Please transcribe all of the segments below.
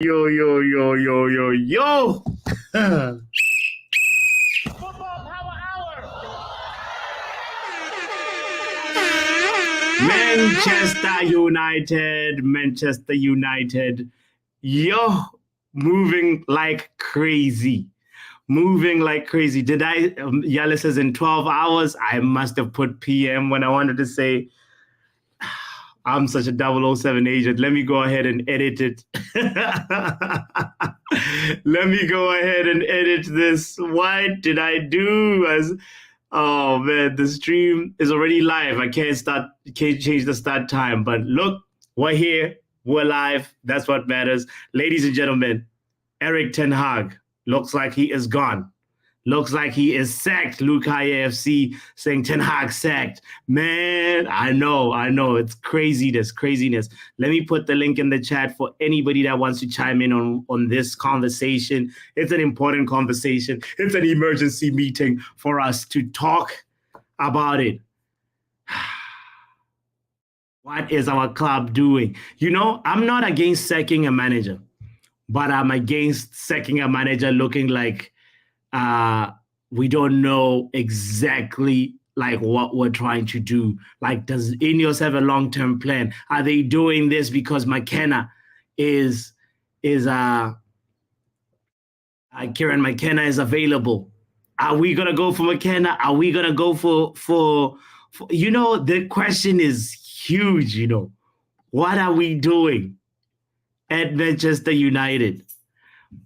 Yo, yo, yo, yo, yo, yo. Manchester United, Manchester United. Yo, moving like crazy. Moving like crazy. Did I, Yalis says in 12 hours, I must have put PM when I wanted to say, I'm such a 007 agent. Let me go ahead and edit it. Let me go ahead and edit this. What did I do? Oh man, the stream is already live. I can't change the start time. But look, we're here, we're live. That's what matters. Ladies and gentlemen, eriktenhag looks like he is gone. Looks like he is sacked. Luke AFC saying Ten Hag sacked. Man, I know. It's craziness. Let me put the link in the chat for anybody that wants to chime in on this conversation. It's an important conversation. It's an emergency meeting for us to talk about it. What is our club doing? You know, I'm not against sacking a manager, but I'm against sacking a manager looking like we don't know exactly like what we're trying to do. Like, does Ineos have a long-term plan? Are they doing this because McKenna is Kieran McKenna is available? Are we gonna go for McKenna? Are we gonna go for you know, the question is huge, you know. What are we doing at Manchester United?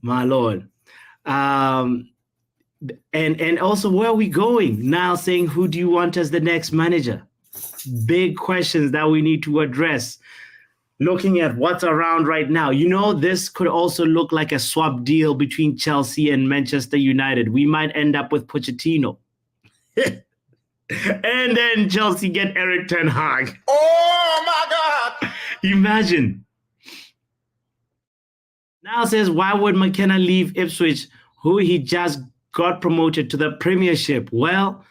My Lord. And also, where are we going? Now saying, who do you want as the next manager? Big questions that we need to address. Looking at what's around right now, you know, this could also look like a swap deal between Chelsea and Manchester United. We might end up with Pochettino. And then Chelsea get eriktenhag. Oh my God! Imagine. Now says, why would McKenna leave Ipswich, who he just got promoted to the Premiership? Well,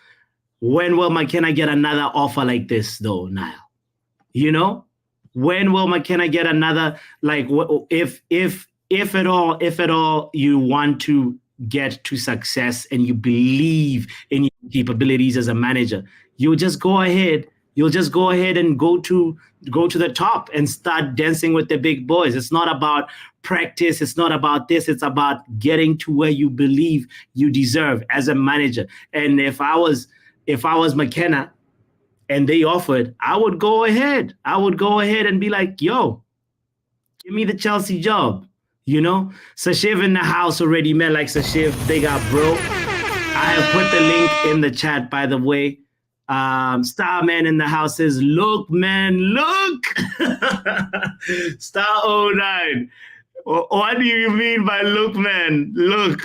when will McKenna get another offer like this, though, Niall? You know, when will McKenna get another, like, if at all you want to get to success and you believe in your capabilities as a manager, you'll just go ahead and go to the top and start dancing with the big boys. It's not about practice. It's not about this. It's about getting to where you believe you deserve as a manager. And if I was McKenna and they offered, I would go ahead. And be like, yo, give me the Chelsea job. You know, Sashiv in the house already, man. Like Sashiv, big up, bro. I have put the link in the chat, by the way. Starman in the house says, look, man, look. Star 09. What do you mean by look, man? Look.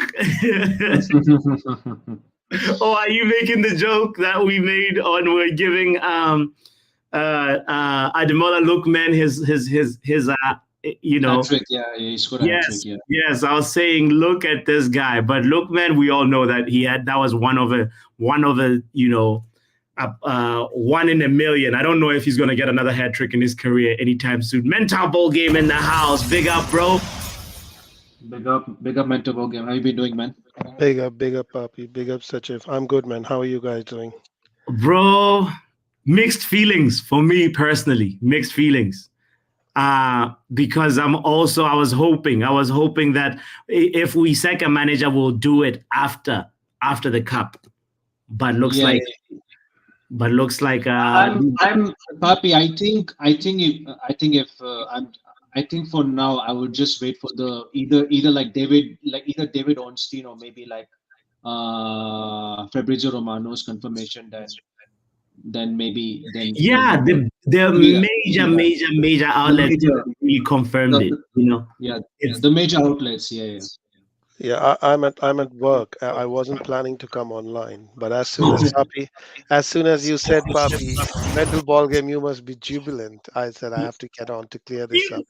Oh, are you making the joke that we made on we're giving Ademola look, man, his you know, hat-trick, he scored a hat-trick, yes, I was saying look at this guy, but look, man, we all know that that was one of a you know, 1 in a million. I don't know if he's going to get another hat trick in his career anytime soon. Mental Ball Game in the house. Big up, bro. Big up, Mental Ball Game. How you been doing, man? Big up, Papi. Big up, Sachif. I'm good, man. How are you guys doing? Bro, mixed feelings for me personally. Mixed feelings. Because I was hoping that if we sack a manager, we'll do it after the cup. But looks like I'm Papi. I think for now I would just wait for the either David Ornstein or maybe like Fabrizio Romano's confirmation. Then the major outlets really confirmed it. You know, the major outlets. Yeah, I'm at work. I wasn't planning to come online, but as soon as you said, Papi, Mental Ball Game, you must be jubilant. I said I have to get on to clear this up.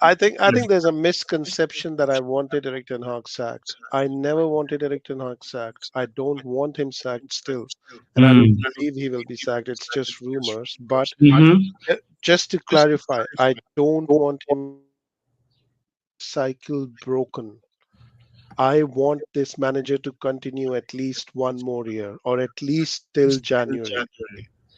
I think there's a misconception that I wanted Erik ten Hag sacked. I never wanted Erik ten Hag sacked. I don't want him sacked still, and I don't believe he will be sacked. It's just rumors. But just to clarify, I don't want him cycle broken. I want this manager to continue at least one more year or at least till January.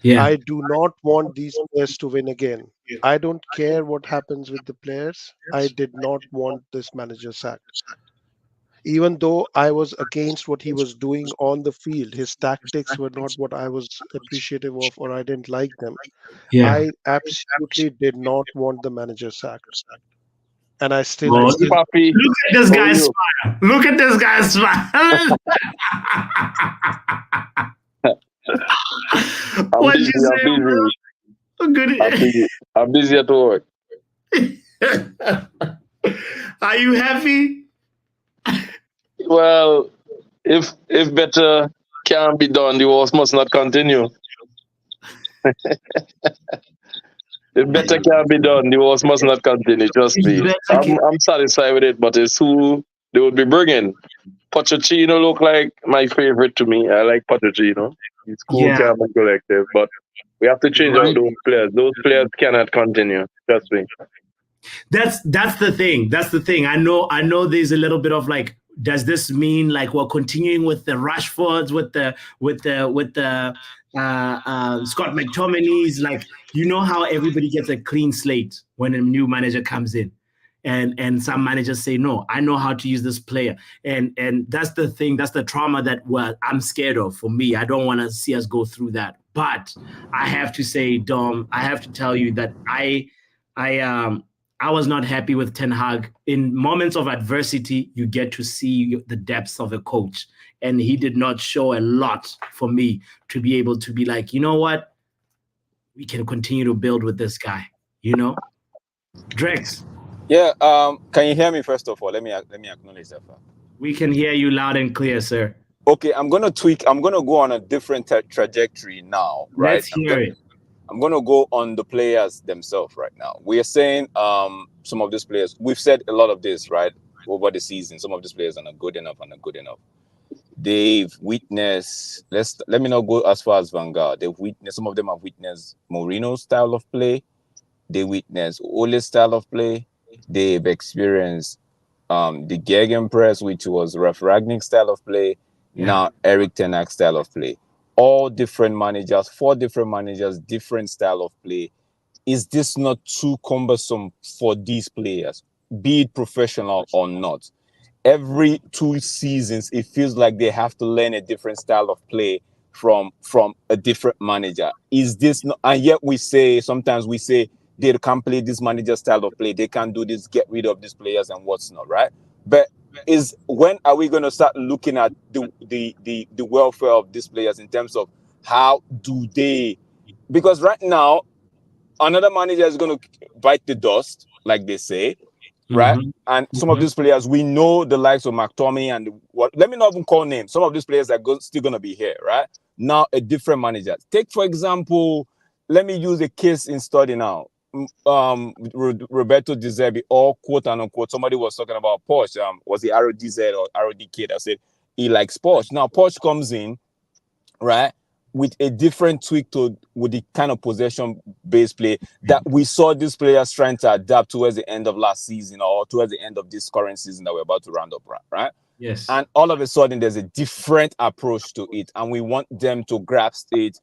Yeah. I do not want these players to win again. I don't care what happens with the players. I did not want this manager sacked. Even though I was against what he was doing on the field, his tactics were not what I was appreciative of or I didn't like them. Yeah. I absolutely did not want the manager sacked. And I still Oh, don't. Papi, look at this how are guy's you? smile. Look at this guy's smile. I'm What'd busy. you I'm say, busy. bro? I'm Good. busy. I'm busy at work. Are you happy? Well, if better can be done, the wars must not continue. If better can be done, the wars must not continue. Trust It's me. better. I'm satisfied with it, but it's who they would be bringing. Pochettino look like my favorite to me. I like Pochettino. He's cool, Yeah. calm, and collective. But we have to change out Right. those players. Those players cannot continue. Trust me. That's the thing. That's the thing. I know there's a little bit of like, does this mean like we're continuing with the Rashfords, with the Scott McTominay's? Like, you know how everybody gets a clean slate when a new manager comes in. And some managers say, no, I know how to use this player. And that's the thing, that's the trauma that I'm scared of. For me, I don't want to see us go through that. But I have to say, Dom, I have to tell you that I was not happy with Ten Hag. In moments of adversity, you get to see the depths of a coach. And he did not show a lot for me to be able to be like, you know what? We can continue to build with this guy, you know? Drex, Yeah. Can you hear me first of all? Let me acknowledge that fact. we can hear you loud and clear, sir. Okay, I'm gonna tweak. I'm gonna go on a different trajectory now, right? Let's hear it. I'm gonna go on the players themselves right now. We are saying some of these players. We've said a lot of this, right, over the season. Some of these players are not good enough and not good enough. They've witnessed. Let me not go as far as Vanguard. They've witnessed. Some of them have witnessed Mourinho's style of play. They witnessed Ole's style of play. They've experienced the Gegenpress, which was Ralf Ragnick's style of play. Yeah. Now eriktenhag style of play. All different managers, 4 different managers, different style of play. Is this not too cumbersome for these players, be it professional or not? Every 2 seasons, it feels like they have to learn a different style of play from a different manager. Is this not? And yet sometimes we say they can't play this manager style of play. They can't do this, get rid of these players and what's not, right? But when are we going to start looking at the welfare of these players in terms of how do they? Because right now, another manager is going to bite the dust, like they say, right? Mhm. And some of these players, we know the likes of McTominay and what. Let me not even call names. Some of these players are still going to be here, right? Now, a different manager. Take, for example, let me use a case in study now. Roberto De Zerbi, or quote and unquote, somebody was talking about Porsche. Was it RODZ or RODK that said he likes Porsche? Now, Porsche comes in, right, with a different tweak with the kind of possession-based play that we saw these players trying to adapt towards the end of last season or towards the end of this current season that we're about to round up, right? Yes. And all of a sudden, there's a different approach to it, and we want them to grasp it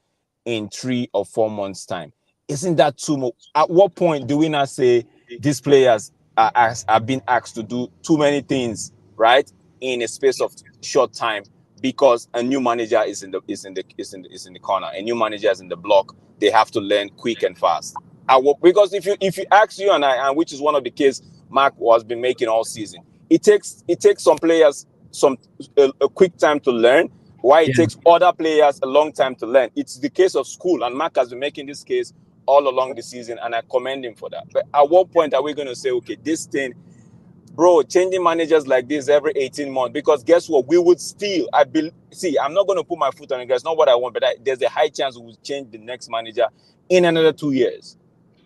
in 3 or 4 months' time. Isn't that too much? At what point do we not say these players are being asked to do too many things, right, in a space of short time because a new manager is in the corner, a new manager is in the block? They have to learn quick and fast. Because if you ask you and I, and which is one of the case Mark has been making all season, it takes some players a quick time to learn, while it takes other players a long time to learn. It's the case of school, and Mark has been making this case all along the season, and I commend him for that. But at what point are we going to say, okay, this thing, bro, changing managers like this every 18 months? Because guess what? We would still, I'm not going to put my foot on it, guys. Not what I want, but there's a high chance we will change the next manager in another 2 years.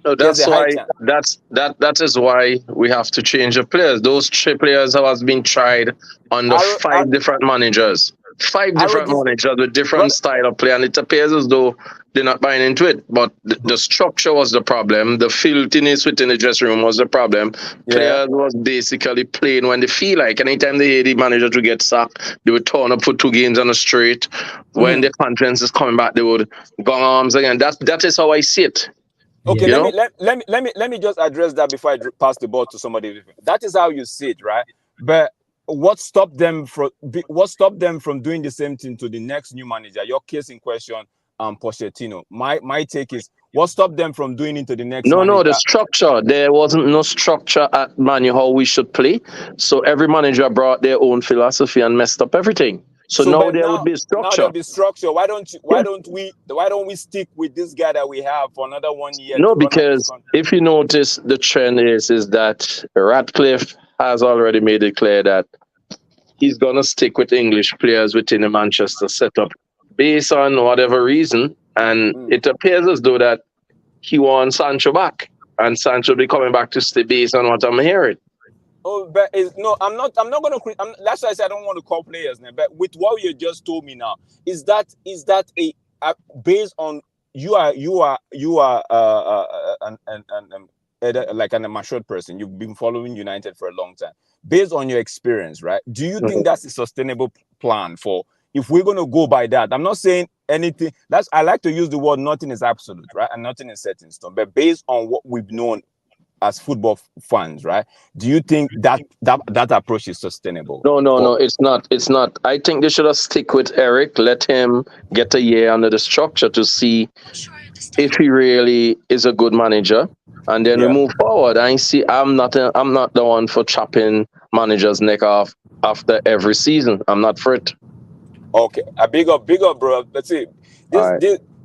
So There's a high chance. that is why we have to change the players. Those 3 players have been tried under 5 different managers. 5 I wrote different this, managers with different brother. style of play, and it appears as though they're not buying into it. But the structure was the problem. The filthiness within the dressing room was the problem. Yeah. Players was basically playing when they feel like. Anytime they hear the manager to get sacked, they would turn up for 2 games on the straight. When the confidence is coming back, they would go on arms again. That is how I see it. Okay, You let me just address that before I pass the ball to somebody different. That is how you see it, right? But what stopped them from doing the same thing to the next new manager? Your case in question, Pochettino. My take is, what stopped them from doing it to the next manager? No, the structure. There wasn't no structure at Man U how we should play. So every manager brought their own philosophy and messed up everything. So now but there would be now structure. there'll be structure. Why don't we stick with this guy that we have for another 1 year? No, to run up this because contract? if you notice, the trend is that Ratcliffe has already made it clear that he's gonna stick with English players within the Manchester setup based on whatever reason, and it appears as though that he wants Sancho back, and Sancho be coming back to stay based on what I'm hearing. Oh, but no, I'm not going to. That's why I said I don't want to call players now. But with what you just told me now, is that a based on you are like an matured person. You've been following United for a long time. Based on your experience, right? Do you think that's a sustainable plan for? If we're going to go by that, I'm not saying anything. I like to use the word nothing is absolute, right? And nothing is set in stone. But based on what we've known as football fans, right? Do you think that approach is sustainable? No, it's not. It's not. I think they should have stick with Erik. Let him get a year under the structure to see if he really is a good manager, and then we move forward. I'm not the one for chopping managers' neck off after every season. I'm not for it. Okay, a big up, bro. Let's see.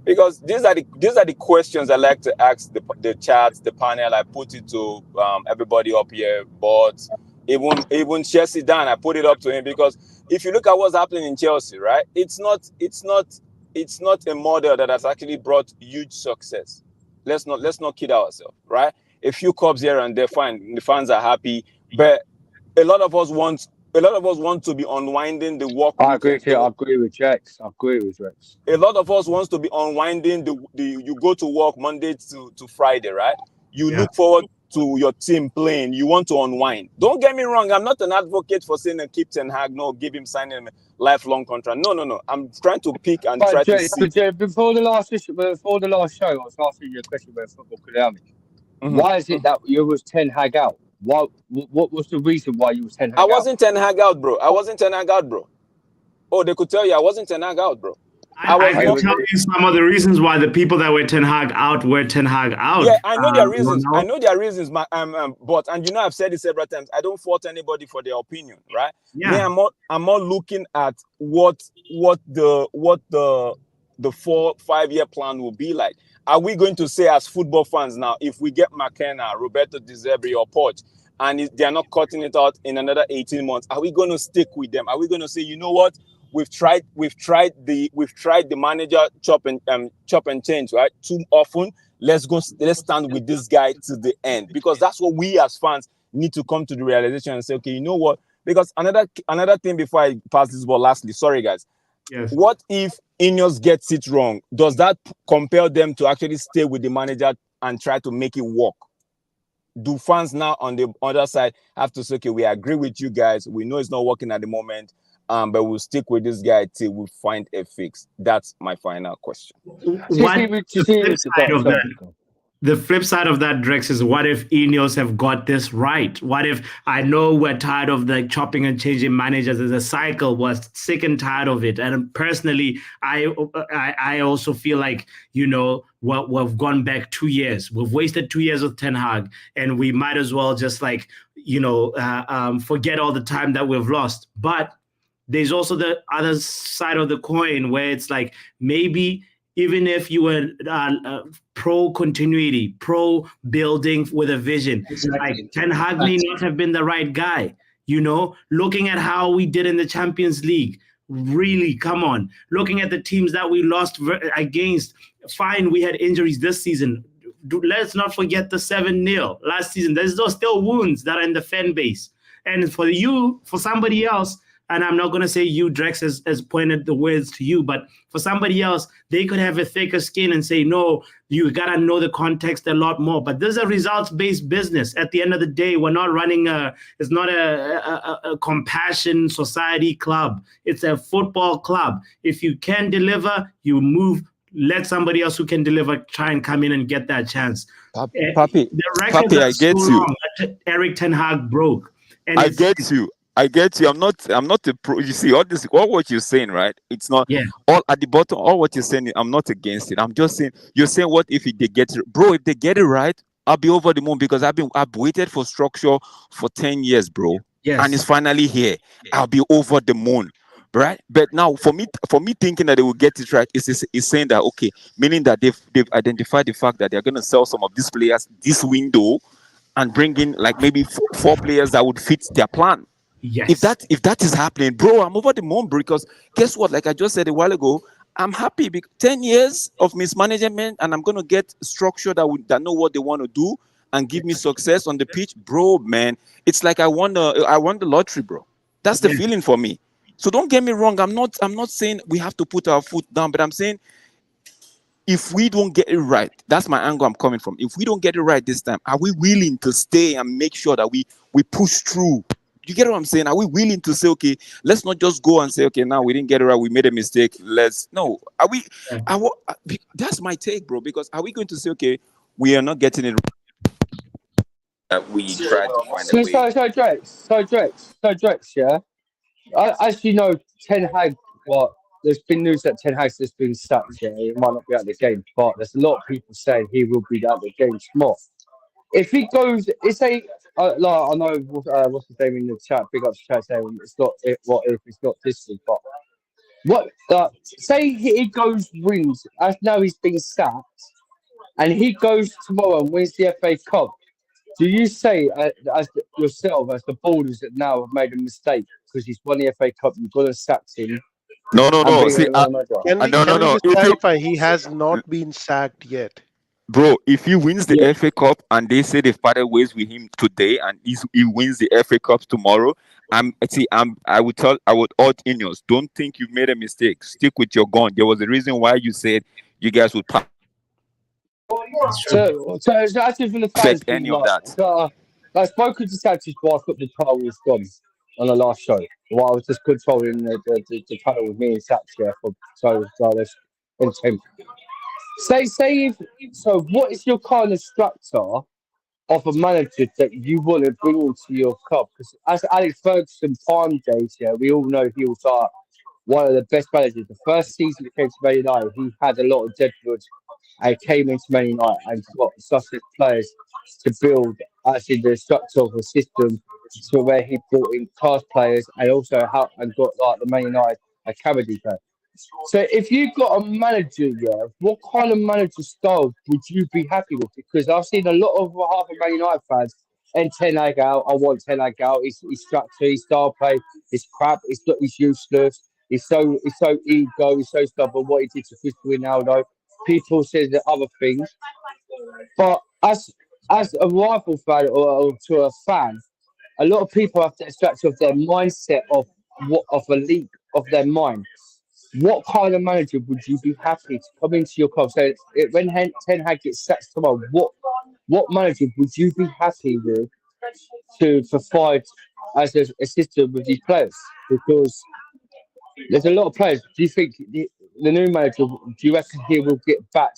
Because these are the questions I like to ask the chats, the panel. I put it to everybody up here, but even Chelsea Dan, I put it up to him, because if you look at what's happening in Chelsea, right? It's not a model that has actually brought huge success. Let's not kid ourselves, right? A few cups here and there, fine. The fans are happy, but a lot of us want to be unwinding the work. I agree with Rex. A lot of us wants to be unwinding you go to work Monday to Friday, right? You look forward to your team playing. You want to unwind. Don't get me wrong. I'm not an advocate for saying keep Ten Hag, no, give him signing a lifelong contract. No. I'm trying to pick and try to see. But before the last show, I was asking you a question about football academy. Why is it that you was Ten Hag out? What was the reason why you was Ten Hag out? I wasn't Ten Hag out, bro. Oh, they could tell you I wasn't Ten Hag out, bro. I can tell you some of the reasons why the people that were Ten Hag out were Ten Hag out. Yeah, I know their reasons. I know their reasons, but and I've said it several times. I don't fault anybody for their opinion, right? Yeah. I'm not looking at what the 4-5 year plan will be like. Are we going to say as football fans now, if we get McKenna, Roberto De Zerbi, or Poch, and they're not cutting it out in another 18 months, are we going to stick with them? Are we going to say, you know what? We've tried the manager chop and change, right? Too often. Let's stand with this guy to the end, because that's what we as fans need to come to the realization and say, okay, you know what? Because another thing before I pass this ball, lastly, sorry guys. Yes. What if Ineos gets it wrong? Does that compel them to actually stay with the manager and try to make it work? Do fans now on the other side have to say, okay, we agree with you guys. We know it's not working at the moment. But we'll stick with this guy till we find a fix. That's my final question. The flip side of that, Drex, is what if Ineos have got this right? What if, I know we're tired of the chopping and changing managers as a cycle, we're sick and tired of it. And personally, I also feel like, we've gone back 2 years. We've wasted 2 years with Ten Hag, and we might as well just forget all the time that we've lost. But there's also the other side of the coin where it's like, maybe even if you were pro continuity, pro building with a vision, like Ten Hag may not have been the right guy. Looking at how we did in the Champions League, really, come on. Looking at the teams that we lost against, fine, we had injuries this season. Let's not forget the 7-0 last season. There's still wounds that are in the fan base. And for somebody else, and I'm not going to say you, Drex, has pointed the words to you, but for somebody else, they could have a thicker skin and say, no, you got to know the context a lot more. But this is a results-based business. At the end of the day, we're not running it's not a compassion society club. It's a football club. If you can deliver, you move. Let somebody else who can deliver try and come in and get that chance. Papi, the records Papi, are I get so you. long that Eriktenhag broke. And I get you. I'm not a pro. You see, all what you're saying, right? It's not all at the bottom. All what you're saying, I'm not against it. I'm just saying, you're saying, what if they get it, bro? If they get it right, I'll be over the moon, because I've waited for structure for 10 years, bro. Yes. And it's finally here. I'll be over the moon, right? But now, for me thinking that they will get it right is saying that, okay, meaning that they've identified the fact that they're going to sell some of these players this window and bring in like maybe four players that would fit their plan. Yes. If that is happening, bro, I'm over the moon, because guess what? Like I just said a while ago, I'm happy because 10 years of mismanagement, and I'm gonna get structure that know what they want to do and give me success on the pitch, bro. Man, it's like I won the lottery, bro. That's the feeling for me. So don't get me wrong. I'm not saying we have to put our foot down, but I'm saying, if we don't get it right, that's my angle I'm coming from. If we don't get it right this time, are we willing to stay and make sure that we push through? You get what I'm saying? Are we willing to say, okay, let's not just go and say, okay, now we didn't get it right, we made a mistake. No. Are we? That's my take, bro. Because are we going to say, okay, we are not getting it right? We try to find a way. So Drex, yeah. As you know, Ten Hag. There's been news that Ten Hag's just been sacked. Yeah, he might not be out of the game, but there's a lot of people saying he will be out of the game tomorrow. If he goes, it's a like I know what's his name in the chat. Big up to chat saying it's not it. What if it's not this week? But what? Say he goes wins. As now he's been sacked, and he goes tomorrow and wins the FA Cup. Do you say, as yourself, as the borders that now have made a mistake because he's won the FA Cup, you've got to sack him? No. See, Can we just clarify? He has not been sacked yet. Bro, if he wins the FA Cup and they say they've parted ways with him today, and he wins the FA Cup tomorrow, I would urge Ineos, don't think you've made a mistake. Stick with your gun. There was a reason why you said you guys would So it's actually from the fans. Any of that. I've spoken to Sanchez while Football Power was gone on the last show. While I was just controlling the panel with me and Sanchez on team. What is your kind of structure of a manager that you want to bring into your club? Because as Alex Ferguson prime days, we all know he was one of the best managers. The first season he came to Man United, he had a lot of deadwood. I came into Man United and got such as players to build actually the structure of the system to where he brought in class players and also got like the Man United academy player. So if you got a manager, what kind of manager style would you be happy with? Because I've seen a lot of half of Man United fans and Ten Hag out. I want Ten Hag out. His structure, his style play, his crap. He's useless. He's so ego. He's so stubborn. What he did to Cristiano Ronaldo. People say the other things, but as a rival fan or to a fan, a lot of people have the structure of their mindset of a league of their mind. What kind of manager would you be happy to come into your club? So when Ten Hag gets sacked tomorrow, what manager would you be happy with to provide as an assistant with these players? Because there's a lot of players. Do you think the new manager, do you reckon he will get back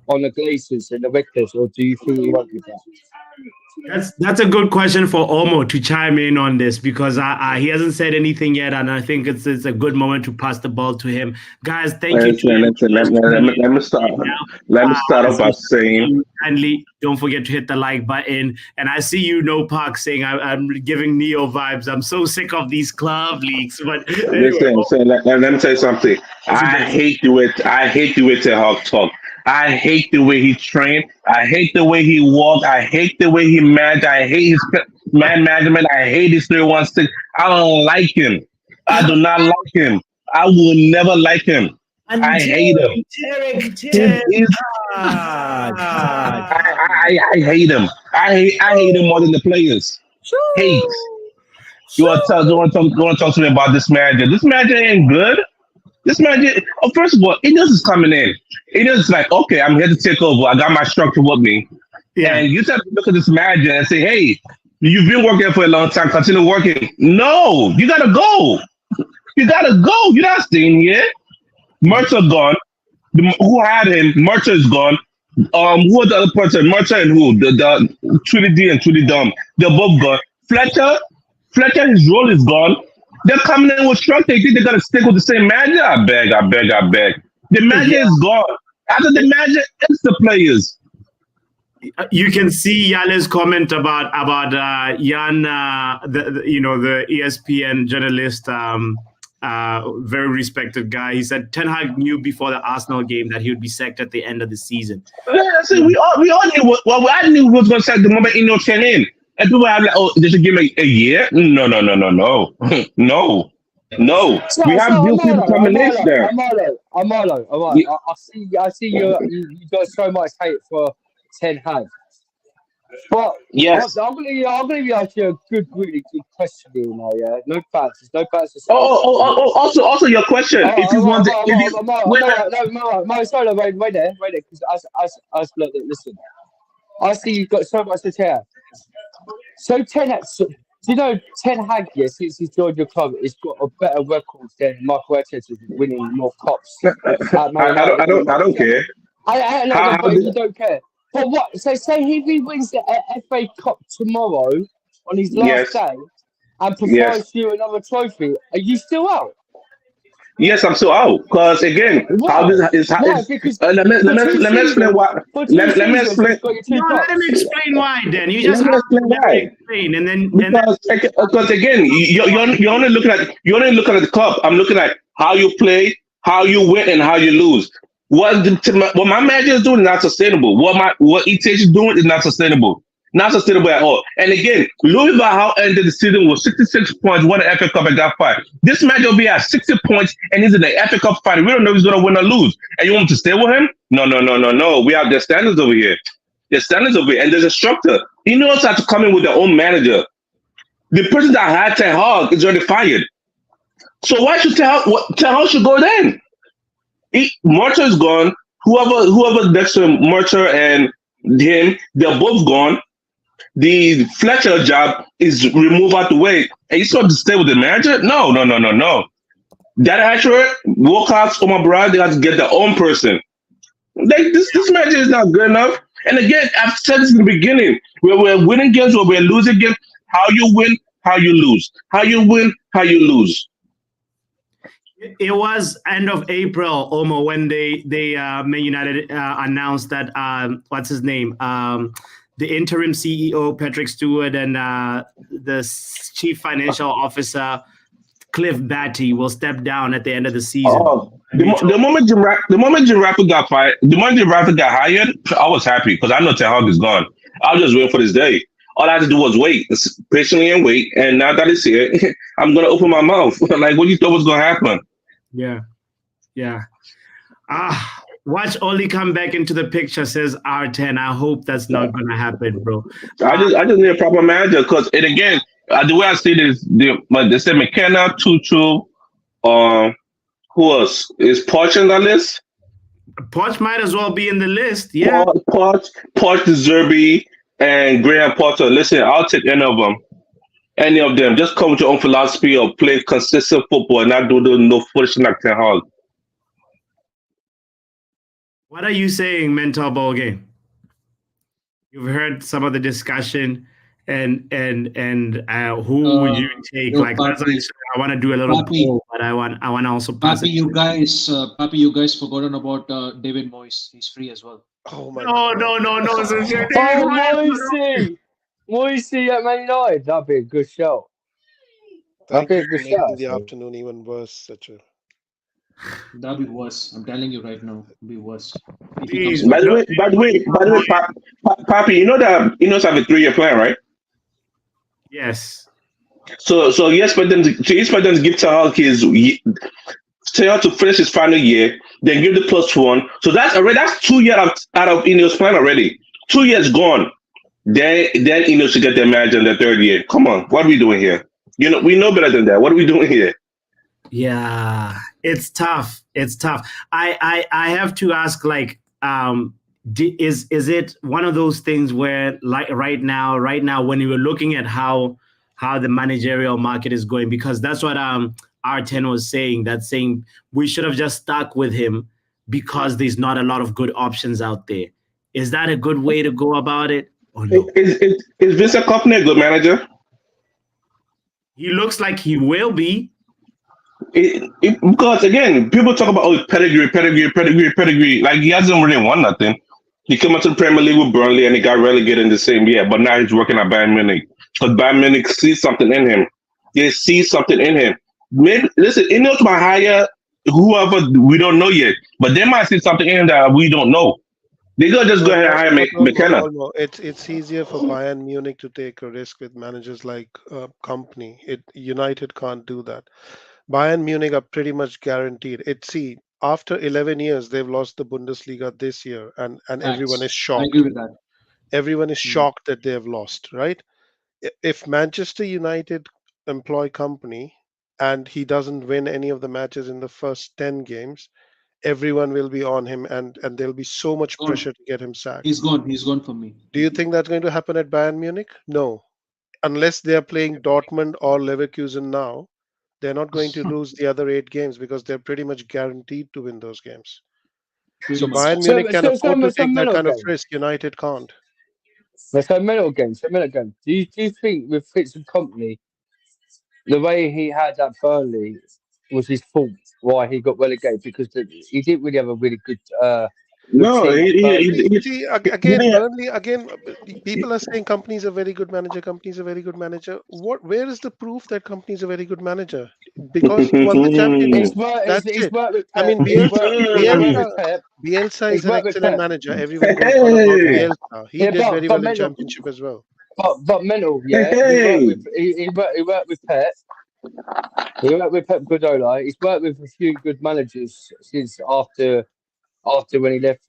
on the Glazers and the Rectors, or do you think he won't be back? That's a good question for Omo to chime in on this, because he hasn't said anything yet, and I think it's a good moment to pass the ball to him. Guys, thank you. Let me start off by saying, kindly don't forget to hit the like button. And I see Park saying I'm giving Neo vibes. I'm so sick of these club leagues. But anyway. let me tell you something. I hate the way Ten Hag talk. I hate the way he trained. I hate the way he walked. I hate the way he managed. I hate his man management. I hate his 3-1-6. I don't like him. I do not like him. I will never like him. I hate him. I hate him. I hate him more than the players. Hate. You want to talk to me about this manager? This manager ain't good. This manager, first of all, Ineos is coming in. Ineos is like, okay, I'm here to take over. I got my structure with me. Yeah. And you have to look at this manager and say, hey, you've been working for a long time. Continue working. No, you got to go. You got to go. You're not staying here. Mercer gone. Who had him? Mercer is gone. Who was the other person? Mercer and who? The Trinity and Trinity Dumb. They're both gone. Fletcher, his role is gone. They're coming in with structure. They think they're gonna stick with the same manager? I beg. The manager is gone. After the manager, it's the players. You can see Yale's comment about Jan, the ESPN journalist, very respected guy. He said Ten Hag knew before the Arsenal game that he would be sacked at the end of the season. Yeah, see, we all knew. I knew who was going to sack the moment Eno came in. And people have like, oh, they should give me a year? No. No. So, We have new people coming in there. Amalo. I see you got so much hate for Ten Hag. But Yes. I'm gonna ask you a really good question here now, yeah. No fancies. Also your question. If you want to, wait there, because listen. I see you've got so much to tell. So Ten Hag, yes, since he's joined your club, he's got a better record than Michael Arteta winning more cups. I don't care. But you don't care. But what? So say he wins the FA Cup tomorrow on his last day and provides you another trophy. Are you still out? Yes, I'm still out. Because again, let me explain why. Let me explain. Let him explain why. Then you just have to explain, and then because again, you're only looking at the club. I'm looking at how you play, how you win, and how you lose. What my manager is doing is not sustainable. What ETH is doing is not sustainable. Not sustainable at all. And again, Louis Van Gaal ended the season with 66 points, won the FA Cup and got fired. This manager will be at 60 points and he's in the FA Cup final. We don't know if he's going to win or lose. And you want him to stay with him? No. We have the standards over here. And there's a structure. He knows how to come in with their own manager. The person that had Ten Hag is already fired. So why should Ten Hag should go then? Mercer is gone. Whoever next to him, Mercer and him, they're both gone. The Fletcher job is removed out the way. And you supposed to stay with the manager? No. That actually, Wilcox or my brother, they have to get their own person. Like this manager is not good enough. And again, I've said this in the beginning, where we're winning games, where we're losing games. How you win, how you lose. How you win, how you lose. It was end of April, Omo, when they Man United announced that what's his name, the interim CEO Patrick Stewart and the chief financial officer Cliff Batty will step down at the end of the season. The moment Jim Ratcliffe got fired, the moment Jim Ratcliffe got hired, I was happy because I know Ten Hag is gone. I was just waiting for this day. All I had to do was wait, patiently and wait. And now that it's here, I'm gonna open my mouth. Like, what you thought was gonna happen? Yeah. Watch Oli come back into the picture, says R10. I hope that's not going to happen, bro. I just need a proper manager because, and again, the way I see it is, they said McKenna, Tuchel, who else? Is Poch on that list? Poch might as well be in the list, yeah. Poch, Zerbi, and Graham Potter. Listen, I'll take any of them. Any of them. Just come with your own philosophy of play consistent football and not do no foolishness like Ten Hag. What are you saying, mental ball game? You've heard some of the discussion, and who would you take? I want to do a little poll, but I want to also pass Papi, you guys forgotten about David Moyes. He's free as well. Oh my! No! Moisey at Man United. That'd be a good show. That'd be a good show. In the afternoon, even worse. That'd be worse. I'm telling you right now, it'd be worse. By the way, Papi, you know that Ineos have a 3-year plan, right? Yes. So you expect them to give Ten Hag to finish his final year, then give the +1. So that's 2 years out of Ineos' plan already. 2 years gone. Then Ineos should get their manager in the 3rd year. Come on, what are we doing here? You know, we know better than that. What are we doing here? Yeah, it's tough. It's tough. I have to ask, like, is it one of those things where, like, right now, when you were looking at how the managerial market is going, because that's what R10 was saying. That's saying we should have just stuck with him because there's not a lot of good options out there. Is that a good way to go about it, or no? Is Vincent Kompany a good manager? He looks like he will be. Because again, people talk about pedigree. Like he hasn't really won nothing. He came into the Premier League with Burnley and he got relegated in the same year. But now he's working at Bayern Munich because Bayern Munich sees something in him. They see something in him. Maybe listen, it knows my hire whoever we don't know yet, but they might see something in him that we don't know. They gonna just go ahead and hire McKenna. No. It's easier for Bayern Munich to take a risk with managers like Company. United can't do that. Bayern Munich are pretty much guaranteed. After 11 years, they've lost the Bundesliga this year, and everyone is I shocked. agree with that. Everyone is shocked that they have lost, right? If Manchester United employ Company and he doesn't win any of the matches in the first 10 games, everyone will be on him, and there'll be so much Gone. pressure to get him sacked. He's gone. He's gone for me. Do you think that's going to happen at Bayern Munich? No. Unless they are playing Dortmund or Leverkusen now, they're not going to lose the other 8 games because they're pretty much guaranteed to win those games. Pretty So much. Bayern So- Munich can so- afford to so take that Melo kind of game. risk. United can't. So mental game. Do you think with Fitz and Company, the way he had that Burnley was his fault why he got relegated? Because he didn't really have a really good No, team at Burnley. See, again, Burnley, people are saying Company's a very good manager. Company's a very good manager. Where is the proof that Company's a very good manager? Because he won the championship. That's it. Worked with I mean, Pep. He's worked with Pep. Bielsa He's is an worked with excellent Pep. manager. Everyone goes on about Hey. Bielsa. He Yeah, did very well in mental. championship as well. But mental, yeah. Hey. He worked with Pep. He worked with Pep Guardiola. He's worked with a few good managers since after when he left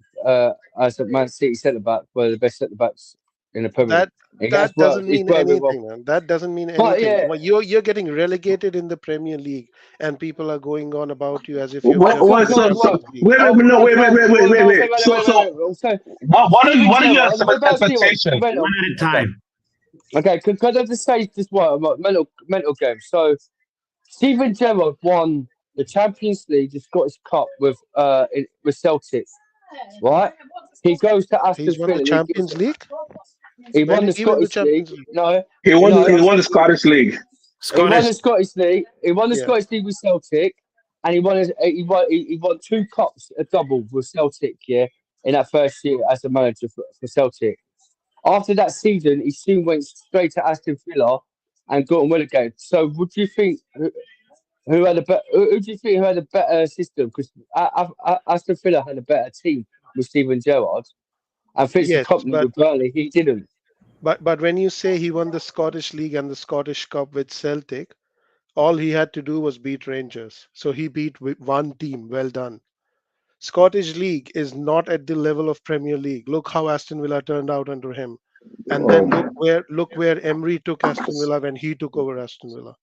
as a Man City centre back, one of the best centre backs in the Premier League. That doesn't mean He's worked with anything, man. That doesn't mean But, anything. yeah. Well, you're getting relegated in the Premier League, and people are going on about you as if you're What? champions So, of the so Champions League. wait. So, what are your expectations? One at a time. Okay, because of the stage as well about mental game. So Steven Gerrard won the Champions League, the Scottish Cup with Celtic, right? He goes to Aston He's won Villa. the Champions League. He When won the did he win the Scottish League. Champions League? No, He won the Scottish League. he won the Scottish. Scottish League. He won the Yeah. Scottish League with Celtic, and he won 2 cups, a double with Celtic. Yeah, in that first year as a manager for Celtic. After that season, he soon went straight to Aston Villa and got on relegated. So, would you think who had a better system? Because Aston Villa had a better team with Steven Gerrard, and Fitz Yes, Company but- with Burnley, he didn't. But when you say he won the Scottish League and the Scottish Cup with Celtic, all he had to do was beat Rangers. So he beat one team. Well done. Scottish League is not at the level of Premier League. Look how Aston Villa turned out under him. And then look where Emery took Aston Villa when he took over Aston Villa.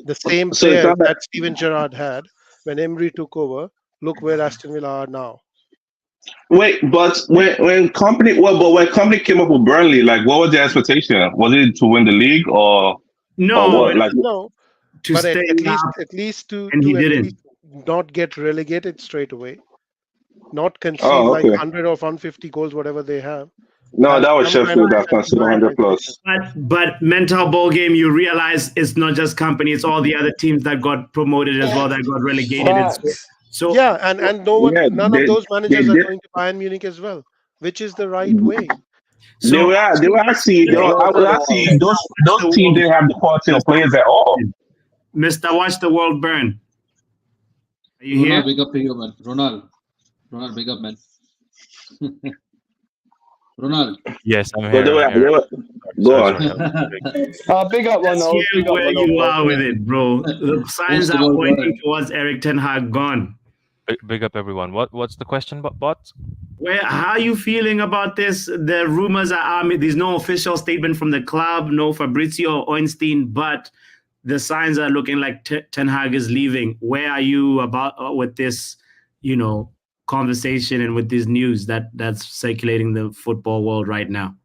The same So it's player not that- that Steven Gerrard had when Emery took over. Look where Aston Villa are now. Wait, but when Company came up with Burnley, like what was the expectation? Was it to win the league or No, what? Like No, to but stay at least to and he at didn't. least not get relegated straight away, not concede Oh, like okay. 100 or 150 goals, whatever they have. no, And that was come Sheffield that and- considered 100 plus. But mental ball game, you realize it's not just Company; it's all the other teams that got promoted as well that got relegated. So Yeah, and none they- of those managers they are did- going to Bayern Munich as well, which is the right way. They were actually those teams didn't have the quality of players at all. Mr. Watch the World Burn. Are you here? Ronald, big up to you, man. Ronald, big up, man. Ronald. Yes, I'm But here. they were, I'm here. go on. Big up one. Let's hear where you are with it, bro. The signs are pointing towards eriktenhag gone. Big up everyone. What's the question, bot? How are you feeling about this? The rumors are there's no official statement from the club, no Fabrizio Oinstein, but the signs are looking like Ten Hag is leaving. Where are you about with this, you know, conversation and with this news that's circulating the football world right now?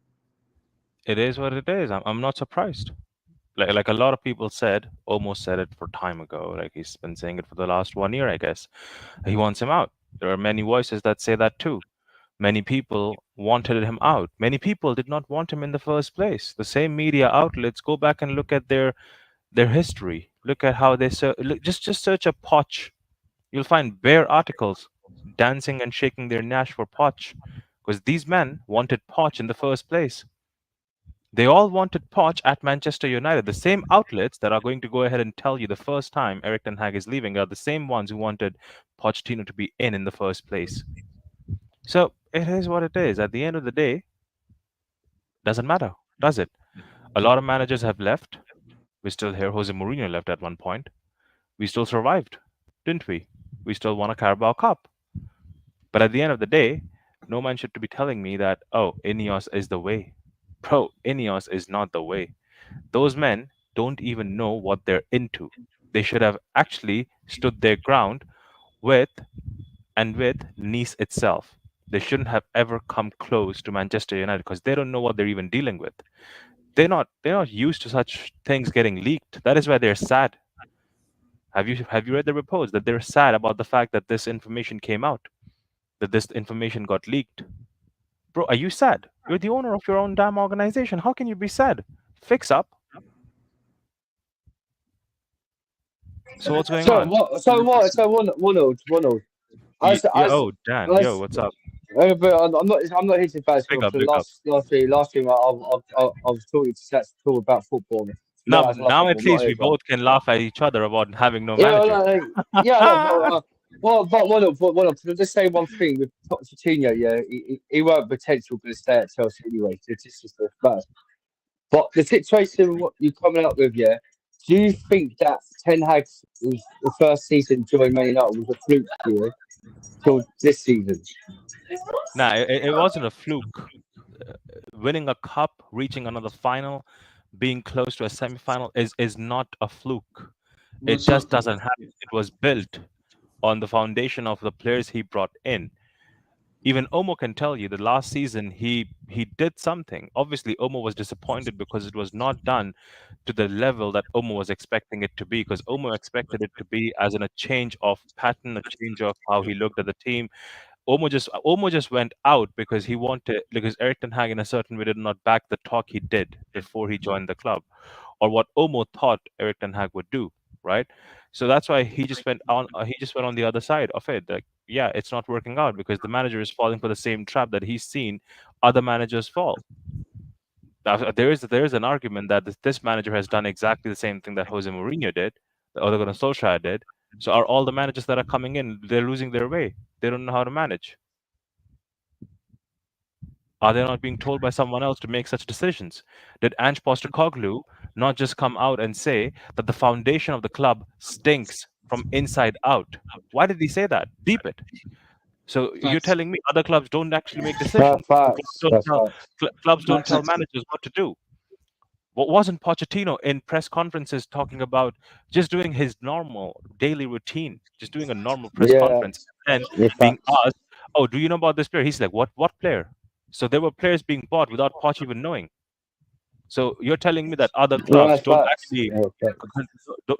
It is what it is. I'm not surprised. Like a lot of people said, almost said it for time ago. Like he's been saying it for the last 1 year, I guess. He wants him out. There are many voices that say that too. Many people wanted him out. Many people did not want him in the first place. The same media outlets, go back and look at their history. Look at how they just search up Poch. You'll find bare articles dancing and shaking their nash for Poch, because these men wanted Poch in the first place. They all wanted Poch at Manchester United. The same outlets that are going to go ahead and tell you the first time Eriktenhag is leaving are the same ones who wanted Pochettino to be in the first place. So it is what it is. At the end of the day, doesn't matter, does it? A lot of managers have left. We're still here. Jose Mourinho left at one point. We still survived, didn't we? We still won a Carabao Cup. But at the end of the day, no man should be telling me that, oh, Ineos is the way. Bro, Ineos is not the way. Those men don't even know what they're into. They should have actually stood their ground with with Nice itself. They shouldn't have ever come close to Manchester United because they don't know what they're even dealing with. They're not used to such things getting leaked. That is why they're sad. Have you read the reports that they're sad about the fact that this information came out, that this information got leaked? Bro, are you sad? You're the owner of your own damn organization. How can you be sad? Fix up. So what's going So on? what? So what? So one. Oh, Dan, yo, what's up? But I'm not here to bash Big off. up, So big up. last year, I was talking to Sats to talk about football. Now, it's not now at football, not least we over. both can laugh at each other about having no Yeah, manager. but one of. Just say one thing with Pochettino. Yeah, he weren't potential going to stay at Chelsea anyway. So it's just the first. But the situation what you're coming up with, yeah. Do you think that Ten Hag's was the first season joining Man United was a fluke year till this season? Nah, it wasn't a fluke. Winning a cup, reaching another final, being close to a semi-final is not a fluke. It just doesn't happen. It was built on the foundation of the players he brought in. Even Omo can tell you that last season he did something. Obviously, Omo was disappointed because it was not done to the level that Omo was expecting it to be. Because Omo expected it to be as in a change of pattern, a change of how he looked at the team. Omo just went out because Erik ten Hag in a certain way did not back the talk he did before he joined the club, or what Omo thought Erik ten Hag would do, right? So that's why he just went on. He just went on the other side of it. Like, yeah, it's not working out because the manager is falling for the same trap that he's seen other managers fall. Now, there is an argument that this manager has done exactly the same thing that Jose Mourinho did, that Ole Gunnar Solskjaer did. So are all the managers that are coming in, they're losing their way. They don't know how to manage. Are they not being told by someone else to make such decisions? Did Ange Postecoglou not just come out and say that the foundation of the club stinks from inside out? Why did he say that? Deep it. So you're telling me other clubs don't actually make decisions? Clubs don't tell managers what to do. What wasn't Pochettino in press conferences talking about just doing his normal daily routine, just doing a normal press conference, and then being asked, "Oh, do you know about this player?" He's like, "What player?" So there were players being bought without Poch even knowing. So you're telling me that other clubs don't actually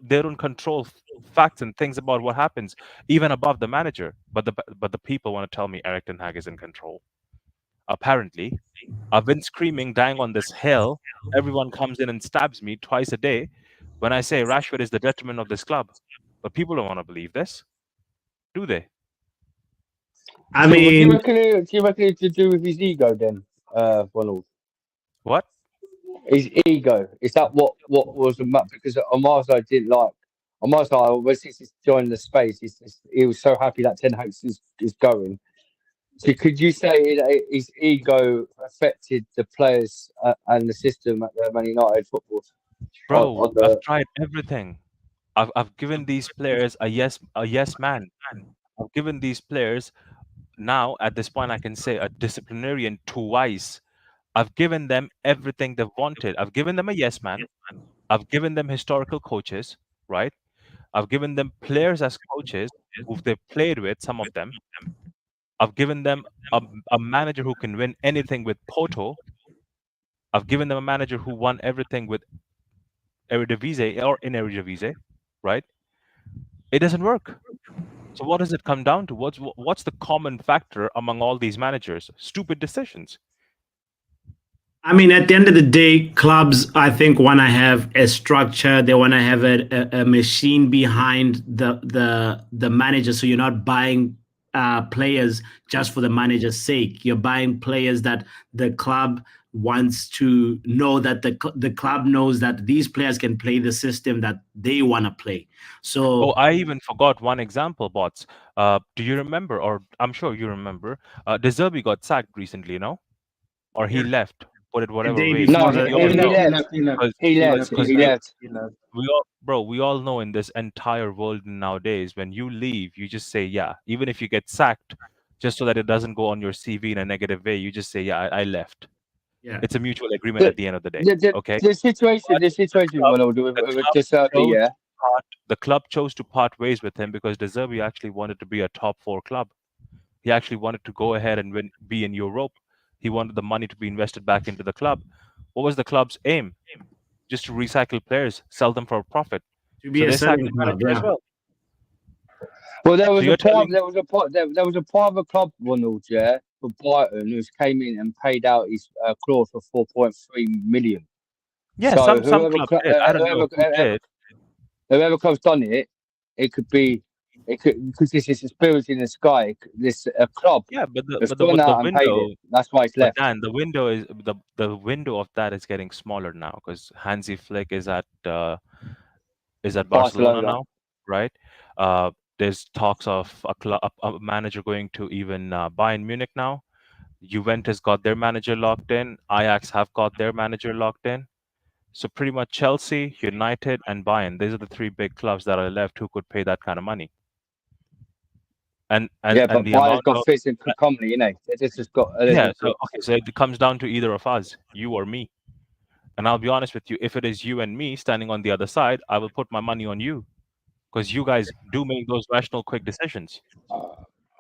they don't control facts and things about what happens even above the manager, but the people want to tell me Erik ten Hag is in control. Apparently, I've been screaming, dying on this hill. Everyone comes in and stabs me twice a day when I say Rashford is the detriment of this club. But people don't want to believe this, do they? I mean, do you reckon it's to do with his ego then, Ronald? What? His ego. Is that what was the map? Because on my side, I didn't like. On my side, when he's joined the space, he was so happy that Ten Hag is going. So could you say that his ego affected the players and the system at the Man United football? Bro, I've tried everything. I've given these players a yes man. I've given these players now at this point I can say a disciplinarian twice. I've given them everything they've wanted. I've given them a yes man. I've given them historical coaches, right? I've given them players as coaches who they've played with, some of them. I've given them a manager who can win anything with Porto. I've given them a manager who won everything with Eredivisie or in Eredivisie, right? It doesn't work. So what does it come down to? What's the common factor among all these managers? Stupid decisions. I mean, at the end of the day, clubs, I think, want to have a structure. They want to have a machine behind the manager. So you're not buying players just for the manager's sake. You're buying players that the club wants to know, that the club knows that these players can play the system that they want to play. So Oh, I even forgot one example, bots. Do you remember, or I'm sure you remember, De Zerbi got sacked recently, no? Or he left, put it a whatever day way. before No, the We all he know. left. He left. He left. Because He left. we all know in this entire world nowadays, when you leave, you just say, yeah. Even if you get sacked, just so that it doesn't go on your CV in a negative way, you just say, yeah, I left. yeah. It's a mutual agreement at the end of the day. Okay. The situation, club- Ronald, with club De Zerbi, chose yeah. The club chose to part ways with him because De Zerbi actually wanted to be a top 4 club. He actually wanted to go ahead and be in Europe. He wanted the money to be invested back into the club. What was the club's aim? Just to recycle players, sell them for a profit. To be So a they sacked selling the club, manager as yeah. well. Well, there was you're a part, telling- there was a private club, Ronald, yeah, for Brighton, who came in and paid out his clause for 4.3 million. Yeah, So some whoever clubs did. I don't know who did. whoever club's done it, it could because this is experience in the sky. This a club Yeah, but has the gone out and paid window. it. That's why it's But left. Dan, the window is the window of that is getting smaller now because Hansi Flick is at Barcelona now, right? There's talks of a manager going to even Bayern Munich now. Juventus got their manager locked in. Ajax have got their manager locked in. So pretty much Chelsea, United, and Bayern. These are the 3 big clubs that are left who could pay that kind of money. And Yeah, but the Bayern's amount got of fits in commonly, you know. They just got yeah. So it comes down to either of us, you or me. And I'll be honest with you, if it is you and me standing on the other side, I will put my money on you because you guys do make those rational, quick decisions.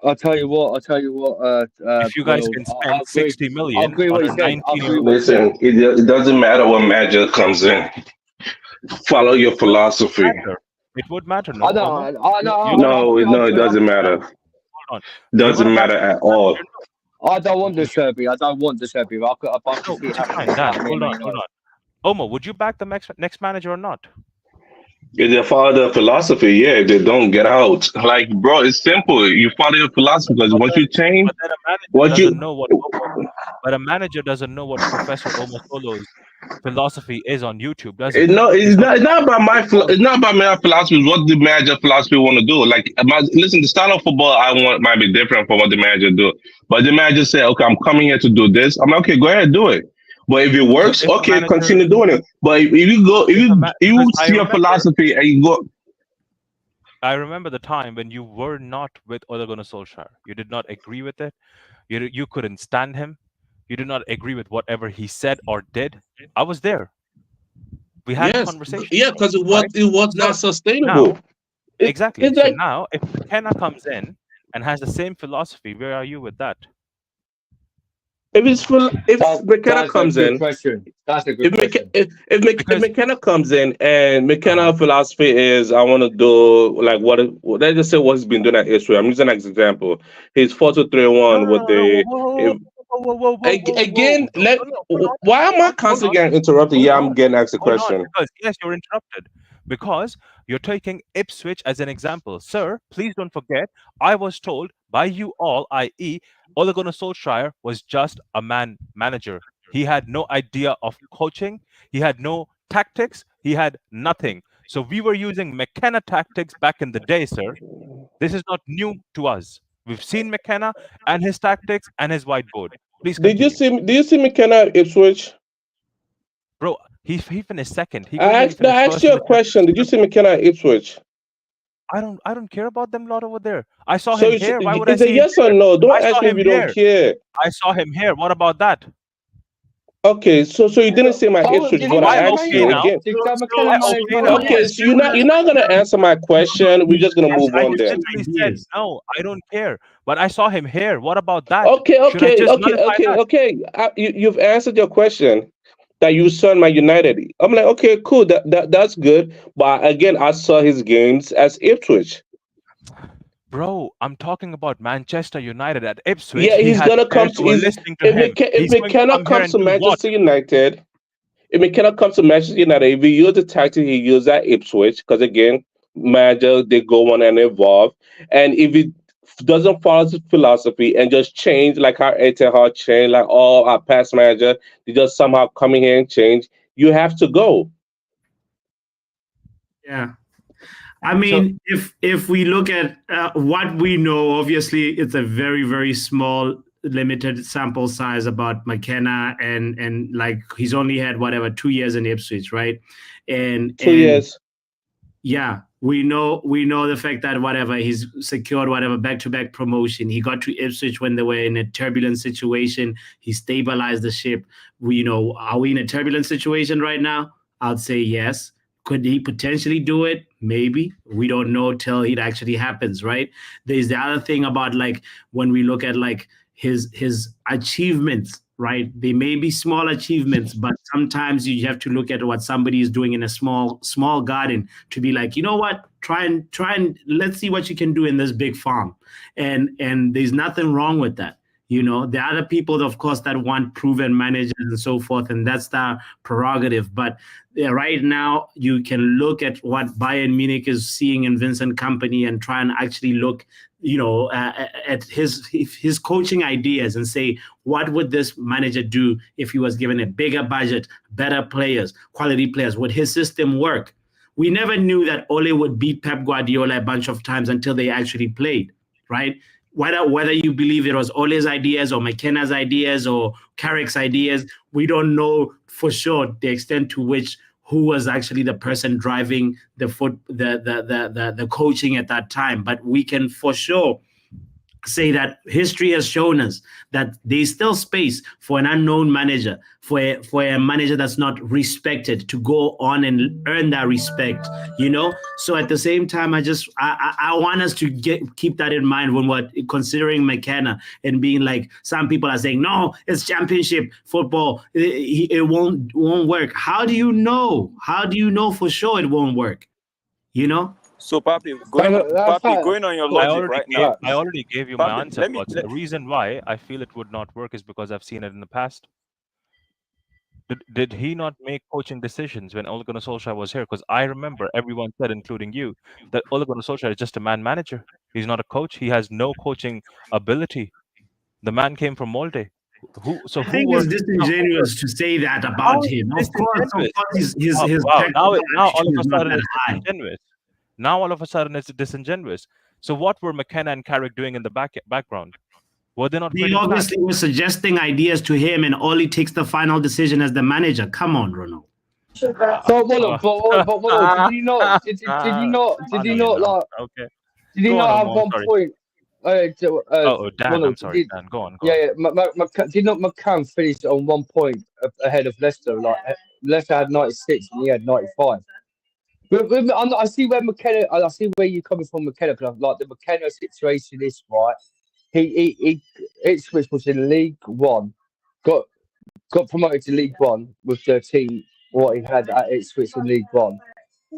I'll tell you what. If you guys Ronald, can I'll spend 60 million agree on what a you said. 19-year-old, Listen, it doesn't matter what manager comes in. Follow your philosophy. it would matter. No, I know. No, it doesn't matter. Hold on. Doesn't matter at all. I don't want the Serbi. I don't want the Serbi. I can No, see which is fine, happening. Dan. Hold on. Omo, would you back the next manager or not? If they follow the philosophy, yeah. If they don't, get out. Like, bro, it's simple. You follow your philosophy because once you change, But then a manager what doesn't you know what Professor Omosolo's philosophy is on YouTube, does he? it's not about it's not about my philosophy. It's what the manager philosophy want to do. Like, listen, the style of football I want might be different from what the manager do. But the manager say, okay, I'm coming here to do this. I'm like, okay, go ahead, do it. But if it works, if a okay, manager- continue doing it. But if you see your philosophy and you go, I remember the time when you were not with Ole Gunnar Solskjaer. You did not agree with it. You couldn't stand him. You did not agree with whatever he said or did. I was there. We had a conversation. Yeah, because it was not sustainable. Now, exactly. It's So like, now, if McKenna comes in and has the same philosophy, where are you with that? if McKenna comes in, That's a good question. if McKenna comes in and McKenna philosophy is I want to do like let's just say what he's been doing at Israel. I'm using an example. He's 4-2-3-1 with the again. Why am I constantly getting interrupted? Yeah, I'm getting asked a question. Because yes, you're interrupted. Because you're taking Ipswich as an example. Sir, please don't forget, I was told by you all, i.e., Ole Gunnar Solskjaer was just a manager. He had no idea of coaching. He had no tactics. He had nothing. So we were using McKenna tactics back in the day, sir. This is not new to us. We've seen McKenna and his tactics and his whiteboard. Please continue. Did you see McKenna at Ipswich? Bro, he finished second. I asked you a question. Did you see McKenna at Ipswich? I don't care about them lot over there. I saw him here. Why would I say say yes or no? Don't ask me if you don't care. I saw him here. What about that? Okay, so you didn't say my Ipswich, did but he I manage asked Man you U? again. Did So McKenna manage okay Man now. U? Okay, so you're not gonna answer my question. We're just gonna move I on then. literally said no. I don't care. But I saw him here. What about that? Okay, Should I okay, just okay, nullify okay, that? okay. You've answered your question that you saw in my United. I'm like, okay, cool. That's good. But again, I saw his games as Ipswich. Bro, I'm talking about Manchester United at Ipswich. Yeah, He he's had gonna come players to who were his listening to him. if He's going to McKenna come here comes and to do what? Manchester United. If McKenna comes to Manchester United, if he use the tactic he used at Ipswich, because again, manager they go on and evolve, and if he doesn't follow his philosophy and just change like how Etihad changed, like all our past manager, they just somehow come in here and change. You have to go. Yeah. I So mean, if we look at what we know, obviously it's a very very small, limited sample size about McKenna, and like he's only had whatever 2 years in Ipswich, right? And 2 years. yeah, we know the fact that whatever he's secured whatever back-to-back promotion. He got to Ipswich when they were in a turbulent situation. He stabilized the ship. Are we in a turbulent situation right now? I'd say yes. Could he potentially do it? Maybe. We don't know till it actually happens, right? There's the other thing about like when we look at like his achievements, right? They may be small achievements, but sometimes you have to look at what somebody is doing in a small garden to be like, you know what? Try and let's see what you can do in this big farm. And there's nothing wrong with that. There are other people, of course, that want proven managers and so forth, and that's their prerogative. But right now, you can look at what Bayern Munich is seeing in Vincent Company and try and actually look, at his coaching ideas and say, what would this manager do if he was given a bigger budget, better players, quality players? Would his system work? We never knew that Ole would beat Pep Guardiola a bunch of times until they actually played, right? Whether you believe it was Ole's ideas or McKenna's ideas or Carrick's ideas, we don't know for sure the extent to which who was actually the person driving the coaching at that time. But we can for sure say that history has shown us that there's still space for an unknown manager, for a manager that's not respected to go on and earn that respect. So at the same time, I want us to keep that in mind when we're considering McKenna and being like, some people are saying, no, it's championship football, it won't work. How do you know for sure it won't work? So, Papi, That's going on your I logic already right gave now. I already gave you my Papi, answer, but the reason why I feel it would not work is because I've seen it in the past. Did he not make coaching decisions when Ole Gunnar Solskjaer was here? Because I remember everyone said, including you, that Ole Gunnar Solskjaer is just a man manager. He's not a coach. He has no coaching ability. The man came from Molde. I Who think were it's disingenuous to say that how about is him. it disingenuous? His Wow, technical now all aptitude of is a not sudden that it's high. disingenuous. Now all of a sudden it's disingenuous. So what were McKenna and Carrick doing in the background? Were they not They creating plans? obviously were suggesting ideas to him, and Oli takes the final decision as the manager. Come on, Ronald. But did he not? Did he not? Did he Funny not enough. like? Okay. Did he Go on, not have Omar. one Sorry. point? Dan, I'm sorry. Dan, go on. Yeah, did not McCann finish on 1 point ahead of Leicester? Like Leicester had 96 and he had 95. But I see where McKenna. I see where you're coming from, McKenna. Because like the McKenna situation is right. He Ipswich was in League One, got promoted to League One with the team what he had at Ipswich in League One.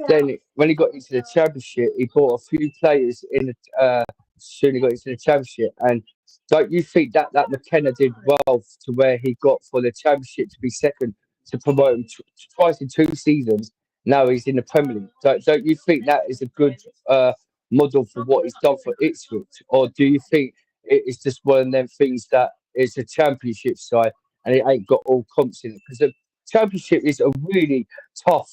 Then when he got into the Championship, he bought a few players in the soon he got into the Championship. And don't you think that McKenna did well to where he got for the Championship to be second to promote him twice in 2 seasons? Now he's in the Premier League. Don't you think that is a good model for what he's done for Ipswich, or do you think it's just one of them things that it's a Championship side and it ain't got all comps in it? Because the Championship is a really tough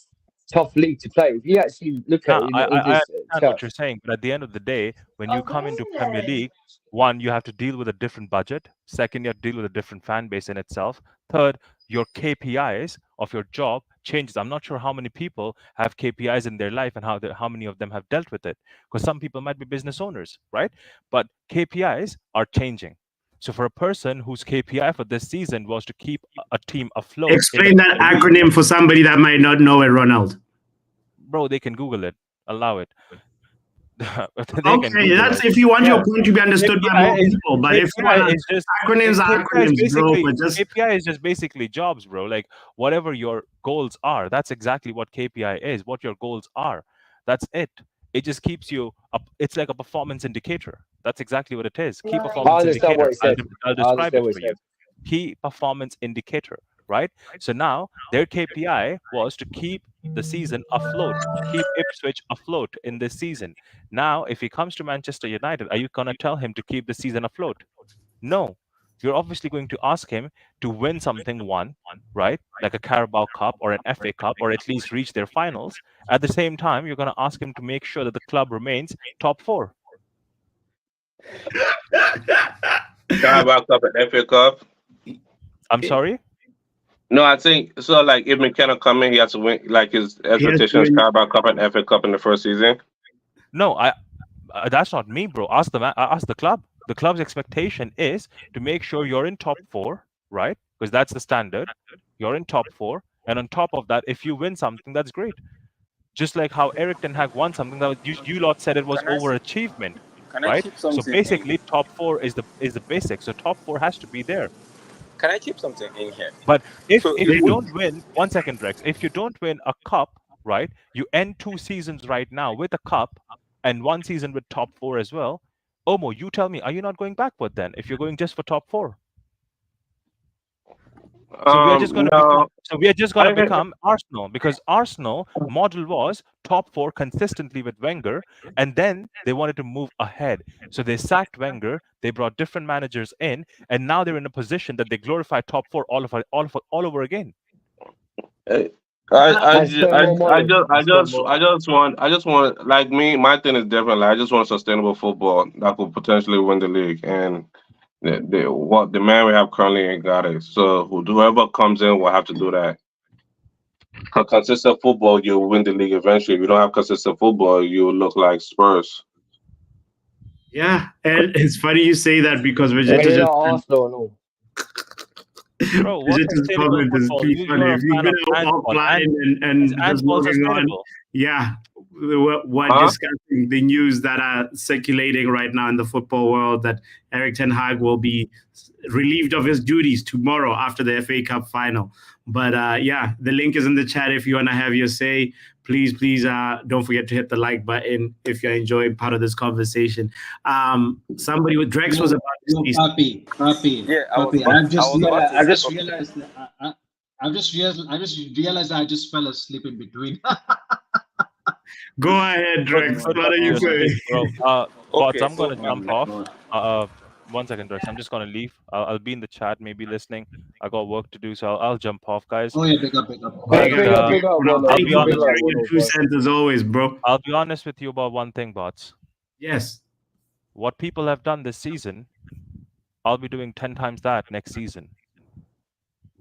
league to play. If you actually look at Now, it I in this understand what you're saying, but at the end of the day, when you come into Premier League, one, you have to deal with a different budget. Second, you have to deal with a different fan base in itself. Third, your KPIs of your job changes. I'm not sure how many people have KPIs in their life and how many of them have dealt with it. Because some people might be business owners, right? But KPIs are changing. So for a person whose KPI for this season was to keep a team afloat, Explain that acronym for somebody that might not know it, Ronald. Bro, they can Google it. Allow it. Okay, that's if you want your point to be understood by more people. But if you want acronyms, acronyms, bro. But just KPI is just basically jobs, bro. Like whatever your goals are, that's exactly what KPI is. What your goals are, that's it. It just keeps you up. It's like a performance indicator. That's exactly what it is. Key I performance understand indicator. what he said. I'll describe it for you. Key performance indicator, right? So now their KPI was to keep the season afloat, keep Ipswich afloat in this season. Now, if he comes to Manchester United, are you going to tell him to keep the season afloat? No. You're obviously going to ask him to win something one, right? Like a Carabao Cup or an FA Cup, or at least reach their finals. At the same time, you're going to ask him to make sure that the club remains top 4. Carabao Cup and FA Cup. I'm sorry? No, I think so. Like if McKenna come in, he has to win. Like his expectation is Carabao Cup and FA Cup in the first season. No, that's not me, bro. Ask the club. The club's expectation is to make sure you're in top 4, right? Because that's the standard. You're in top 4, and on top of that, if you win something, that's great. Just like how Eriktenhag won something that you lot said it was overachievement, right? So basically, top 4 is the basic. So top 4 has to be there. Can I keep something in here? But if you don't win, 1 second, Rex, if you don't win a cup, right, you end 2 seasons right now with a cup and 1 season with top 4 as well. Omo, you tell me, are you not going backward then if you're going just for top 4? So we are just going to become Arsenal, because Arsenal model was top 4 consistently with Wenger, and then they wanted to move ahead. So they sacked Wenger, they brought different managers in, and now they're in a position that they glorify top 4 all over again. I just want like me. My thing is different. Like, I just want sustainable football that could potentially win the league, and the man we have currently ain't got it. So whoever comes in will have to do that. Consistent football, you'll win the league eventually. If you don't have consistent football, you will look like Spurs. Yeah, and it's funny you say that because Vegeta just Arsenal. Bro, what comment is pretty funny. If you've been offline and just logging on, yeah, we're discussing the news that are circulating right now in the football world that Eriktenhag will be relieved of his duties tomorrow after the FA Cup final. But yeah, the link is in the chat if you want to have your say. Please, don't forget to hit the like button if you're enjoying part of this conversation. Somebody with Drex was about to say. Papi. Yeah, I just realized I just fell asleep in between. Go ahead, Drex. What are you saying? Bots, I'm going to jump off. 1 second, Drex. I'm just going to leave. I'll be in the chat, maybe listening. I got work to do, so I'll jump off, guys. Oh, yeah, big up. I'll be honest with you, 2 cents as always, bro. I'll be honest with you about one thing, Bots. Yes. What people have done this season, I'll be doing 10 times that next season.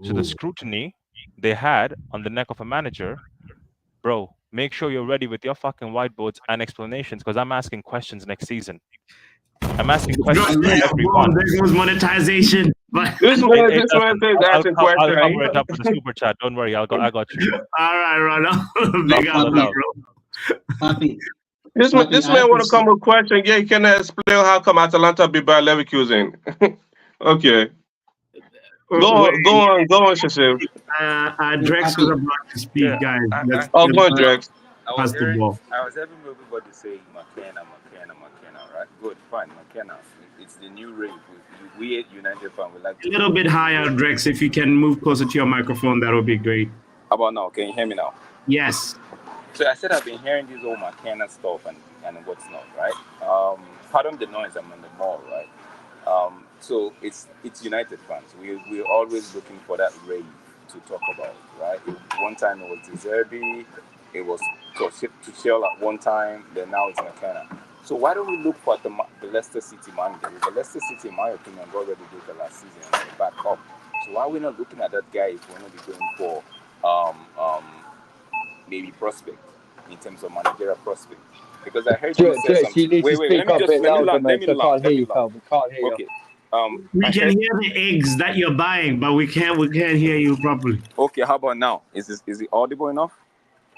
So the scrutiny they had on the neck of a manager, bro, make sure you're ready with your fucking whiteboards and explanations, because I'm asking questions next season. I'm asking questions for everyone. There goes monetization. This man says asking questions. I'll cover it up with the super chat. Don't worry, I got you. All right, Ronald. Big up, bro. Papi. This man want to come with a question. Yeah, he can explain how come Atalanta beat Bayer Leverkusen. Okay. Go on, Shasib. Drex was about to speak, guys. Go on, Drex. I was having everybody say McKenna, right? Good, fine, McKenna. It's the new rave. We at United fan, we like a little bit higher, Drex. If you can move closer to your microphone, that would be great. How about now? Can you hear me now? Yes. So I said I've been hearing this old McKenna stuff and what's not, right? Pardon the noise, I'm on the mall, right? So it's United fans. We're always looking for that rave to talk about, right? One time it was Deserby, it was Tuchel at one time, then now it's McKenna. So why don't we look for the Leicester City manager? The Leicester City, in my opinion, already did the last season and back up. So why are we not looking at that guy if we're going to be going for maybe prospect in terms of managerial prospect? Because I heard you say something. Wait, let me land. Okay. We I can heard. hear the eggs that you're buying, but we can't hear you properly. Okay, how about now? Is it audible enough?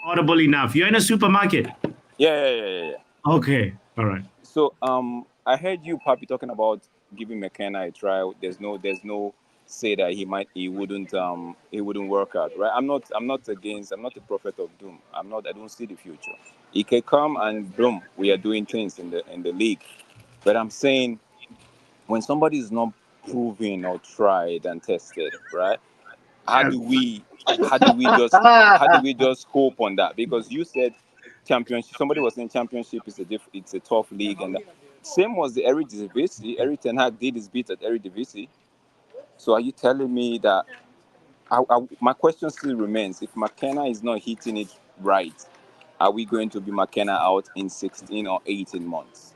Audible enough. You're in a supermarket. Yeah. Okay. All right. So I heard you, Papi, talking about giving McKenna a try. There's no say that he wouldn't work out, right? I'm not against. I'm not a prophet of doom. I don't see the future. He can come and boom, we are doing things in the league. But I'm saying when somebody is not proven or tried and tested, right? How Yeah. do we just hope on that? Because you said championship. Somebody was saying championship is it's a tough league, and same was the Eredivisie. Eriktenhag did his bit at Eredivisie. So are you telling me that? My question still remains: if McKenna is not hitting it right, are we going to be McKenna out in 16 or 18 months?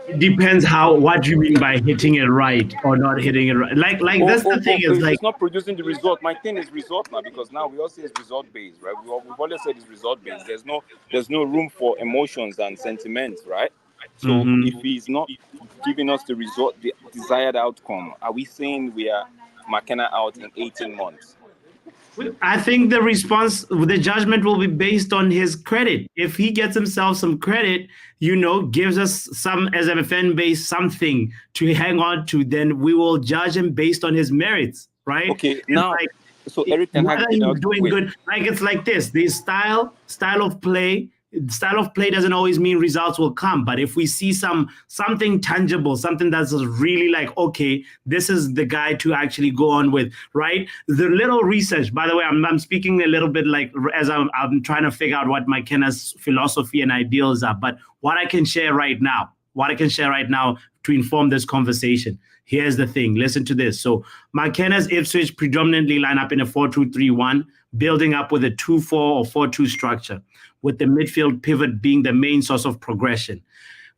It depends what you mean by hitting it right or not hitting it right. Like that's the thing is If like it's not producing the result, my thing is result now, because now we all say it's result based, right? We've always said it's result based. There's no room for emotions and sentiments, right? So Mhm. if he's not giving us the result, the desired outcome, are we saying we are McKenna out in 18 months? I think the judgment will be based on his credit. If he gets himself some credit, gives us some as a fan base something to hang on to, then we will judge him based on his merits, right? Okay, It's now, like so Erik Ten Hag whether did he's not doing wait. good, like it's like this. The style of play. Style of play doesn't always mean results will come, but if we see something tangible, something that's really like, okay, this is the guy to actually go on with, right? The little research, by the way, I'm speaking a little bit like as I'm trying to figure out what McKenna's philosophy and ideals are, but what I can share right now to inform this conversation. Here's the thing. Listen to this. So McKenna's Ipswich predominantly line up in a 4-2-3-1, building up with a 2-4 or 4-2 structure, with the midfield pivot being the main source of progression.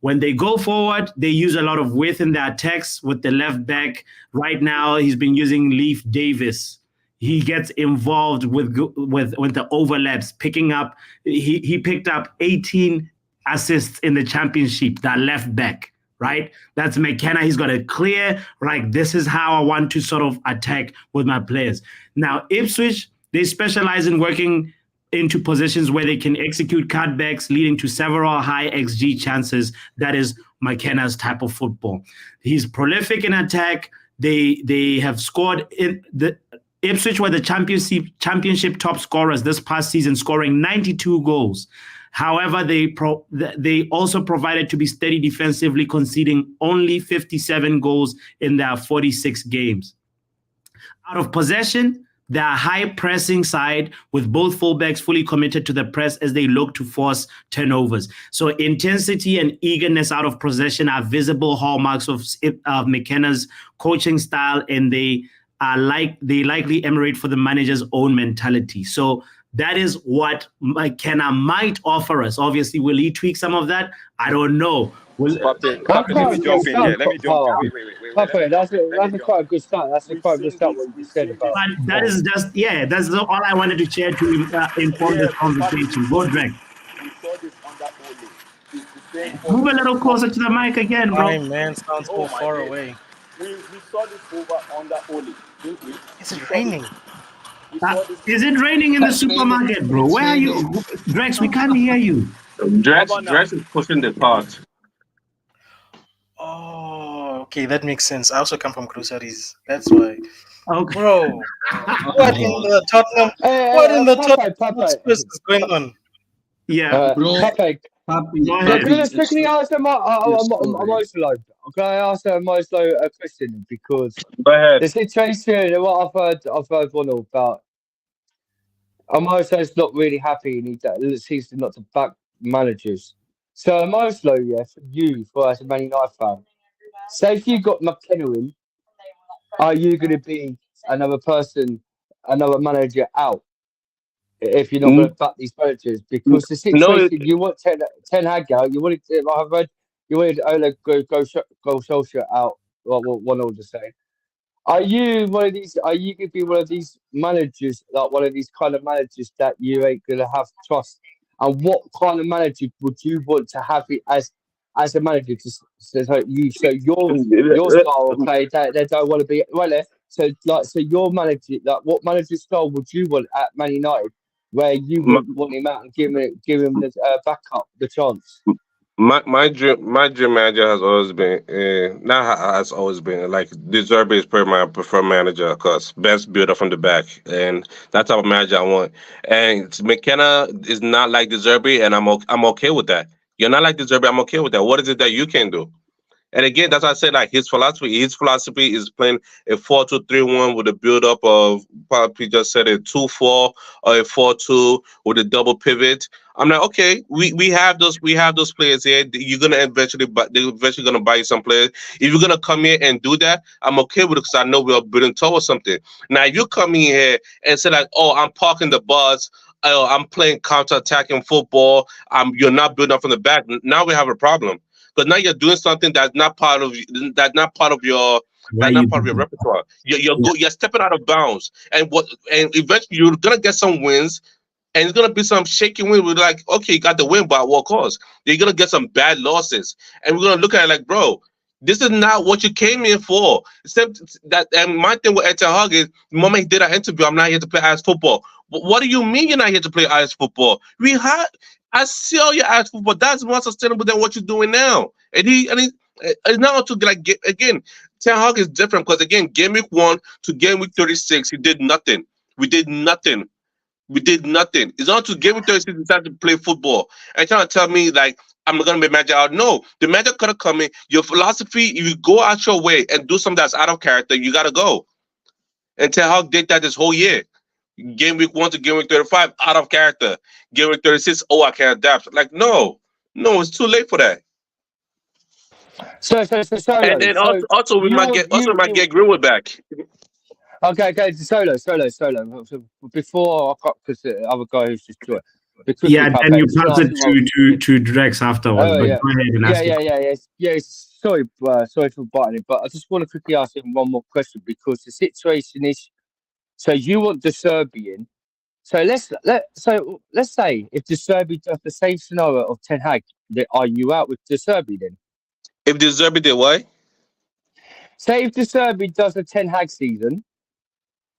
When they go forward, they use a lot of width in their attacks with the left back. Right now, he's been using Leif Davis. He gets involved with the overlaps, picking up. He picked up 18 assists in the championship. That left back, right? That's McKenna. He's got a clear, like, this is how I want to sort of attack with my players. Now, Ipswich, they specialize in working into positions where they can execute cutbacks, leading to several high XG chances. That is McKenna's type of football. He's prolific in attack. They have scored in the Ipswich were the championship top scorers this past season, scoring 92 goals. However, they also provided to be steady defensively, conceding only 57 goals in their 46 games. Out of possession, they're a high pressing side with both fullbacks fully committed to the press as they look to force turnovers. So intensity and eagerness out of possession are visible hallmarks of McKenna's coaching style, and they likely emanate for the manager's own mentality. So that is what McKenna might offer us. Obviously, will he tweak some of that? I don't know. Papi, let me jump in here. Wait. Papi, that's quite a good start. That's quite a good start what you said about. But that is just, that's all I wanted to share to inform this conversation. Go, Drake. We saw this under Ole. It's the same Move a little closer to the mic again, bro. My man sounds so far away. We saw this over under Ole, didn't we? Is it raining? Is it raining in the supermarket, bro? Where are you? Drex, we can't hear you. Dress is pushing the cart. Oh, okay, that makes sense. I also come from groceries. That's why. Okay. Bro, what in the Tottenham? What in the Tottenham Space is going on? Yeah, Bro, Papi, go ahead. can I just quickly answer Moslo? Can I answer Moslo a question? Because Go ahead. the situation, what I've heard one about, Moslo's not really happy and he seems to not to back managers. So Moslo, for you, as a Man United fan, say if you got McKenna in, are you going to be another manager out? If you're not going to back these managers, because the situation you want Ten Hag out, you wanted to, I've read, you wanted Ola go Solskjaer out. What one order saying? Are you one of these? Are you going to be one of these managers, like one of these kind of managers that you ain't going to have trust? And what kind of manager would you want to have it as as a manager, your style of play, they don't want to be well. So your manager, like what manager style would you want at Man United, where you My, would want him out and give him the backup, the chance? my dream manager has always been not has always been like De Zerbi is pretty my preferred manager because best builder from the back, and that type of manager I want. And McKenna is not like De Zerbi, and I'm okay with that. You're not like De Zerbi, I'm okay with that. What is it that you can do? And again, that's why I said like his philosophy is playing a 4-2-3-1 with a build up of probably just said a 2-4 or a 4-2 with a double pivot. I'm like, okay, we have those players here. You're gonna eventually, but they're eventually gonna buy you some players. If you're gonna come here and do that, I'm okay with it because I know we're building towards something. Now, if you come in here and say like, oh, I'm parking the bus, oh, I'm playing counter-attacking football, you're not building up from the back. Now we have a problem because now you're doing something that's not part of your Why that's you not part of your do repertoire. that? You're stepping out of bounds, and eventually you're gonna get some wins, and it's gonna be some shaky win. We're like, okay, you got the win, but at what cost? You're gonna get some bad losses, and we're gonna look at it like, bro, this is not what you came in for. Except that, and my thing with Eth Gone is, the moment he did an interview, I'm not here to play ice football. What do you mean you're not here to play ice football? I see all your ice football. That's more sustainable than what you're doing now. It's not to like again. Ten Hag is different because again, game week 1 to game week 36, he did nothing. We did nothing. We did nothing. It's not to game week 36 decided to play football and trying to tell me like I'm not gonna be manager out. No, the manager could have come in. Your philosophy, if you go out your way and do something that's out of character, you gotta go. And Ten Hag did that this whole year. Game week 1 to game week 35, out of character. Game week 36, oh, I can't adapt. Like, no, it's too late for that. So And Solo. then So also we might you get you you. Greenwood back. Okay. Solo. So before I got because the other guy who's just joined. But quickly, Yeah, then Papa, you just pass ask it you one. to Drex afterwards. Oh But yeah, go ahead and ask it. yeah. Sorry, sorry for biting it, but I just want to quickly ask him one more question because the situation is. So you want the Serbian. So let's say if the Serbi does the same scenario of Ten Hag, are you out with the Serbi then? If the Zerbi did what? Say if the Serbi does a Ten Hag season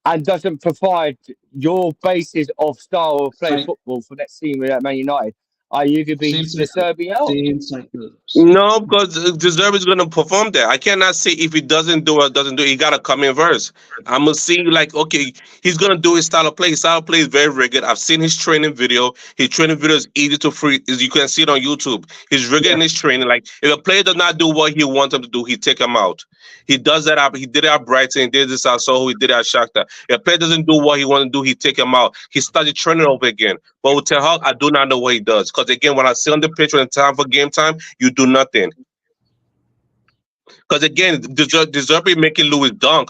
and doesn't provide your basis of style of play Cycle. football for next season at Man United, are you going to be Same the cycle. Serbi out? Same cycle. No, because the Zerbi is going to perform there. I cannot say if he doesn't do it, he got to come in first. I'm going to see, like, okay, he's going to do his style of play. His style of play is very, very good. I've seen his training video. His training video is easy to free. As you can see it on YouTube. He's rigid in his training. Like, if a player does not do what he wants him to do, he take him out. He does that up. He did it at Brighton. He did this at Soho. He did it at Shakhtar. If a player doesn't do what he wants to do, he take him out. He started training over again. But with Ten Hag, I do not know what he does. Because, again, when I see on the pitch when it's time for game time, you do nothing. Because again, Deserve making Lewis Dunk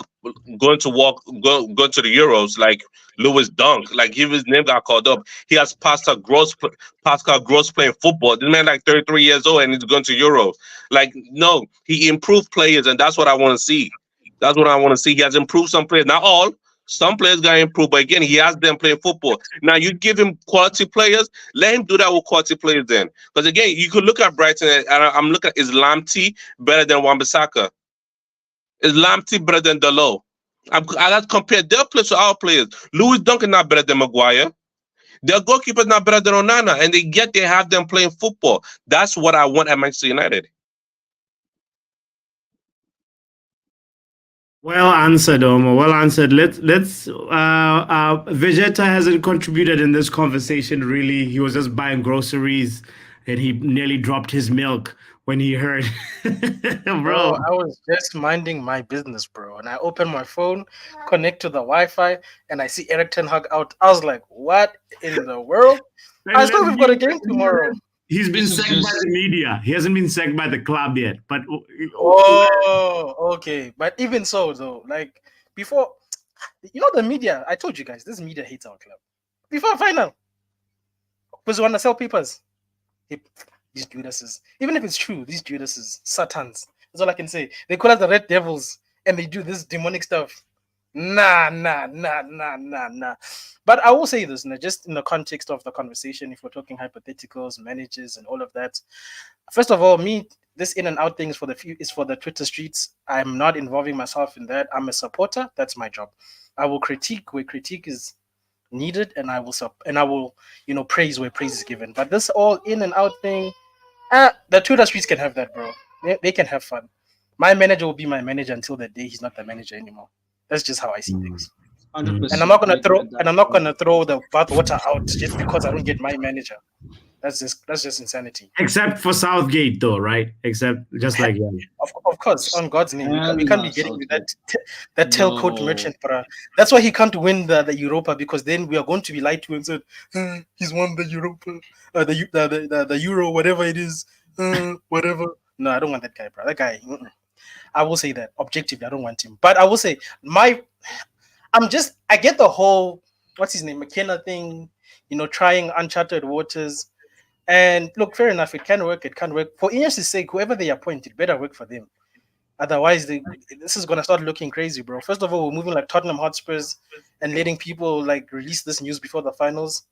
going to to the Euros like Lewis Dunk, like his name got called up. He has Pascal Gross playing football. This man like 33 years old and he's going to Euros. Like no, he improved players and that's what I want to see. That's what I want to see. He has improved some players, not all. Some players got improved, but again, he has them playing football. Now you give him quality players, let him do that with quality players then. Because again, you could look at Brighton and I'm looking at Islam T better than Wan-Bissaka. Is Lamptey better than Dalot? I got to compare their players to our players. Lewis Duncan not better than Maguire. Their goalkeeper's not better than Onana, and they have them playing football. That's what I want at Manchester United. Well answered, Omar. Well answered. Let's Vegeta hasn't contributed in this conversation really. He was just buying groceries and he nearly dropped his milk when he heard bro. I was just minding my business, bro. And I opened my phone, connect to the Wi-Fi, and I see Eriktenhag out. I was like, what in the world? I still we've got a game tomorrow. He's been sacked by the media. He hasn't been sacked by the club yet. But Oh, okay. But even so, though, like before, the media. I told you guys, this media hates our club. Before final, because we want to sell papers. These Judases, even if it's true, these Judases, Satans. That's all I can say. They call us the Red Devils, and they do this demonic stuff. Nah. But I will say this, just in the context of the conversation, if we're talking hypotheticals, managers, and all of that. First of all, this in and out thing is for the Twitter streets. I'm not involving myself in that. I'm a supporter. That's my job. I will critique where critique is needed, and I will praise where praise is given. But this all in and out thing, the Twitter streets can have that, bro. They can have fun. My manager will be my manager until the day he's not the manager anymore. That's just how I see things. 100%. And I'm not gonna throw the bathwater out just because I don't get my manager. That's just insanity. Except for Southgate, though, right? Except just like that. Of course, on God's name, we can't be getting with that tailcoat No. merchant, bruh. That's why he can't win the Europa, because then we are going to be lied to and said he's won the Europa, the Euro, whatever it is, whatever. No, I don't want that guy, bro. That guy. I will say that objectively, I don't want him. But I will say I get the whole what's his name McKenna thing, trying uncharted waters. And look, fair enough, it can work, it can't work. For Ineos' sake, whoever they appoint, it better work for them. Otherwise, this is gonna start looking crazy, bro. First of all, we're moving like Tottenham Hotspurs and letting people like release this news before the finals.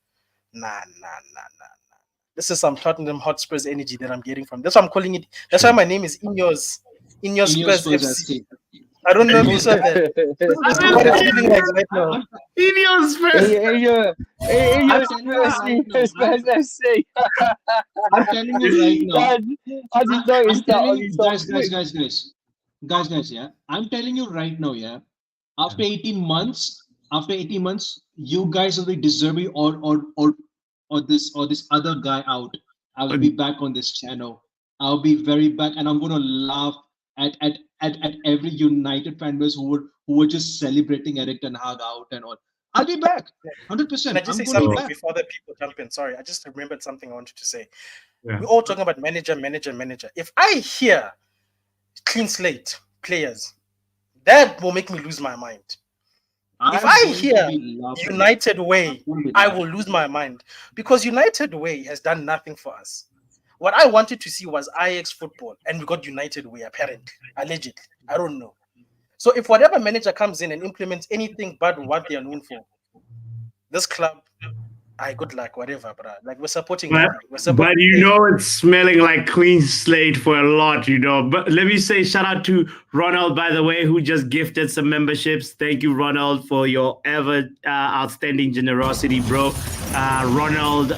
Nah. This is some Tottenham Hotspurs energy that I'm getting from. That's why I'm calling it. That's why my name is Ineos Spurs FC. I don't know if you saw that. That's what it's feeling like right now. Ineos Spurs. Spurs FC. I'm telling you right now. I just noticed that on his guys, yeah. I'm telling you right now, yeah. After 18 months, you guys will be deserving or this other guy out. I will be back on this channel. I'll be very back, and I'm gonna laugh at every United fan base who were just celebrating eriktenhag out and all. I'll be back, 100%. Can I just say something before the people jump in? Sorry, I just remembered something I wanted to say. Yeah. We're all talking about manager. If I hear clean slate players, that will make me lose my mind. If I hear United Way, I will lose my mind, because United Way has done nothing for us. What I wanted to see was Ajax football, and we got United Way, apparently, allegedly. I don't know. So if whatever manager comes in and implements anything but what they are known for, this club, good luck, whatever, bro. Like, we're supporting. But it's smelling like clean slate for a lot, But let me say shout out to Ronald, by the way, who just gifted some memberships. Thank you, Ronald, for your ever outstanding generosity, bro. Ronald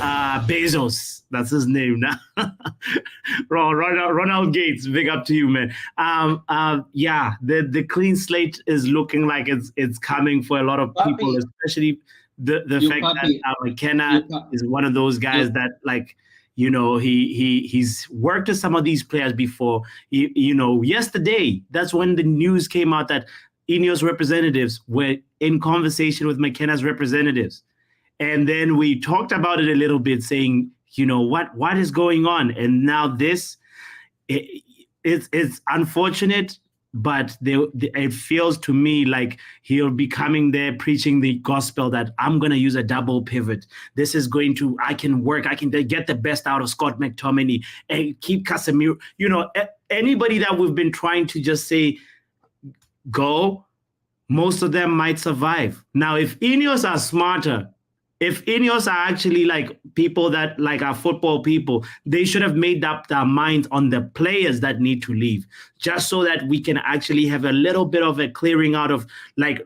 Bezos, that's his name now. Ronald Gates, big up to you, man. Yeah, the clean slate is looking like it's coming for a lot of people, especially the fact that McKenna is one of those guys that, like, he's worked with some of these players before. Yesterday, that's when the news came out that Ineos representatives were in conversation with McKenna's representatives. And then we talked about it a little bit, saying, what is going on? And now it's unfortunate, but it feels to me like he'll be coming there preaching the gospel that I'm going to use a double pivot. This is I can get the best out of Scott McTominay and keep Casemiro. Anybody that we've been trying to just say, go, most of them might survive. Now, if Ineos are smarter, if Ineos are actually like people that like are football people, they should have made up their minds on the players that need to leave, just so that we can actually have a little bit of a clearing out of, like,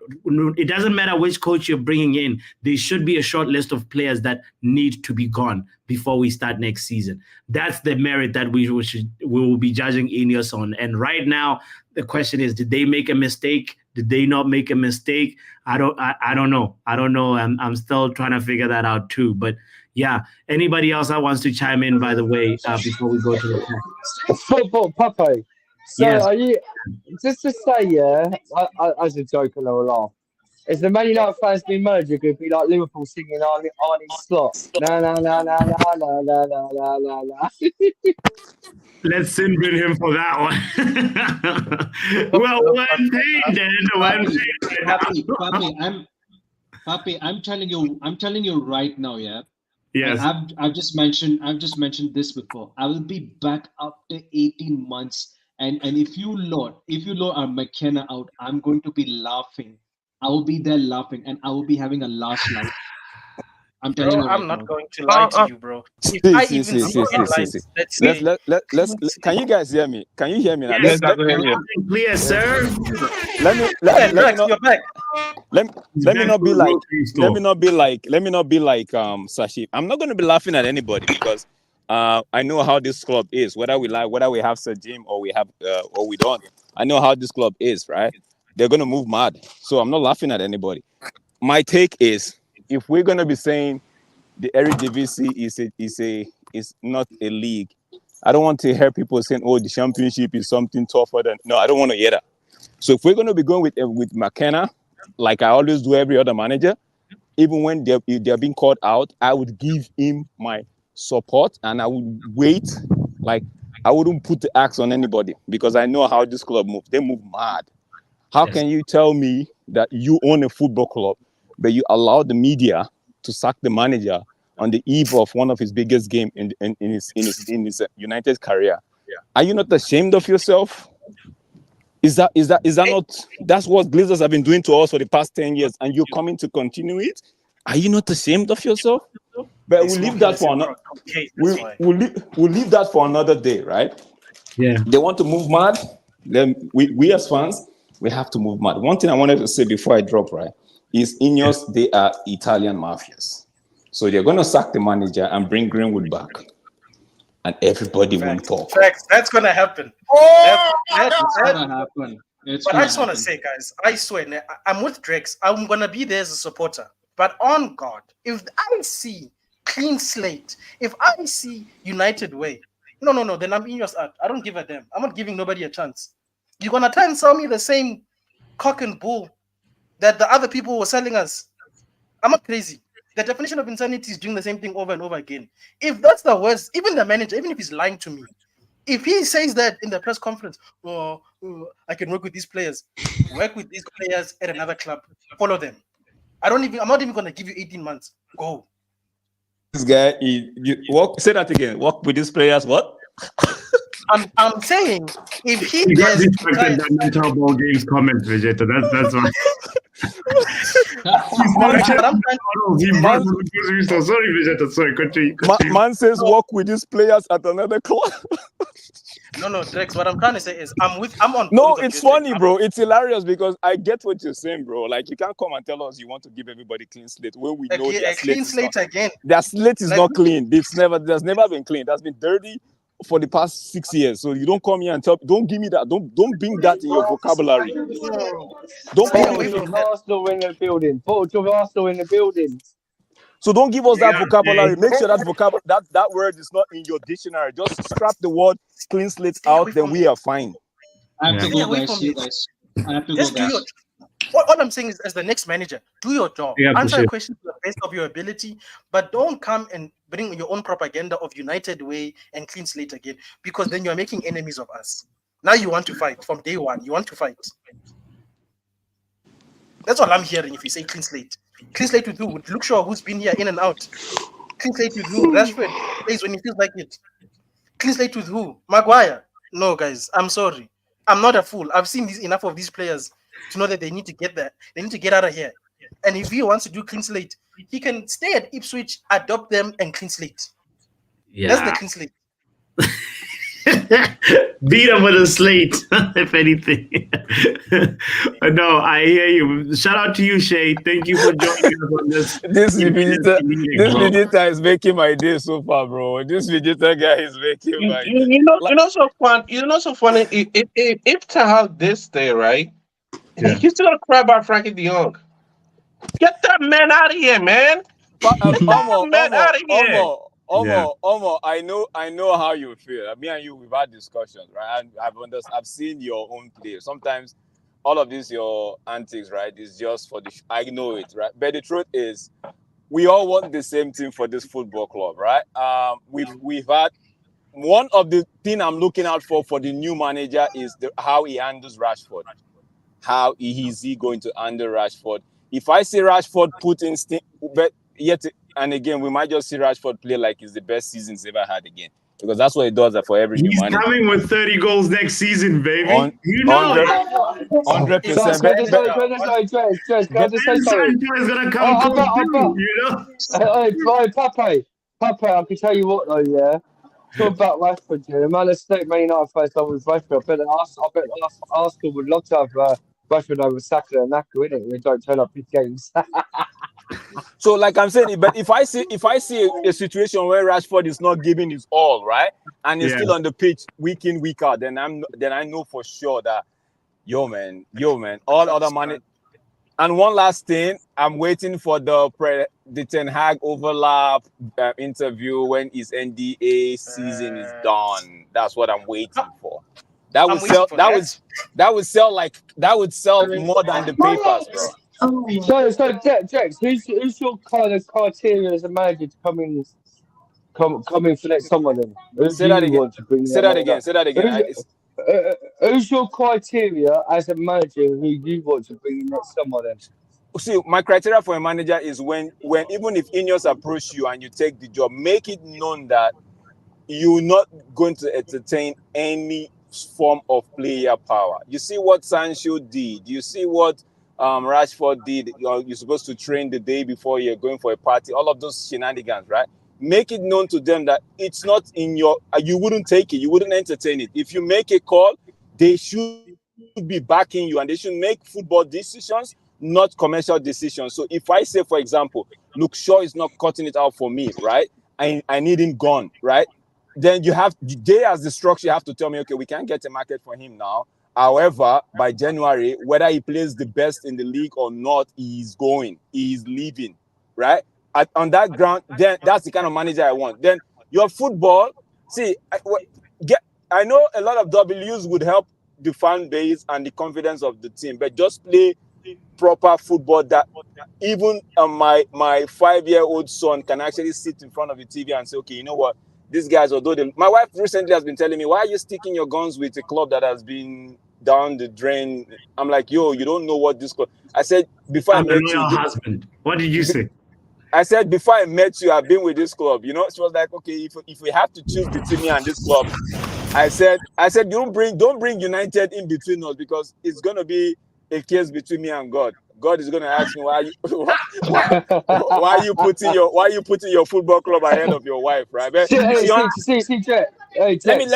it doesn't matter which coach you're bringing in. There should be a short list of players that need to be gone before we start next season. That's the merit that we will be judging Ineos on. And right now, the question is, did they make a mistake? Did they not make a mistake? I don't know. I'm still trying to figure that out too. But yeah, anybody else that wants to chime in, by the way, before we go to the football, Papi. So yes. Are you, just to say, yeah, as a joke, a little laugh. Is the Man United fans being manager going to be like Liverpool singing Arnie's slot? No. Let's send him for that one. Well, one day, then. Papi, I'm telling you right now, yeah. Yes. I've just mentioned this before. I will be back after 18 months, and if you lot are McKenna out, I'm going to be laughing I will be there laughing, and I will be having a last laugh. I'm telling Bro, you right I'm not now. going to lie to you, bro. If I even see headlines, let's Let's say let's. Can you guys hear me? Can you hear me now? Yes, I can hear you. clear, sir. Let me yeah, let me Drax, not you're back. let me not be like let me Store. not be like Sashi. I'm not gonna be laughing at anybody because I know how this club is, whether we have Sir Jim or we have or we don't. I know how this club is, right? They're gonna move mad. So I'm not laughing at anybody. My take is if we're gonna be saying the Eredivisie is not a league, I don't want to hear people saying, "Oh, the championship is something tougher than." No, I don't want to hear that. So if we're going to be going with McKenna, like I always do every other manager, even when they're being called out, I would give him my support and I would wait. Like I wouldn't put the axe on anybody because I know how this club moves. They move mad. How can you tell me that you own a football club, but you allow the media to sack the manager on the eve of one of his biggest games in his United career? Are you not ashamed of yourself? Is that not that's what Glazers have been doing to us for the past 10 years, and you're coming to continue it? Are you not ashamed of yourself? But They we'll leave smoking that the for same another. cocaine, that's We'll, why. we'll leave that for another day, right? Yeah. They want to move mad. Then we as fans, we have to move mad. One thing I wanted to say before I drop, right, is Ineos, they are Italian mafias. So they're going to sack the manager and bring Greenwood back, and everybody will talk. Facts. That's gonna happen. It's gonna happen. It's But I gonna just want to happen. say, guys, I swear, I'm with Drex. I'm gonna be there as a supporter. But on God, if I see clean slate, if I see United way, no, then I'm in your out. I don't give a damn. I'm not giving nobody a chance. You're gonna try and sell me the same cock and bull that the other people were selling us. I'm not crazy. The definition of insanity is doing the same thing over and over again. If that's the worst, even the manager, even if he's lying to me, if he says that in the press conference, I can work with these players, work with these players at another club, follow them. I'm not even gonna give you 18 months. Go. This guy, say that again. Work with these players. What? I'm saying if he You got dares to try distracted by mental ball games comments, Vegeta. That's why. He's Man, Rex, mentioned but I'm trying he to brought the grocery store. Sorry, Vegeta. Sorry, continue. man says work with these players at another club. no, Drex. What I'm trying to say is I'm on No, board with it's what you're funny, saying. bro. It's hilarious because I get what you're saying, bro. Like you can't come and tell us you want to give everybody clean slate when we know A clean slate again. their slate is Like not clean. There's never been clean. That's been dirty for the past 6 years. So you don't come here and don't give me that. Don't bring that in your vocabulary. Don't stay put away it. from Bottle of that. Arsenal in the building. Bottle of Arsenal in the building. So don't give us that Yeah, vocabulary. Make sure that word is not in your dictionary. Just scrap the word clean slate Stay away out, then from we it. are fine. I have yeah. to Stay go, away guys. from See you it. guys. I have to go, Just do your. guys. What I'm saying is, as the next manager, do your job. You have to Answer a shit. question to the best of your ability, but don't come and bring your own propaganda of United Way and clean slate again, because then you're making enemies of us. Now you want to fight from day one. You want to fight. That's all I'm hearing. If you say clean slate with who? With Luke Shaw, who's been here in and out. Clean slate with who? Rashford plays when he feels like it. Clean slate with who? Maguire. No, guys, I'm sorry. I'm not a fool. I've seen enough of these players to know that they need to get that. They need to get out of here. And if he wants to do clean slate, he can stay at Ipswich, adopt them, and clean slate. That's the Yeah. clean slate. Beat him with a slate, if anything. No, I hear you. Shout out to you, Shay. Thank you for joining us on this. This Vegeta, Meeting, bro. is making my day so far, bro. This Vegeta guy is making my day. You know so fun. You know so funny. If Tahal this stay right, Yeah. he's still gonna cry about Frankie De Jong. Get that man out of here, man. Get that man out of here. Yeah. I know how you feel. Me and you, we've had discussions, right? And I've seen your own play. Sometimes all of this, your antics, right, is just for the. I know it, right? But the truth is, we all want the same thing for this football club, right? We've had one of the thing I'm looking out for the new manager is how he handles Rashford. How is he going to handle Rashford? If I see Rashford put in but yet and again, we might just see Rashford play like it's the best season he's ever had again, because that's what it does for every new He's manager. coming with 30 goals next season, baby. You know 100%. If So, it's can I just manager, Jez, can I just say something? Sancho is gonna come I through too, you know. Hey, Pape, I can tell you what though, yeah. Talk about Rashford, yeah. The Man State Man United first time with Rashford. I bet Arsenal would love to have Rashford over Saka and Naka, innit? They don't turn up big games. So, like I'm saying, but if I see a situation where Rashford is not giving his all, right, and he's still on the pitch week in, week out, then I know for sure that yo man, all other money. And one last thing, I'm waiting for the Ten Hag overlap interview when his NDA season is done. That's what I'm waiting for. That would sell. That would sell more than the papers, bro. So Jax, who's your kind of criteria as a manager to come in for next summer then? Say that again. Say that again. Who's your criteria as a manager who you want to bring in next summer then? See, my criteria for a manager is when even if Ineos approach you and you take the job, make it known that you're not going to entertain any form of player power. You see what Sancho did. You see what Rashford did. You're supposed to train the day before you're going for a party. All of those shenanigans, right? Make it known to them that it's not in your. You wouldn't take it. You wouldn't entertain it. If you make a call, they should be backing you, and they should make football decisions, not commercial decisions. So if I say, for example, look, Shaw is not cutting it out for me, right? I need him gone, right? Then they as the structure have to tell me, okay, we can't get a market for him now. However, by January, whether he plays the best in the league or not, he's leaving, right? On that ground, then that's the kind of manager I want. Then your football, see, I know a lot of W's would help the fan base and the confidence of the team, but just play proper football that even my 5-year-old son can actually sit in front of the TV and say, okay, you know what, these guys, my wife recently has been telling me, why are you sticking your guns with a club that has been down the drain? I'm like, yo, you don't know what this club. I said, before I met you, husband. What did you say? I said, before I met you, I've been with this club. You know, she was like, okay, if we have to choose between me and this club, I said, don't bring United in between us, because it's gonna be a case between me and God. God is gonna ask me why are you putting your football club ahead of your wife, right? But Let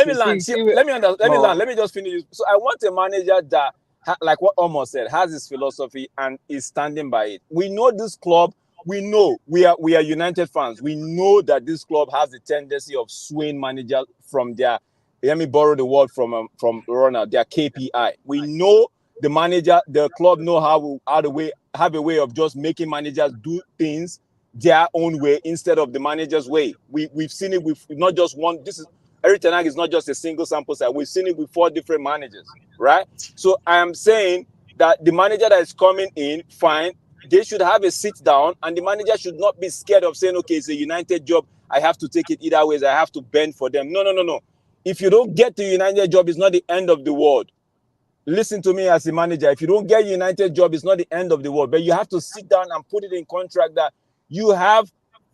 me land. Let me just finish. So I want a manager that, like what Omar said, has his philosophy and is standing by it. We know this club. We know we are United fans. We know that this club has a tendency of swaying manager from their. Let me borrow the word from Ronald. Their KPI. We know the club know how to have a way of just making managers do things their own way instead of the manager's way. We've seen it with not just one. Eriktenhag is not just a single sample size. We've seen it with 4 different managers, right? So I am saying that the manager that is coming in, fine, they should have a sit down, and the manager should not be scared of saying, okay, it's a United job. I have to take it either ways. I have to bend for them. No. If you don't get the United job, it's not the end of the world. Listen to me as a manager. If you don't get United job, it's not the end of the world. But you have to sit down and put it in contract that you have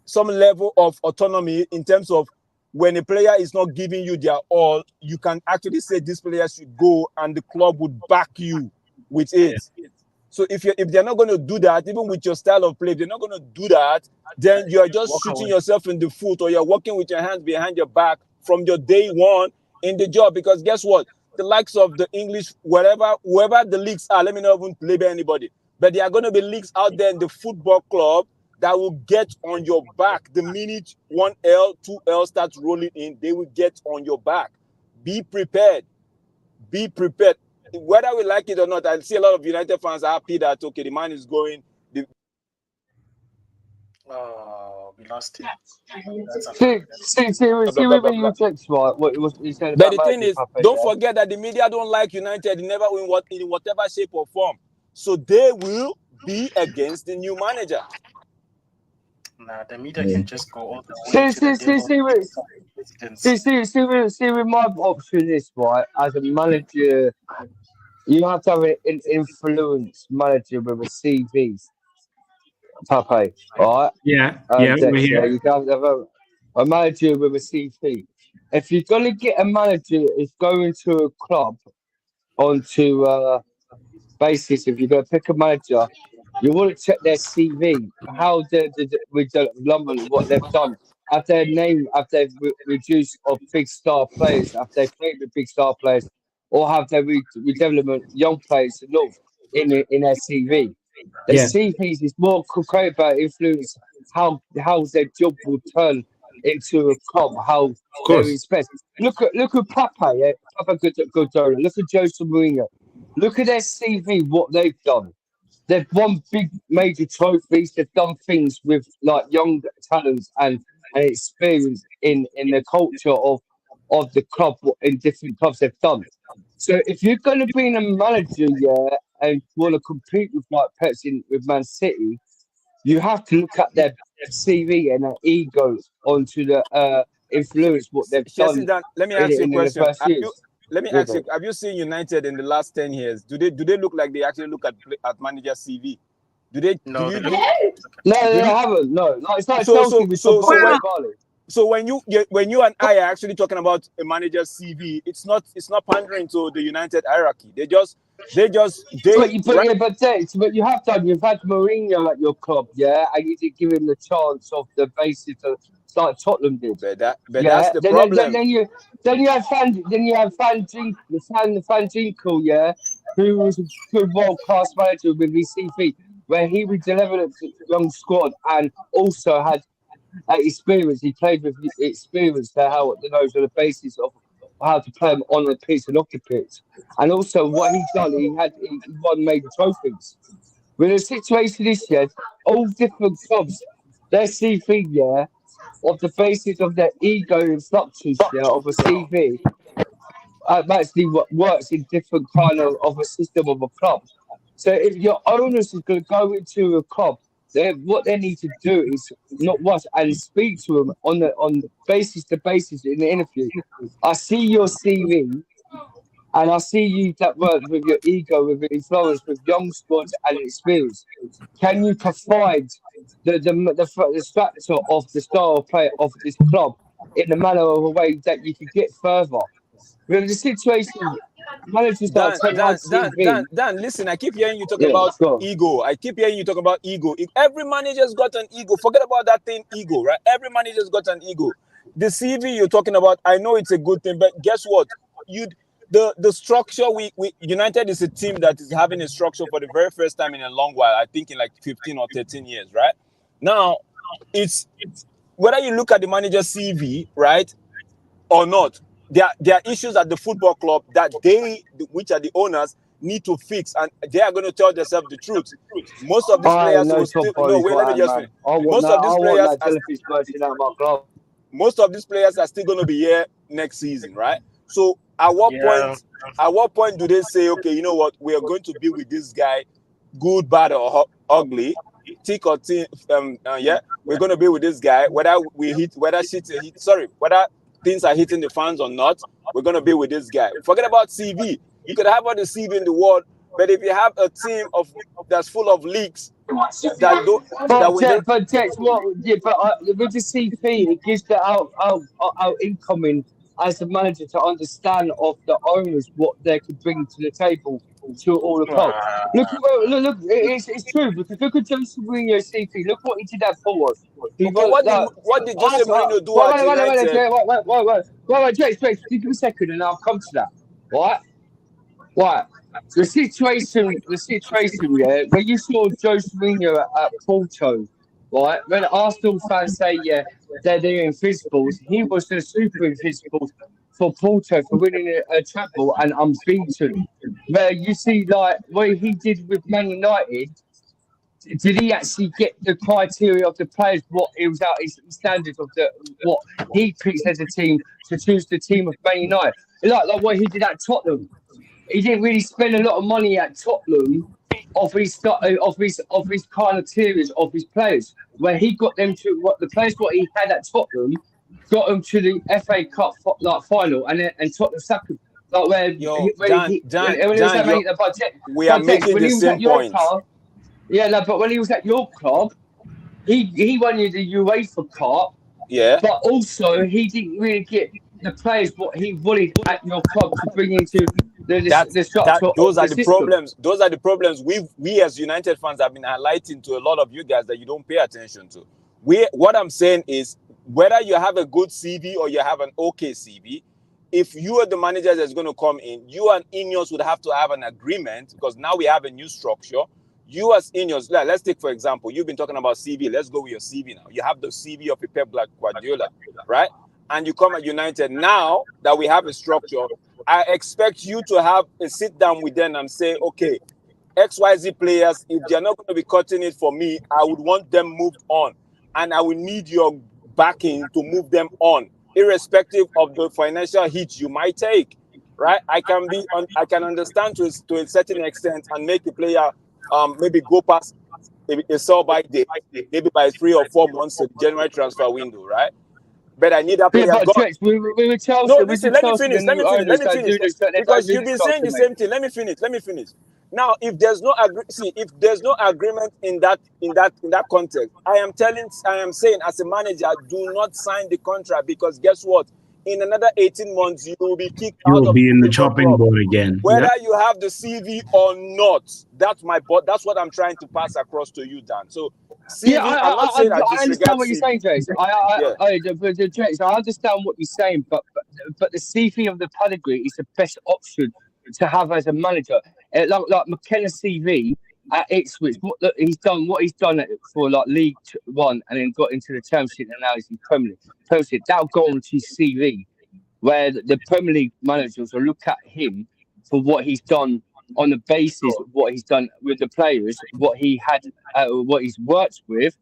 some level of autonomy in terms of when a player is not giving you their all, you can actually say this player should go, and the club would back you with it. Yeah. So if they're not going to do that, even with your style of play, if they're not going to do that, then you're just shooting yourself in the foot, or you're working with your hands behind your back from your day one in the job. Because guess what? The likes of the English, whoever the leagues are, let me not even label anybody, but there are going to be leagues out there in the football club that will get on your back. The minute 1L, 2L starts rolling in, they will get on your back. Be prepared. Be prepared. Whether we like it or not, I see a lot of United fans are happy that, okay, the man is going. We lost him. See, with you text, right? What you said about. But the thing is, don't forget that the media don't like United. They never win in whatever shape or form. So they will be against the new manager. Nah, the media can just go all the way to the See, with my option is, right, as a manager, you have to have an influence manager with a CV. Pape, right? Yeah, yeah, we're Dex, yeah, here. you can have a manager with a CV. If you're gonna get a manager that's going to a club onto basis, if you're gonna pick a manager, you want to check their CV, how with London, what they've done. Have they reduced of big star players? Have they played with big star players, or have they redevelopment young players enough in their CV? Their Yeah, CVs is more concrete about influence how their job will turn into a club, how of they're course. expect. Look at Pape, yeah? Pape Guardiola. Look at Jose Mourinho. Look at their CV, what they've done. They've won big major trophies. They've done things with like young talents and experience in the culture of the club in different clubs they've done. So if you're going to be a manager, yeah, and want to compete with like Pets in with Man City, you have to look at their CV and their ego onto the influence what they've done Chesidan, let me ask you a in the question. first years. Let me Yeah, ask you: have you seen United in the last 10 years? Do they look like they actually look at manager CV? Do they? No, they Do don't. no, do they you, haven't. No, it's like so Chelsea so with so so Tobias when Barley. so when you and I are actually talking about a manager's CV, it's not pandering to the United hierarchy. They right. But you have done. You've had Mourinho at your club, yeah, and you did give him the chance of the basis of like Tottenham did. But that's Yeah, the problem. then you have Fan Ginkel, yeah, who was a good world class manager with his CV, where he would deliver a young squad and also had experience. He played with experience to how the knows on the basis of how to play him on the pitch and off the pitch, and also what he done. He won major trophies. With the situation this year, all different clubs, their CV, yeah, of the basis of their ego and structures, yeah, of a CV, actually what works in different kind of a system of a club. So if your owners is going to go into a club, what they need to do is not watch and speak to them on basis to basis in the interview. I see your CV and I see you that work with your ego, with influence, with young squads and experience. Can you provide the structure of the style of play of this club in the manner of a way that you can get further? With the situation, managers like Ten Hag CV, Dan, listen, I keep hearing you talk yeah, about go on. ego. I keep hearing you talk about ego. Every manager's got an ego. Forget about that thing, ego, right? Every manager's got an ego. The CV you're talking about, I know it's a good thing, but guess what? The structure we United is a team that is having a structure for the very first time in a long while. I think in like 15 or 13 years, right? Now, it's whether you look at the manager's CV, right, or not, there are issues at the football club that which are the owners, need to fix, and they are going to tell themselves the truth. Most of these I players know will Tom still no Bowley's wait. Let me right, just man. finish. Most of these I want players that are jellyfish merchant out of my club. most of these players are still going to be here next season, right? So at what Yeah. point do they say, okay, you know what, we are going to be with this guy, good, bad, or ugly, thick or thin? Yeah, we're going to be with this guy, whether whether things are hitting the fans or not. We're going to be with this guy. Forget about CV. You could have all the CV in the world, but if you have a team that's full of leaks that don't that we don't. But Tex, what? Yeah, but with the CP, it gives our incoming as a manager to understand of the owners what they could bring to the table to all the clubs. Look, it's true because look at Jose Mourinho CP. Look what he did at Forward. He Okay, was like, what did Jose Mourinho do at United? Tex, give me a second and I'll come to that. Right? Right. The situation, yeah, when you saw Jose Mourinho at Porto, right, when Arsenal fans say, yeah, they're invisibles, he was the super invisibles for Porto for winning a treble and unbeaten. Where you see, like, what he did with Man United, did he actually get the criteria of the players, what it was out his standards of what he picks as a team to choose the team of Man United? Like what he did at Tottenham. He didn't really spend a lot of money at Tottenham of his kind of tiers of his players, where he got them to what he had at Tottenham got them to the FA Cup final and Tottenham sacked him. Like Yo, when Dan, he was at we are making when the he was at same your point. club, yeah, no, but when he was at your club, he won you the UEFA Cup, Yeah. but also he didn't really get the players what he wanted at your club to bring into the structure of Those are the the system. problems. Those are the problems we as United fans have been highlighting to a lot of you guys that you don't pay attention to. What I'm saying is, whether you have a good CV or you have an okay CV, if you are the manager that's going to come in, you and Ineos would have to have an agreement, because now we have a new structure. You as Ineos, let's take for example, you've been talking about CV. Let's go with your CV now. You have the CV of a Pep Guardiola, right? And you come at United. Now that we have a structure, I expect you to have a sit down with them and say, okay, XYZ players, if they're not going to be cutting it for me, I would want them moved on. And I will need your backing to move them on, irrespective of the financial hit you might take, right? I can understand to a certain extent and make a player maybe go past a sell by date, maybe by 3 or 4 months of January transfer window, right? But I need that player Yeah, but gone. Drex, we were Chelsea. No, We listen, did let me Chelsea finish. the new owners that do this, they Because don't do you've this been saying structure, the mate. same thing. Let me finish. Now, if there's no if there's no agreement in that context, I am saying as a manager, do not sign the contract, because guess what? In another 18 months, you will be kicked You out will of be the in the football chopping club. board again. Whether Yeah. you have the CV or not, that's what I'm trying to pass across to you, Dan. So Yeah, CV, I'm not saying I I understand disregard what you're CV. saying, Jace. Yeah. Jace, I understand what you're saying, but the CV of the pedigree is the best option to have as a manager. Like McKenna's CV at Ipswich, he's done for like League One and then got into the Championship and now he's in Premier League. Championship, that'll go on to his CV, where the Premier League managers will look at him for what he's done on the basis of what he's done with the players, what he's worked with,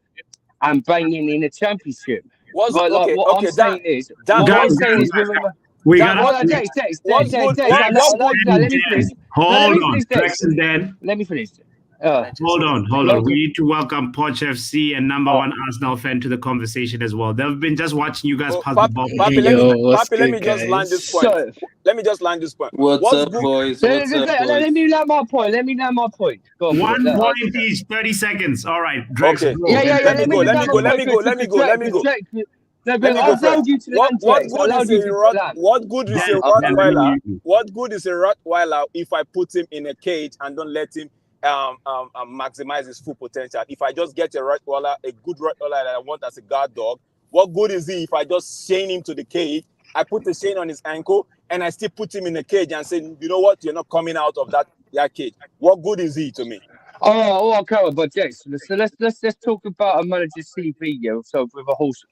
and banging in a championship. But like what I'm saying is, Dan, what I'm what's saying good? is, remember. We Dan, got Well, to. Dex, what's good? let me finish. No, let Hold me on. finish, Drex Dex. and Dan. Let me finish. Hold on. Look, We need to welcome Poch FC and number one Arsenal fan to the conversation as well. They've been just watching you guys pass the ball. Papi, let me just land this point. So, Let me just land this point. What's up, good? boys? let me land my point. Go on, One look, point each, 30 seconds. All right, Drex. Okay. Go. Yeah. Let me go. Let me go. No, but I first. allowed you to land, What Drex. I good allowed is you a to rot? land. What good is a Dan, let me Rottweiler? mute you. What good is a Rottweiler if I put him in a cage and don't let him maximize his full potential? If I just get a Rottweiler, a good Rottweiler that I want as a guard dog, what good is he if I just chain him to the cage? I put the chain on his ankle and I still put him in a cage and say, you know what? You're not coming out of that cage. What good is he to me? Okay, but Jason, so let's talk about a manager's CV, yeah. So with a horse,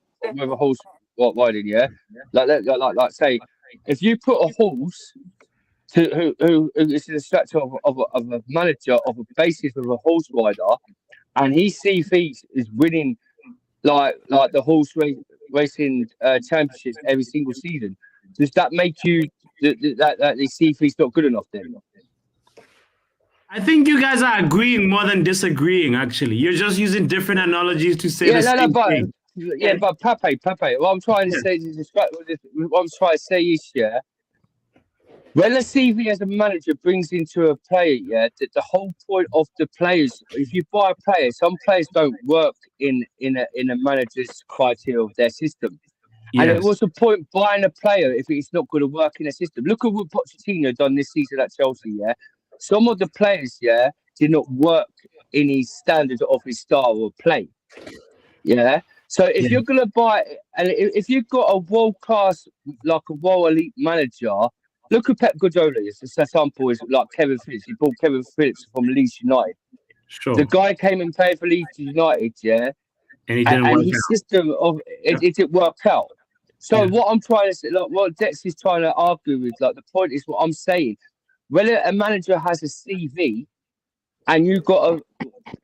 what riding, yeah. Like say, if you put a horse who is in the structure of a manager of a basis of a horse rider, and his CV is winning like the racing championships every single season. Does that make you that the CV is not good enough then? I think you guys are agreeing more than disagreeing, actually. You're just using different analogies to say the same thing. But Pape, what I'm trying to say is, yeah, when a CV as a manager brings into a player, yeah, the whole point of the players, if you buy a player, some players don't work in a manager's criteria of their system. And Yes. it was the point buying a player if it's not going to work in a system. Look at what Pochettino done this season at Chelsea, yeah. Some of the players, yeah, did not work in his standards of his style of play. Yeah. So if you're gonna buy, and if you've got a world class, like a world elite manager, look at Pep Guardiola. It's a sample is like Kevin Phillips. He bought Kevin Phillips from Leeds United. Sure. The guy came and played for Leeds United, yeah, and it didn't work his out. system of it didn't work out. So what I'm trying to say, like what Dex is trying to argue with, like the point is what I'm saying. Whether a manager has a CV and you've got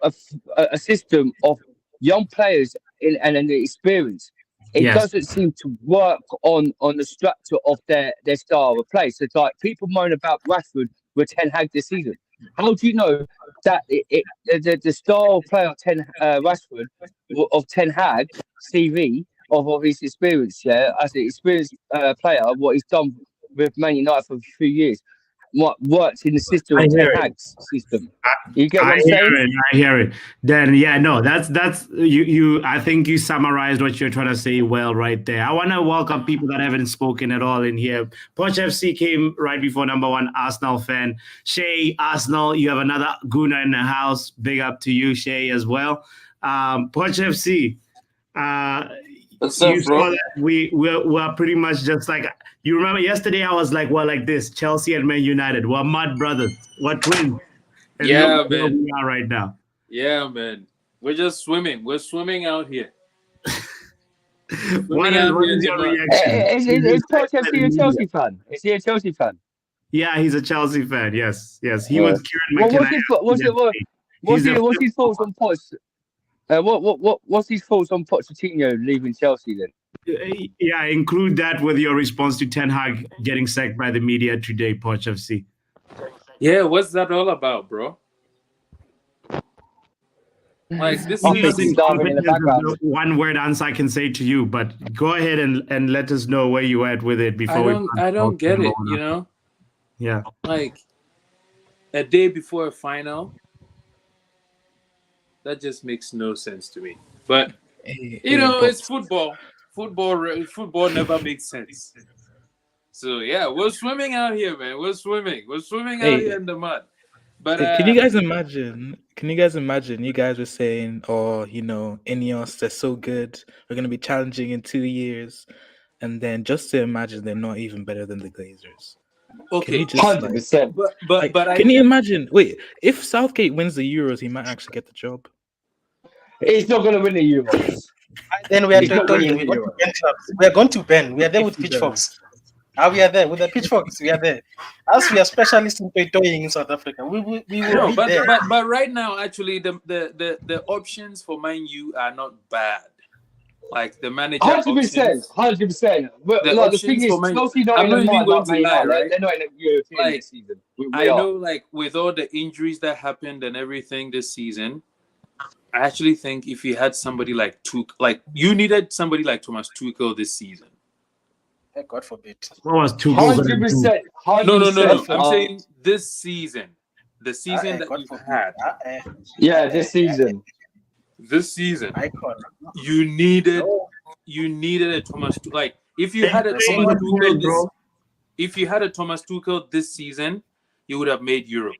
a system of young players and the experience, it doesn't seem to work on the structure of their style of play. So it's like people moan about Rashford with Ten Hag this season. How do you know that the style of play of Rashford of Ten Hag CV of his experience, yeah, as an experienced player, what he's done with Man United for a few years, what works in the system I of hear Ten it. Hag's system. You get what I I'm hear saying? it. I hear it. Then yeah, no, that's you. I think you summarized what you're trying to say well right there. I want to welcome people that haven't spoken at all in here. Poch FC came right before number one Arsenal fan. Shay, Arsenal, you have another Guna in the house. Big up to you, Shay, as well. Poch FC. What's You up, bro? saw that we're pretty much just like you remember yesterday. I was like, well, like this: Chelsea and Man United. We're mud brothers. We're twins. And Yeah, look where man. we are right now. Yeah, man. We're just swimming. We're swimming out here. What Swimming is, out what here in is the your mud. reaction? Is Poch FC a Chelsea fan? Is he a Chelsea fan? Yeah, he's a Chelsea fan. Yes, yes. He Uh, was Kieran Well, McKenna. what's his thoughts on Poch? What's his thoughts on Pochettino leaving Chelsea then? Yeah, include that with your response to Ten Hag getting sacked by the media today, Poch FC. Yeah, what's that all about, bro? Like this Office season, is starving in the background. One word answer I can say to you, but go ahead and let us know where you at with it before I don't get it, you know? Yeah. Like a day before a final, that just makes no sense to me. But you know, it's football. Football never makes sense. So yeah, we're swimming out here, man. We're swimming out here in the mud. But can you guys imagine? You guys were saying, "Oh, you know, Ineos, they're so good. We're going to be challenging in 2 years," and then just to imagine they're not even better than the Glazers. okay, Can you just 100%. but can you imagine? Wait, if Southgate wins the Euros, he might actually get the job. He's not going to win the Euros. Then we are He's not toying. winning We're the going to Ben clubs. We are going to Ben. We are there If with he pitchforks. We are there with the pitchforks. We are there. As we are specialists in toying in South Africa, we will no, be there. but right now, actually, the options for Man U are not bad. Like the manager 100%. 100%. But The like, the thing options is, for Man U. Chelsea not I'm in not the even mud going like to Man lie, United. right? They're not in the European Like, this season. We I are. know, like with all the injuries that happened and everything this season, I actually think if you had somebody like you needed somebody like Thomas Tuchel this season. God forbid. What was Tuchel gonna do? 100%. 100%. No. I'm saying this season, the season that God you've forbid. had, Yeah, this season. you needed a Thomas like if you had a Thomas Tuchel Thomas Tuchel this season, you would have made Europe.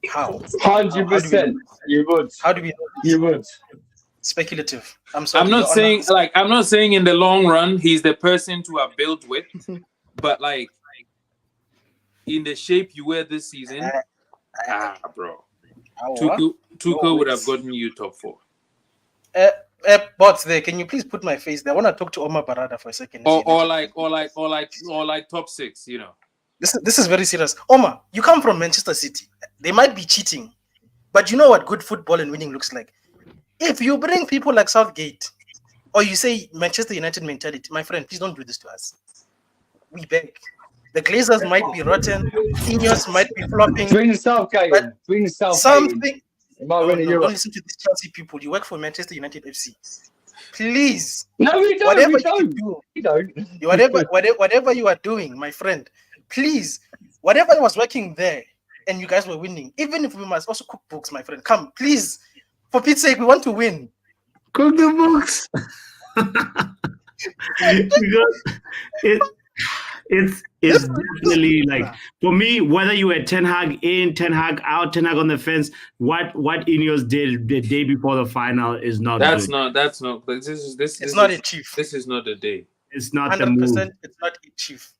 How? 100%. You would. How do we? You would. Speculative. I'm sorry. I'm not saying in the long run he's the person to have built with, but like in the shape you were this season, bro. Tuchel would have gotten you top 4. Bots there, can you please put my face there? I want to talk to Omar Barada for a second. Or like top 6, you know. This is very serious. Omar, you come from Manchester City. They might be cheating, but you know what good football and winning looks like. If you bring people like Southgate, or you say Manchester United mentality, my friend, please don't do this to us. We beg. The Glazers might be rotten. Ineos might be flopping. Bring the Southgate. Bring the Southgate. Something. Don't listen to these Chelsea people. You work for Manchester United FC. Please. No, we don't. Whatever you are doing, my friend, please, whatever was working there and you guys were winning, even if we must also cook books, my friend, come, please. For Pete's sake, we want to win. Cook the books. It's definitely like for me, whether you were Ten Hag in, Ten Hag out, Ten Hag on the fence, what Ineos did the day before the final is not That's good. not It's not a chief. This is not the day. It's not the move. 100%. It's not a chief.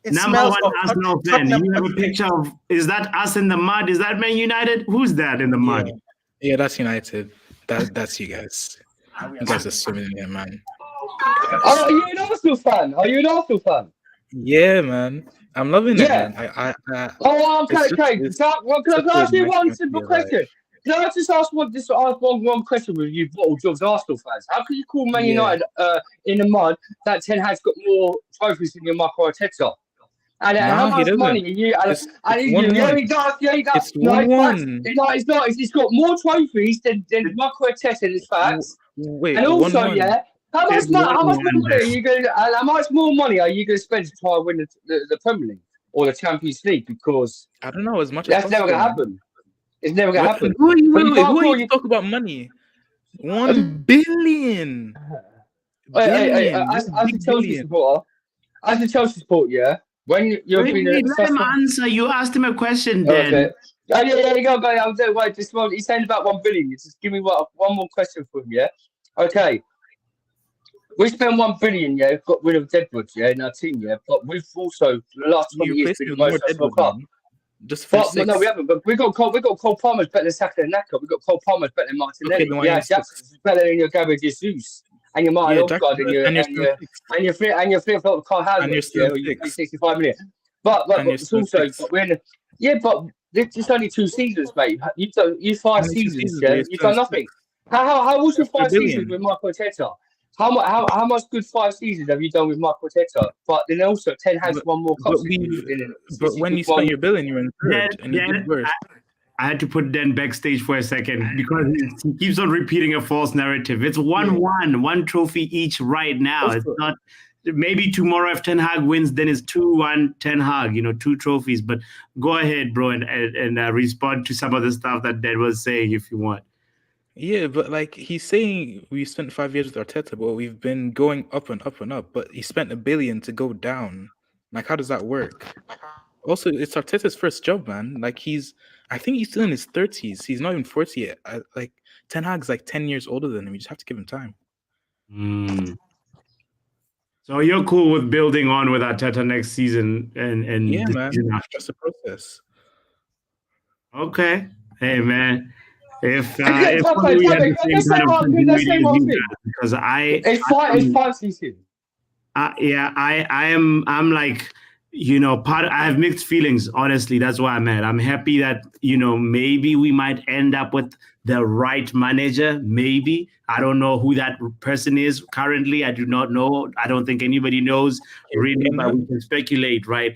It Number smells one of Arsenal fan. You have a picture of, is that us in the mud? Is that Man United? Who's that in the mud? Yeah, that's United. That's you guys. You guys are swimming in there, man. Are you an Arsenal fan? Yeah, man. I'm loving it, man. Okay. Can I ask you one simple question? Can I just ask one question with you, Bottle Jobs Arsenal fans? How can you call Man United in the mud that Ten Hag's got more trophies than your Marco Arteta? And how much money are you? He does. It's 1-1. It's not. He's got more trophies than Marco Arteta in his facts. Wait, and also, 1-1. how much more money are you going to spend to try and win the Premier League? or the Champions League because I don't know as much as that's never possible. going to happen. It's never going to happen. Who are you? But you Wait, can't who are call you to talk about money? 1 billion. Hey, Billion. as This a big Chelsea billion. supporter, yeah, when you're Wait, being let him answer. You asked him a question, Dan. okay. Oh, yeah, you go, guy. I'm doing wait. This one, he's saying about 1 billion. Just give me one more question for him, yeah. Okay. We spent 1 billion, yeah. Got rid of Deadwood, yeah, in our team, yeah. But we've also the last 20 You years replaced been me the with most more successful Deadwood, club. man. Just for But 6. no, we haven't. But we got Cole Palmer's better than Saka and Naka. We got Cole Palmer's better than Martinelli. Okay, then why Yeah, are you 6? Jackson's better than your Gabriel Jesus and your Martin Jackson, Odegaard and your flip flop Carl and you're Havertz. still Yeah, you pay 6. 65 million. But And you're it's still also 6. but we're in. But it's only 2 seasons, mate. You 5 Only 2 seasons, seasons, yeah. but you're You've still done nothing. How was your for a 5 seasons billion. with Michael Arteta? How much good 5 seasons have you done with Michael Arteta? But then also Ten Hag's won more cups than you. But when you spent your billion, you were in third, and you did worse. I had to put Dan backstage for a second because he keeps on repeating a false narrative. It's 1-1, 1 trophy each right now. It's not. Maybe tomorrow if Ten Hag wins, then it's 2-1 Ten Hag. 2 trophies. But go ahead, bro, and respond to some of the stuff that Dan was saying if you want. Yeah, but like he's saying, we spent 5 years with Arteta, but we've been going up and up and up. But he spent $1 billion to go down. Like, how does that work? Also, it's Arteta's first job, man. Like I think he's still in his 30s. He's not even 40 yet. Like Ten Hag's like 10 years older than him. You just have to give him time. So you're cool with building on with Arteta next season and yeah, man. That's the process. Okay. Hey, man. If we had the same kind of continuity as you guys, because it's 5 seasons. I'm like, I have mixed feelings, honestly. That's why I'm mad. I'm happy that, maybe we might end up with the right manager. Maybe. I don't know who that person is currently. I do not know. I don't think anybody knows really, but we can speculate, right?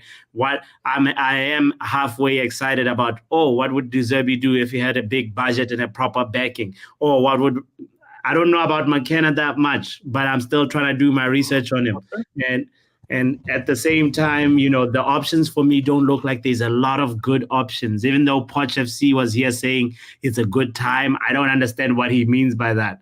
I am halfway excited about, what would De Zerbi do if he had a big budget and a proper backing? Or I don't know about McKenna that much, but I'm still trying to do my research on him. And at the same time, the options for me don't look like there's a lot of good options. Even though Poch FC was here saying it's a good time, I don't understand what he means by that.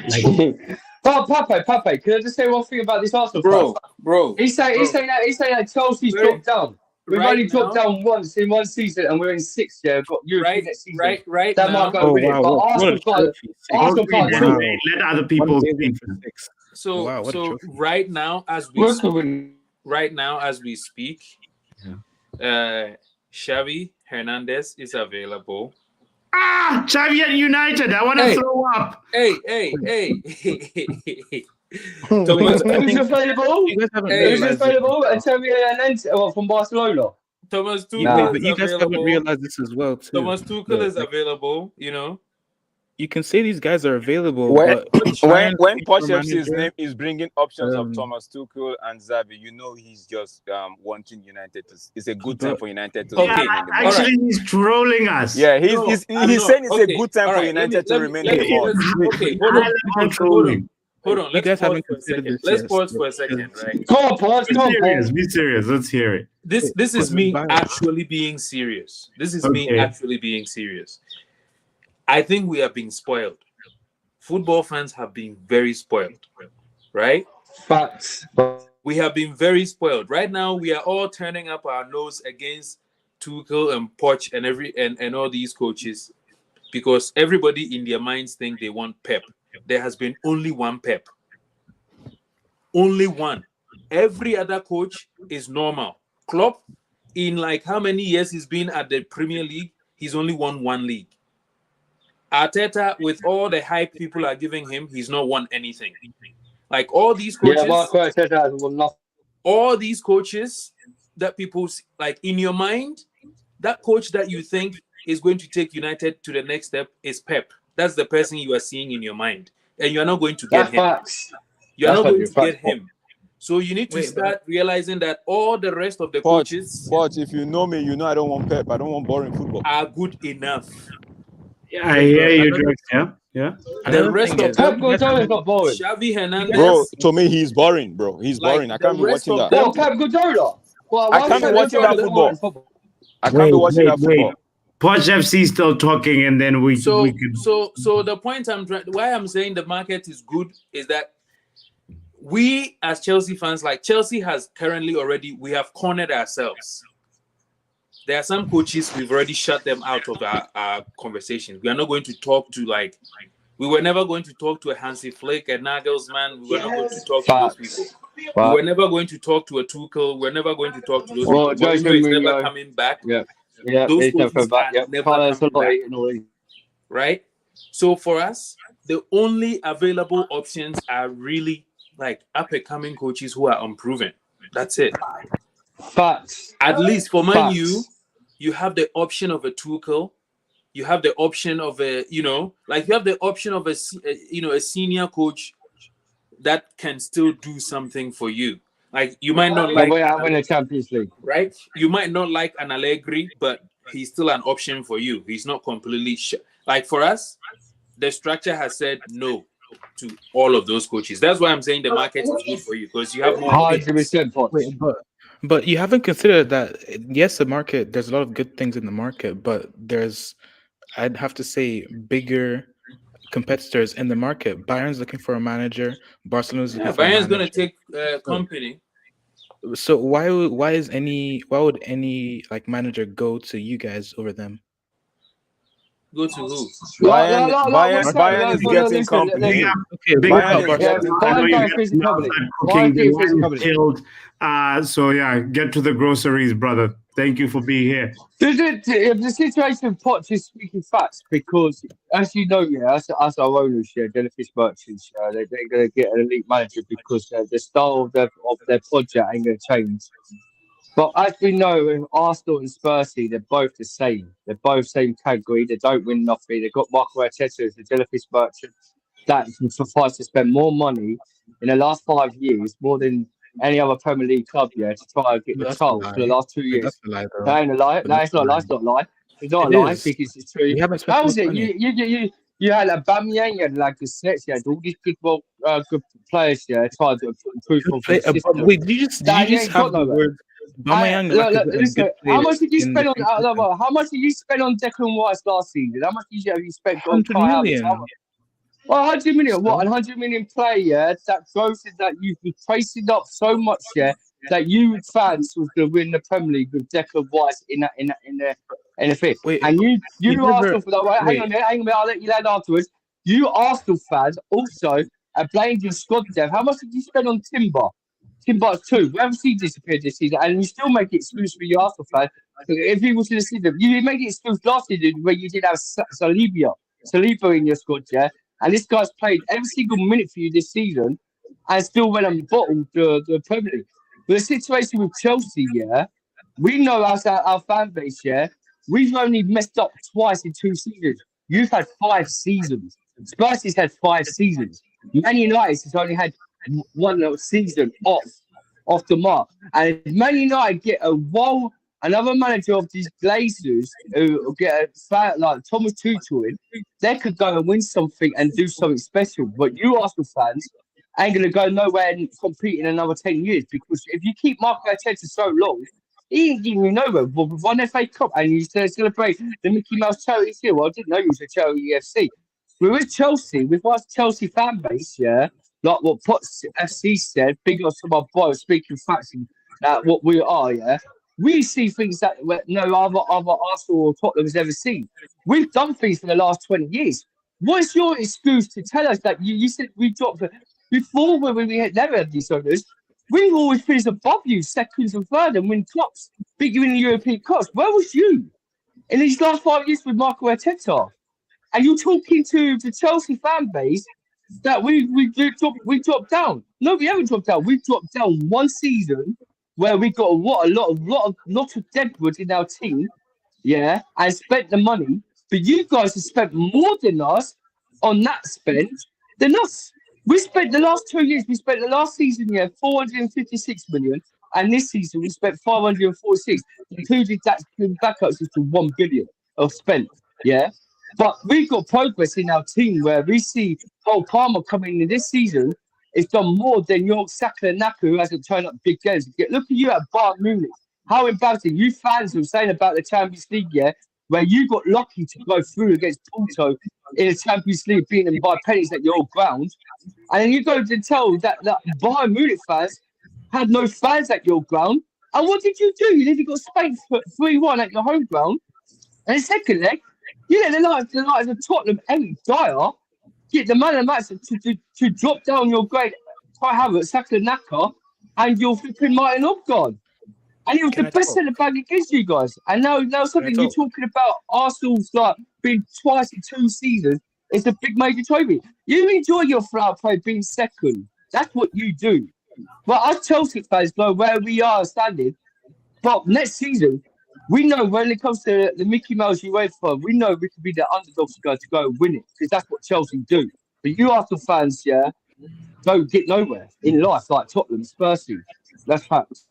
Pape, can I just say one thing about this Arsenal? Bro. He's saying that Chelsea's dropped down. We've only dropped down once in one season, and we're in 6th. Yeah, got European next season. Right. That might go with it, but Arsenal can't do it. Let other people speak. So right now, as we speak, Xavi Hernandez is available. Xavi at United. I want to throw up. Hey. Thomas, who's available? Who's available? And Xavi Hernandez from Barcelona. Thomas Tuchel but you guys haven't realized this as well, too. Thomas Tuchel is available, You can say these guys are available. When Poch FC's name is bringing options of Thomas Tuchel and Xavi, he's just wanting United to. It's a good time for United to. Actually, he's trolling us. Yeah, he's saying it's a good time for United to remain in the board. Hold on. Let's pause for a second, right? Go on, pause. Be serious. Let's hear it. This is me actually being serious. I think we are being spoiled. Football fans have been very spoiled, right? Facts. We have been very spoiled. Right now, we are all turning up our nose against Tuchel and Poch and all these coaches because everybody in their minds think they want Pep. There has been only one Pep. Only one. Every other coach is normal. Klopp, in like how many years he's been at the Premier League, he's only won 1 league. Arteta, with all the hype people are giving him, he's not won anything. Like all these coaches, all these coaches that people like in your mind, that coach that you think is going to take United to the next step is Pep. That's the person you are seeing in your mind, and you are not going to get him. You are not going to get him. So you need to start realizing that all the rest of the coaches, if you know me, I don't want Pep. I don't want boring football. Are good enough. Yeah, I hear you, Drex. Yeah. The rest of Pep Guardiola is not boring. Xavi Hernandez. Bro, to me, he's boring, bro. He's boring. I can't be watching that. Pep Guardiola. Well, I can't be watching that football. I can't be watching that football. Poch FC still talking, and then we So could. so the point why I'm saying the market is good is that we as Chelsea fans, like Chelsea has currently already, we have cornered ourselves. There are some coaches we've already shut them out of our conversations. We are not going to talk to we were never going to talk to a Hansi Flick, a Nagelsmann. We were not going to talk to those people. We were never going to talk to a Tuchel. We're never going to talk to those people. Mourinho is never coming back. Yeah, those coaches are never coming back. Right? So for us, the only available options are really like up-and-coming coaches who are unproven. That's it. Facts. At least for Man U, you have the option of a Tuchel. You have the option of a, you have the option of a senior coach that can still do something for you. Like you might not like win the Champions League, right? You might not like an Allegri, but he's still an option for you. He's not completely like for us. The structure has said no to all of those coaches. That's why I'm saying the market is good for you because you have more. 100%. But you haven't considered that. Yes, the market. There's a lot of good things in the market, but I'd have to say, bigger competitors in the market. Bayern's looking for a manager. Barcelona's looking for a manager. Bayern's going to take company. So why would any like manager go to you guys over them? Go to who? Bayern is getting company. So yeah, get to the groceries, brother. Thank you for being here. The situation with Poch is speaking facts because, as you know, as our owners, Jellyfish merchants, they're going to get an elite manager because the style of their project ain't going to change. But as we know, Arsenal and Spursy, they're both the same. They're both same category. They don't win nothing. They've got Marco Arteta as the Jellyfish merchant that can suffice to spend more money in the last 5 years, more than any other Premier League club, to try and get the title for the last 2 years. That's a lie, though. That ain't a lie. No, it's not a lie. It's not a lie. It's not a lie because it's true. How was it? You had Aubameyang, you had Lacazette, you had all these good players, trying to improve on the system. Wait, did you just have the word? Listen, how much did you spend on? How much did you spend on Declan Rice last season? How much did you spend on 100 million? Well, 100 million. What? 100 million player that growth is that you've been tracing up so much, that you fans was going to win the Premier League with Declan Rice in the fifth. Wait, and you Arsenal for that. Right, hang on, I'll let you land afterwards. You Arsenal fans also are blamed in squad depth. How much did you spend on Timber? Timber's too. Where has he disappeared this season? And you still make excuse for your Arsenal fans. If he was to see them, you made excuse last season where you did have Saliba in your squad, and this guy's played every single minute for you this season and still went and bottled the Premier League. But the situation with Chelsea, we know as our fan base, we've only messed up twice in 2 seasons. You've had 5 seasons. Spurs has had 5 seasons. Man United has only had 1 season off the mark. And if Man United get another manager of these Glazers who get a fan like Thomas Tuchel in, they could go and win something and do something special. But you Arsenal fans ain't going to go nowhere and compete in another 10 years because if you keep Marco Arteta so long, he ain't getting you nowhere. But with 1 FA Cup and you celebrate the Mickey Mouse charity seal. Well, I didn't know you was a charity FC. But with Chelsea, with our Chelsea fan base, like what Potts FC said, big ups to my boy speaking facts and what we are, we see things that no other Arsenal or Tottenham has ever seen. We've done things for the last 20 years. What's your excuse to tell us that you said we dropped before when we had never had these owners? We've always finished above you, seconds and third, and win cups, beat you in the European Cups. Where was you in these last 5 years with Marco Arteta? And you're talking to the Chelsea fan base that we dropped down. No, we haven't dropped down. We dropped down 1 season where we got a lot of deadwood in our team, and spent the money. But you guys have spent more than us on that spend than us. We spent the last 2 years. We spent the last season 456 million, and this season we spent 546, including that backups to 1 billion of spent. But we've got progress in our team where we see Cole Palmer coming in this season has done more than your Saka and Naka, who hasn't turned up big games. Look at you at Bayern Munich. How embarrassing. You fans were saying about the Champions League, yeah, where you got lucky to go through against Porto in the Champions League, beating them by penalties at your old ground. And then you go to tell that Bayern Munich fans had no fans at your ground. And what did you do? You literally got spanked for 3-1 at your home ground. And the second leg, you let the likes of Tottenham, Erik Dyer, get the man of the match to drop down your grade, Kai Havertz, Saka Naka, and you're flipping Martin Odegaard. And he was the best centre back against you guys. And now something you're talking about Arsenal's like being twice in 2 seasons. It's a big major trophy. You enjoy your flower play being second. That's what you do. But us Chelsea fans know where we are standing. But next season, we know when it comes to the Mickey Mouse UEFA, we know we could be the underdogs to go and win it because that's what Chelsea do. But you Arsenal fans, yeah, don't get nowhere in life like Tottenham, Spursy. That's facts.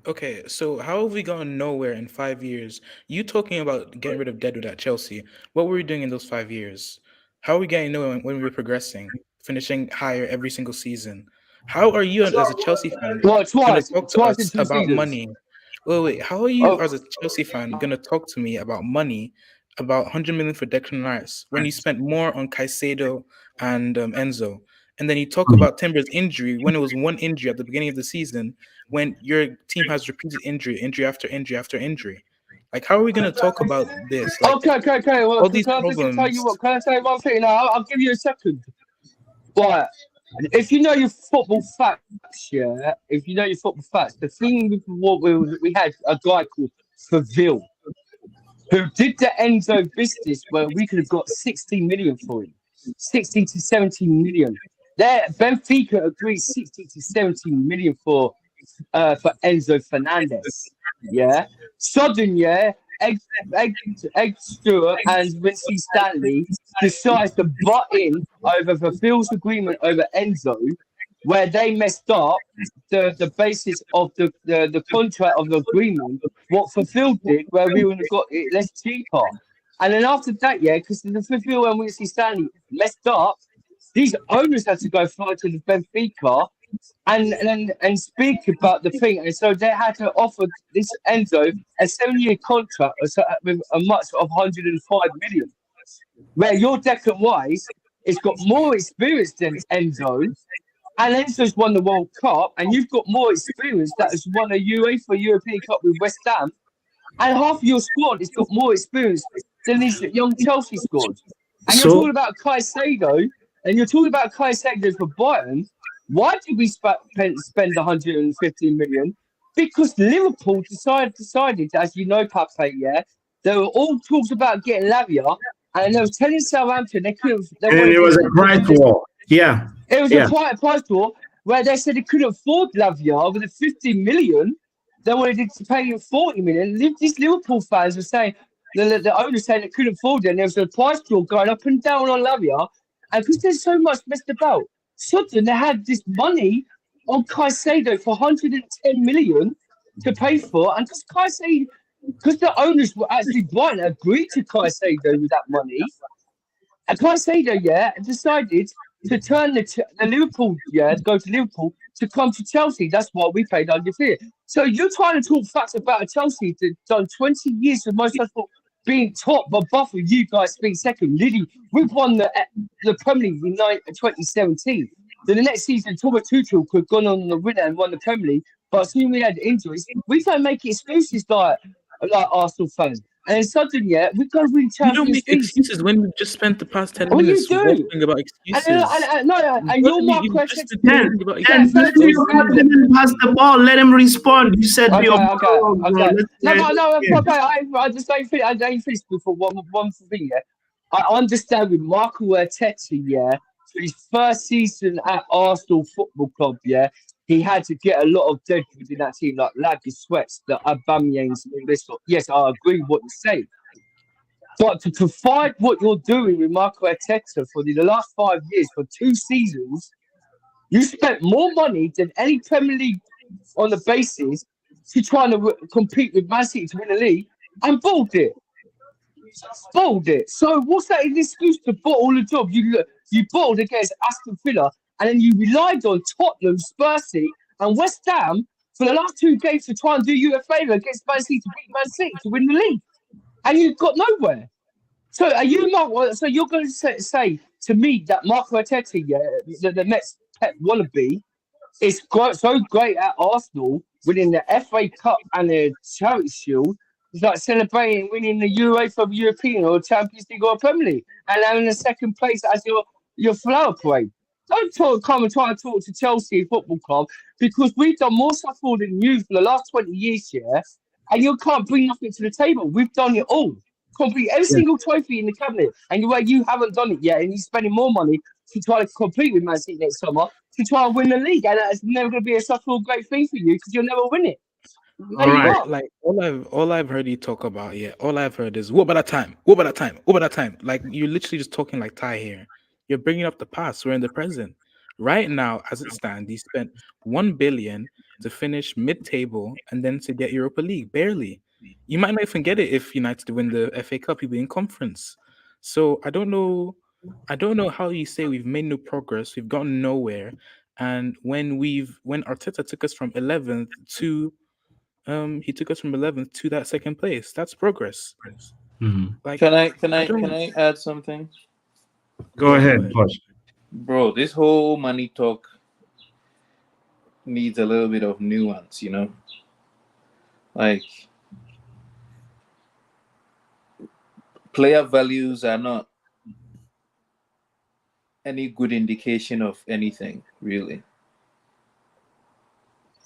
Okay, so how have we gone nowhere in 5 years? You talking about getting rid of Deadwood at Chelsea. What were we doing in those 5 years? How are we getting nowhere when we were progressing, finishing higher every single season? How are you as a Chelsea fan going to talk to us about money? Wait. How are you as a Chelsea fan going to talk to me about money, about 100 million for Declan Rice, when you spent more on Caicedo and Enzo? And then you talk about Timber's injury when it was one injury at the beginning of the season, when your team has repeated injury after injury after injury. Like, how are we going to talk about this? Like, Okay. Well, all these can problems. I tell you what? Can I say one thing? Now, I'll give you a second. But if you know your football facts, yeah, the thing with what we had a guy called Seville who did the Enzo business where we could have got 60 million for him, 60 to 70 million. There, Benfica agreed 60 to 70 million for Enzo Fernandez. Yeah, Sodden, yeah, Egg Stewart and Wincy Stanley decides to butt in over the Phil's agreement over Enzo, where they messed up the basis of the contract of the agreement. What Phil did, where we would have got it less cheaper, and then after that, yeah, because the Phil and Wincy Stanley messed up, these owners had to go fly to the Benfica and speak about the thing. And so they had to offer this Enzo a 7-year contract with a much of 105 million. Where your Declan Rice has got more experience than Enzo, and Enzo's won the World Cup, and you've got more experience that has won a UEFA European Cup with West Ham, and half of your squad has got more experience than this young Chelsea squad. And you're talking about Caicedo, and you're talking about Caicedo for Bayern. Why did we spend 115 million? Because Liverpool decided, as you know, Pape, yeah, there were all talks about getting Lavia, and they were telling Southampton they couldn't. And it was a price war. Yeah. It was a price war where they said they couldn't afford Lavia with the 50 million. They wanted to pay him 40 million. These Liverpool fans were saying, the owner saying they couldn't afford it, and there was a price war going up and down on Lavia. And because there's so much messed about, suddenly they had this money on Caicedo for 110 million to pay for, and because the owners were actually Brighton agreed to Caicedo with that money, and Caicedo, yeah, decided to turn the Liverpool, yeah, to go to Liverpool to come to Chelsea. That's why we paid under fee. So you're trying to talk facts about a Chelsea that's done 20 years of most successful being top, but above with you guys being second. Literally, we've won the Premier League in 2017. Then the next season, Thomas Tuchel could have gone on the winner and won the Premier League, but as soon as we had injuries, we don't make excuses like Arsenal fans. And then suddenly, yeah, we've got to win Champions League. You don't make excuses when we just spent the past 10 well, minutes talking about excuses. And you're my question. Let him pass the ball. Let him respond. You said okay. No. I just don't think I don't think before one thing. Yeah, I understand with Michael Arteta. Yeah, for his first season at Arsenal Football Club. Yeah, he had to get a lot of deadwood in that team, like Laggy Sweats, the Aubameyangs, and all this stuff. Yes, I agree with what you say. But to provide what you're doing with Michael Arteta for the last 5 years, for 2 seasons, you spent more money than any Premier League on the basis to try to compete with Man City to win the league, and balled it. So what's that an excuse to bottle the job? You bottled against Aston Villa and then you relied on Tottenham, Spursy, and West Ham for the last 2 games to try and do you a favour against Man City to beat Man City to win the league, and you've got nowhere. So are you not? So you're going to say to me that Marco Arteta, the next Pep wannabe, is so great at Arsenal, winning the FA Cup and the Charity Shield. It's like celebrating winning the UEFA European or Champions League or Premier League and having the second place as your flower parade. Don't come and try and talk to Chelsea Football Club, because we've done more stuff for than you for the last 20 years, and you can't bring nothing to the table. We've done it all. Complete every single trophy in the cabinet, and you haven't done it yet, and you're spending more money to try to compete with Man City next summer to try and win the league, and it's never going to be such a great thing for you because you'll never win it. All right. Like all I've heard you talk about, all I've heard is what about that time? What about that time? What about that time? Like you're literally just talking like Ty here. You're bringing up the past. We're in the present. Right now, as it stands, he spent 1 billion to finish mid-table and then to get Europa League, barely. You might not even get it if United win the FA Cup. You'll be in conference. So I don't know how you say we've made no progress. We've gotten nowhere. And when Arteta took us from 11th to he took us from 11th to that second place. That's progress. Like, Can I add something? Go ahead, Posh. Bro, this whole money talk needs a little bit of nuance, you know? Like, player values are not any good indication of anything, really.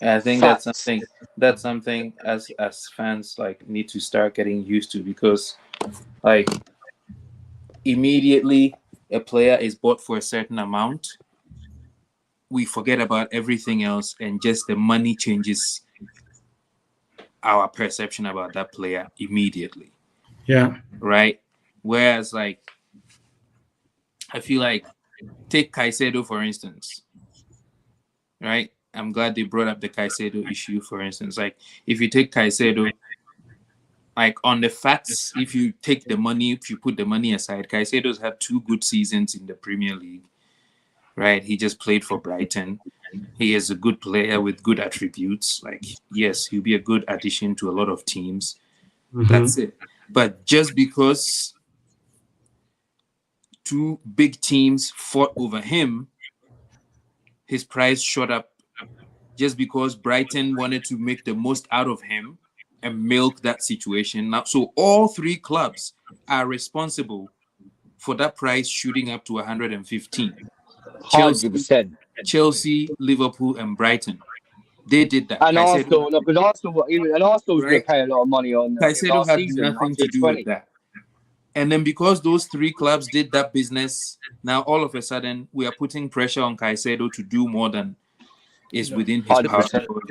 And I think that's something as fans like need to start getting used to, because like immediately a player is bought for a certain amount, we forget about everything else, and just the money changes our perception about that player immediately. Yeah. Right? Whereas like I feel like take Caicedo for instance. Right? I'm glad they brought up the Caicedo issue, for instance. Like, if you take Caicedo, like on the facts, if you take the money, if you put the money aside, Caicedo's had 2 good seasons in the Premier League, right? He just played for Brighton. He is a good player with good attributes. Like, yes, he'll be a good addition to a lot of teams. That's it. But just because 2 big teams fought over him, his price shot up. Just because Brighton wanted to make the most out of him and milk that situation. Now, so all 3 clubs are responsible for that price shooting up to 115. 100%. Chelsea, Liverpool, and Brighton. They did that. And Caicedo, Arsenal's going to pay a lot of money on Caicedo last had season, nothing to do with that. And then because those 3 clubs did that business, now all of a sudden we are putting pressure on Caicedo to do more than is within his power.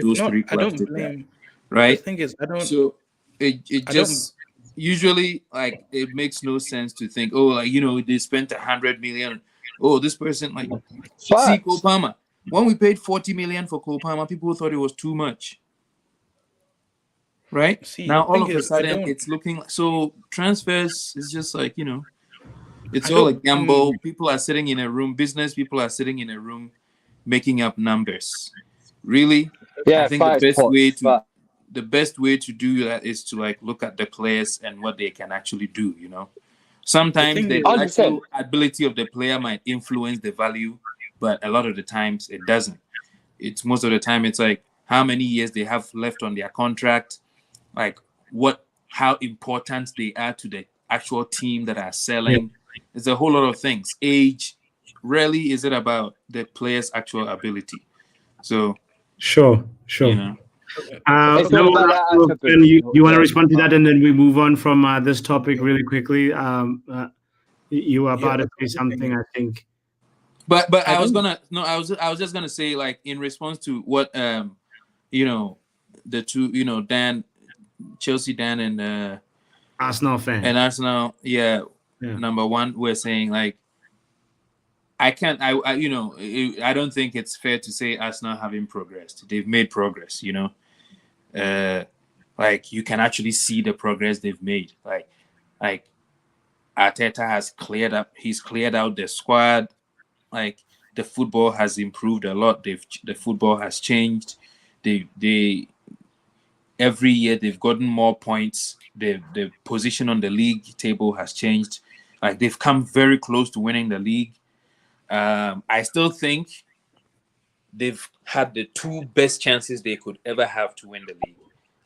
Those 3 clubs did that, right? The thing is, So it just usually like it makes no sense to think, oh, like they spent 100 million. Oh, this person like see Cole Palmer. When we paid 40 million for Cole Palmer, people thought it was too much. Right? Now all of a sudden it's looking so transfers is just like it's all a gamble. People are sitting in a room, business people are sitting in a room making up numbers. Really? Yeah, I think the best way to do that is to like look at the players and what they can actually do, Sometimes the actual ability of the player might influence the value, but a lot of the times it doesn't. It's most of the time it's like how many years they have left on their contract, like how important they are to the actual team that are selling. There's a whole lot of things. Age. Rarely is it about the player's actual ability. So sure. You want to respond to that, and then we move on from this topic really quickly. You were about to say something, I think. But I was just gonna say, like, in response to what the 2 Dan, Chelsea Dan and Arsenal fan and Arsenal, number 1, we're saying like I don't think it's fair to say Arsenal haven't progressed. They've made progress, like you can actually see the progress they've made. Like Arteta has cleared out the squad. Like the football has improved a lot. The football has changed. They every year they've gotten more points. The position on the league table has changed. Like they've come very close to winning the league. I still think they've had the 2 best chances they could ever have to win the league.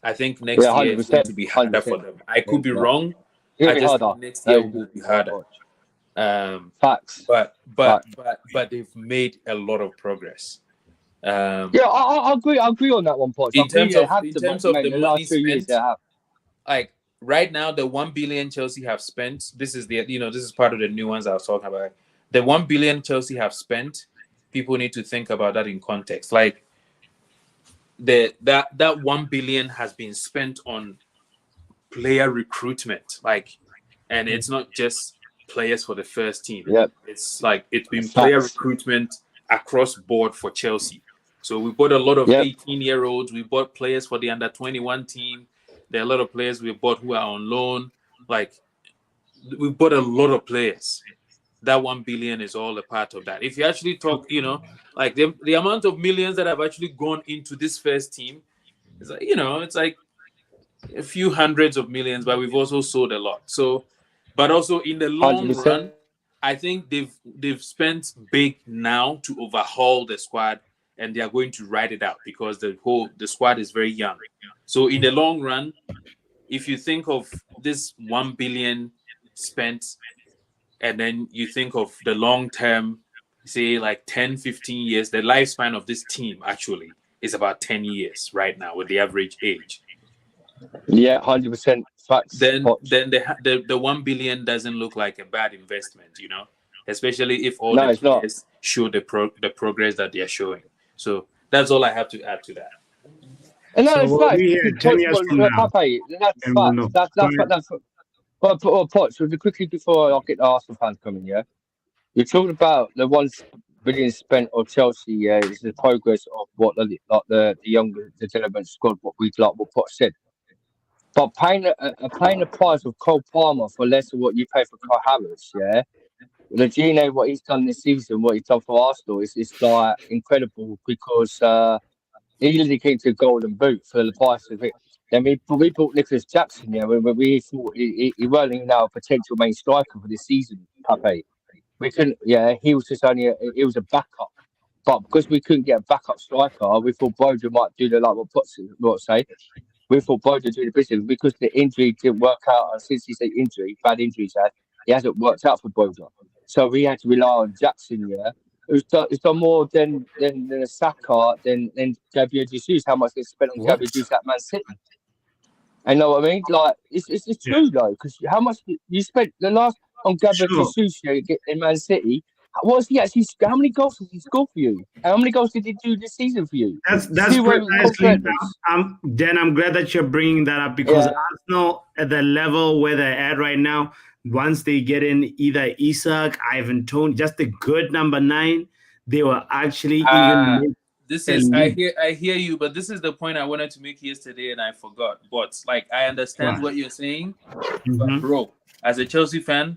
I think next year is going to be harder for them. I could be wrong. I just think next year will be harder. Facts. But they've made a lot of progress. I agree. I agree on that one, Poch. In terms of the the money last 2 years, spent, they have. like right now, the 1 billion Chelsea have spent. This is this is part of the new ones I was talking about. The 1 billion Chelsea have spent. People need to think about that in context. Like that 1 billion has been spent on player recruitment. And it's not just players for the first team. Yep. It's like it's been player recruitment across board for Chelsea. So we bought a lot of 18-year-olds. We bought players for the under-21 team. There are a lot of players we bought who are on loan. Like we bought a lot of players. That 1 billion is all a part of that. If you actually talk, like the amount of millions that have actually gone into this first team, is like, it's like a few hundreds of millions, but we've also sold a lot. So, but also in the long 100%. run, I think they've spent big now to overhaul the squad, and they are going to ride it out because the squad is very young. So in the long run, if you think of this 1 billion spent, and then you think of the long term, say like 10, 15 years, the lifespan of this team actually is about 10 years right now with the average age. Yeah, 100% facts. Then the 1 billion doesn't look like a bad investment, especially if all the players show the progress that they are showing. So that's all I have to add to that. And So it's we'll facts. be here 10 years from now. That's and we'll facts. know. That's Poch, so quickly before I get the Arsenal fans coming, you're talking about the 1 billion spent on Chelsea. Is the progress of what the younger development squad, what Poch said. But paying the price of Cole Palmer for less than what you pay for Kai Havertz, the Gino, what he's done this season, what he's done for Arsenal, is like incredible because he literally came to a golden boot for the price of it. Then we bought Nicholas Jackson, when we thought he wasn't now a potential main striker for this season, Pape. We couldn't, he was just he was a backup. But because we couldn't get a backup striker, we thought Broja might do we thought Broja would do the business because the injury didn't work out. And since he's an injury, bad injuries, he hasn't worked out for Broja. So we had to rely on Jackson, It's done more than a Saka, than Gabriel Jesus. How much they spent on Gabriel Jesus at Man City? I know what I mean. Like it's true though, because how much you spent the last on Gabriel Jesus in Man City? What he actually? How many goals did he score for you? How many goals did he do this season for you? That's precisely. I'm glad that you're bringing that up because Arsenal at the level where they're at right now, once they get in either Isak, Ivan Toney, just a good number 9, they were actually even. This is I hear you, but this is the point I wanted to make yesterday and I forgot. But I understand what you're saying, but bro, as a Chelsea fan,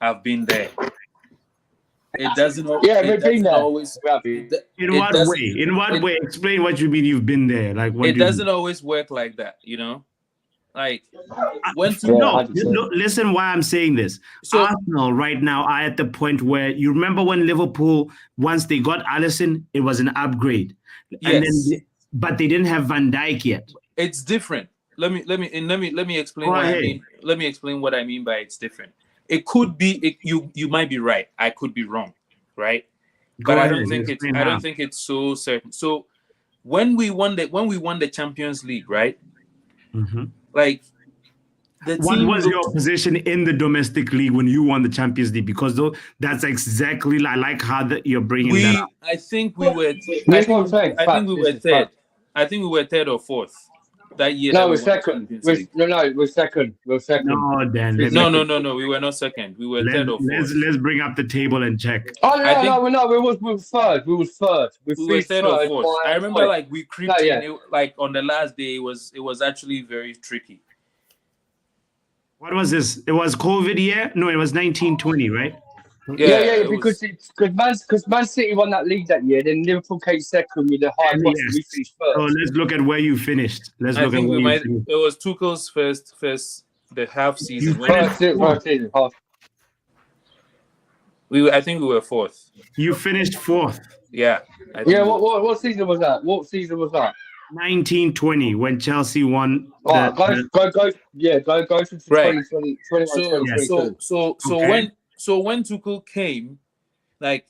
I've been there. It doesn't. We've been there. Always. In what way? In what way? Explain what you mean. You've been there. Like what? It doesn't always work like that, Like listen, why I'm saying this. So Arsenal right now are at the point where you remember when Liverpool, once they got Alisson, it was an upgrade. Yes. But they didn't have Van Dijk yet. It's different. Let me explain what I mean. Let me explain what I mean by it's different. It could be you might be right. I could be wrong, right? But I don't think it's so certain. So when we won the Champions League, right? Mm-hmm. Like what was your position in the domestic league when you won the Champions League? Because that's exactly I like how you're bringing that up. I think we were. I think we were third. I think we were third or fourth that year. No, we're second. We're second. We're second. No, Dan. No. We were not second. We were third or fourth. Let's bring up the table and check. Oh no. We were third. We were third. We were third or fourth. I remember we creeped in. On the last day, it was actually very tricky. What was this? It was COVID year? No, it was 1920, right? Yeah, because Man City won that league that year, then Liverpool came second with the high points, and we finished first. So let's look at where you finished. Let's I look at think where we you might. finished. It was Tuchel's first the half season. First season, half. I think we were fourth. You finished fourth. Yeah. What season was that? 1920 when Chelsea won. Go to 2020, 21, So when Tuchel came, like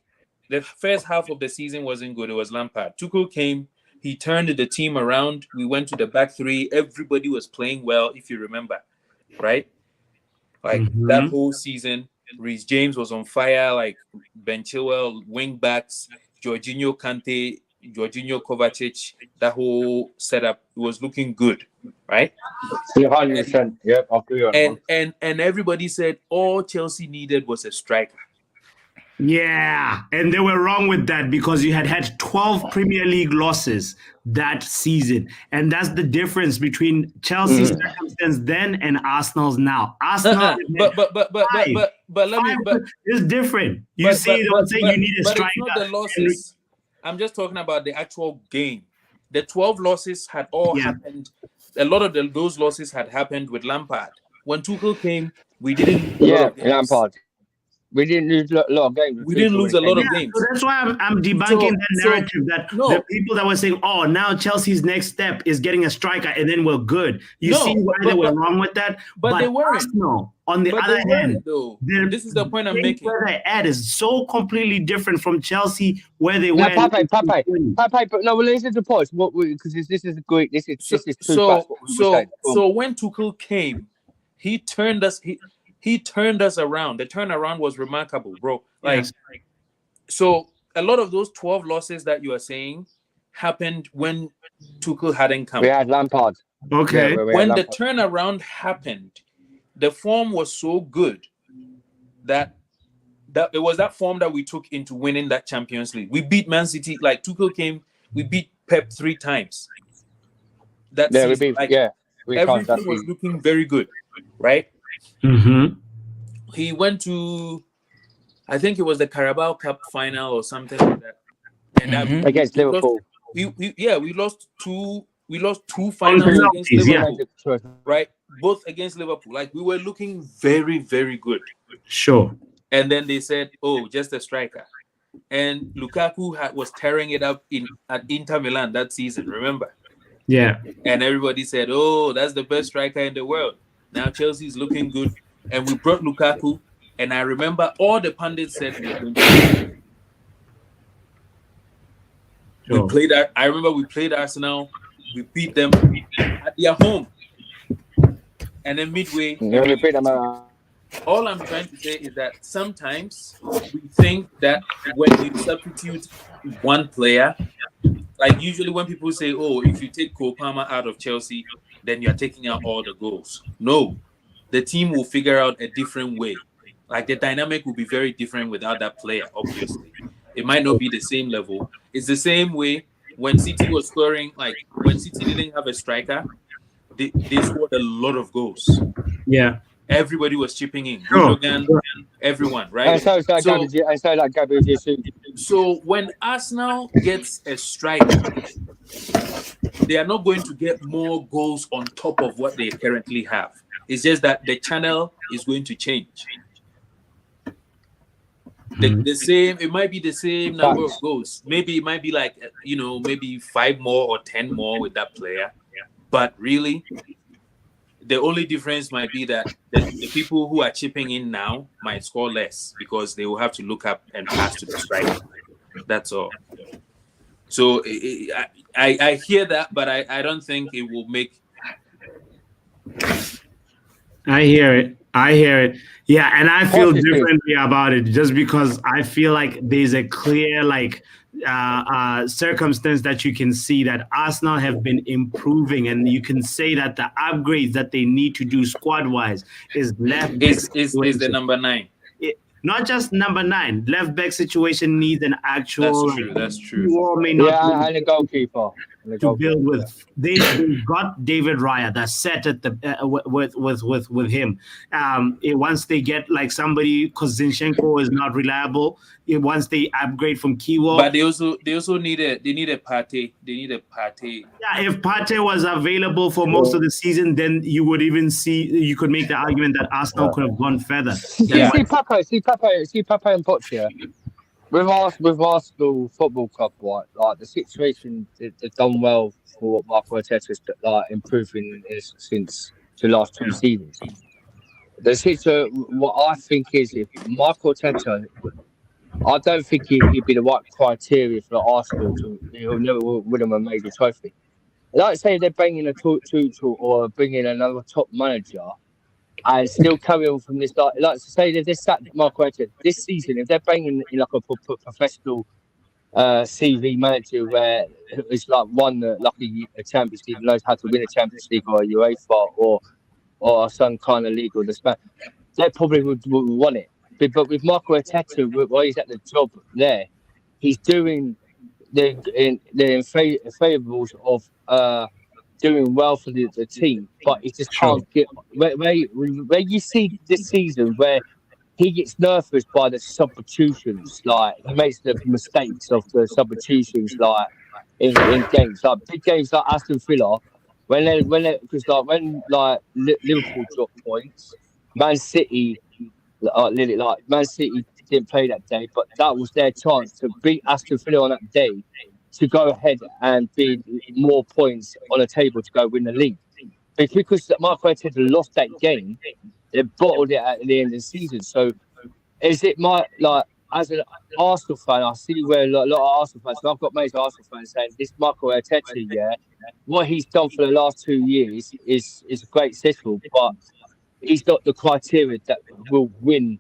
the first half of the season wasn't good. It was Lampard. Tuchel came, he turned the team around. We went to the back three. Everybody was playing well, if you remember, right? Like that whole season, Reece James was on fire. Like Ben Chilwell, wing backs, Jorginho Kante, Jorginho Kovacic. That whole setup was looking good, right? 100%. Yep, I'll agree on that. And everybody said all Chelsea needed was a striker. Yeah, and they were wrong with that because you had 12 Premier League losses that season, and that's the difference between Chelsea's circumstance then and Arsenal's now. Arsenal, but let me. But it's different. You see, I'm saying you need a striker. It's not the losses. I'm just talking about the actual game. The 12 losses had all happened. A lot of those losses had happened with Lampard. When Tuchel came, we didn't. Lampard. We didn't lose a lot of games. We didn't lose a lot of games. So that's why I'm debunking that narrative that the people that were saying, oh, now Chelsea's next step is getting a striker and then we're good. You see why they were wrong with that? But they weren't. Arsenal, on the other hand, this is the point I'm making. Where they're at is so completely different from Chelsea where they were. Pape, but no, well, listen to the point. Because this is great. This is so when Tuchel came, he turned us. He turned us around. The turnaround was remarkable, bro. So a lot of those 12 losses that you are saying happened when Tuchel hadn't come. We had Lampard. Okay. When the turnaround happened, the form was so good that it was that form that we took into winning that Champions League. We beat Man City. Like Tuchel came, we beat Pep 3 times. Everything was looking very good, right? He went to, I think it was the Carabao Cup final or something like that, and against Liverpool. We lost two finals against Liverpool, right? Both against Liverpool. Like we were looking very, very good. Sure. And then they said, "Oh, just a striker." And Lukaku was tearing it up at Inter Milan that season. Remember? Yeah. And everybody said, "Oh, that's the best striker in the world." Now Chelsea's looking good, and we brought Lukaku. And I remember all the pundits said we played. I remember we played Arsenal. We beat them at their home, and then midway. All I'm trying to say is that sometimes we think that when you substitute one player, like usually when people say, "Oh, if you take Cole Palmer out of Chelsea, then you're taking out all the goals." No, the team will figure out a different way. Like the dynamic will be very different without that player, obviously. It might not be the same level. It's the same way when City was scoring, like when City didn't have a striker, they scored a lot of goals. Yeah. Everybody was chipping in. Gundogan, everyone, right? So when Arsenal gets a striker, they are not going to get more goals on top of what they currently have. It's just that the channel is going to change. The same, it might be the same number of goals. Maybe it might be like, maybe 5 more or 10 more with that player. But really, the only difference might be that the people who are chipping in now might score less because they will have to look up and pass to the striker. That's all. So I hear that, but I don't think it will make. I hear it. Yeah, and I feel differently about it just because I feel like there's a clear circumstance that you can see that Arsenal have been improving, and you can say that the upgrades that they need to do squad-wise is left. Is the number 9. Not just number 9. Left back situation needs an actual. That's true. And a goalkeeper. to build with. They got David Raya. That's set at the with him. Once they get like somebody, because Zinchenko is not reliable. Once they upgrade from Kiwo, but they also need a Partey. They need a Partey. Yeah, if Partey was available for most of the season, then you could make the argument that Arsenal could have gone further. See Pape and Poch here. With Arsenal Football Club, right? Like the situation, they've done well for what Marco Arteta's like improving since the last 2 seasons. The situation, what I think is, if Marco Arteta, I don't think he'd be the right criteria for Arsenal he'll never win them a major trophy. Like say they're bringing a Tuchel or bringing another top manager. And still carry on from this, like to say that this Marco Arteta this season, if they're bringing in like a professional CV manager where it's like a Champions League, knows how to win a Champions League or a UEFA or some kind of league or the Spanish, they probably would want it. But with Marco Arteta, while he's at the job there, he's doing the favourables of doing well for the team, but he just can't get where you see this season where he gets nervous by the substitutions, like he makes the mistakes of the substitutions, like in games, like big games like Aston Villa, when Liverpool drop points, Man City didn't play that day, but that was their chance to beat Aston Villa on that day, to go ahead and be more points on the table to go win the league. Because Marco Arteta lost that game, they bottled it at the end of the season. So, is it as an Arsenal fan, I see where a lot of Arsenal fans, so I've got major Arsenal fans saying this Marco Arteta, what he's done for the last 2 years is a great successful, but he's got the criteria that will win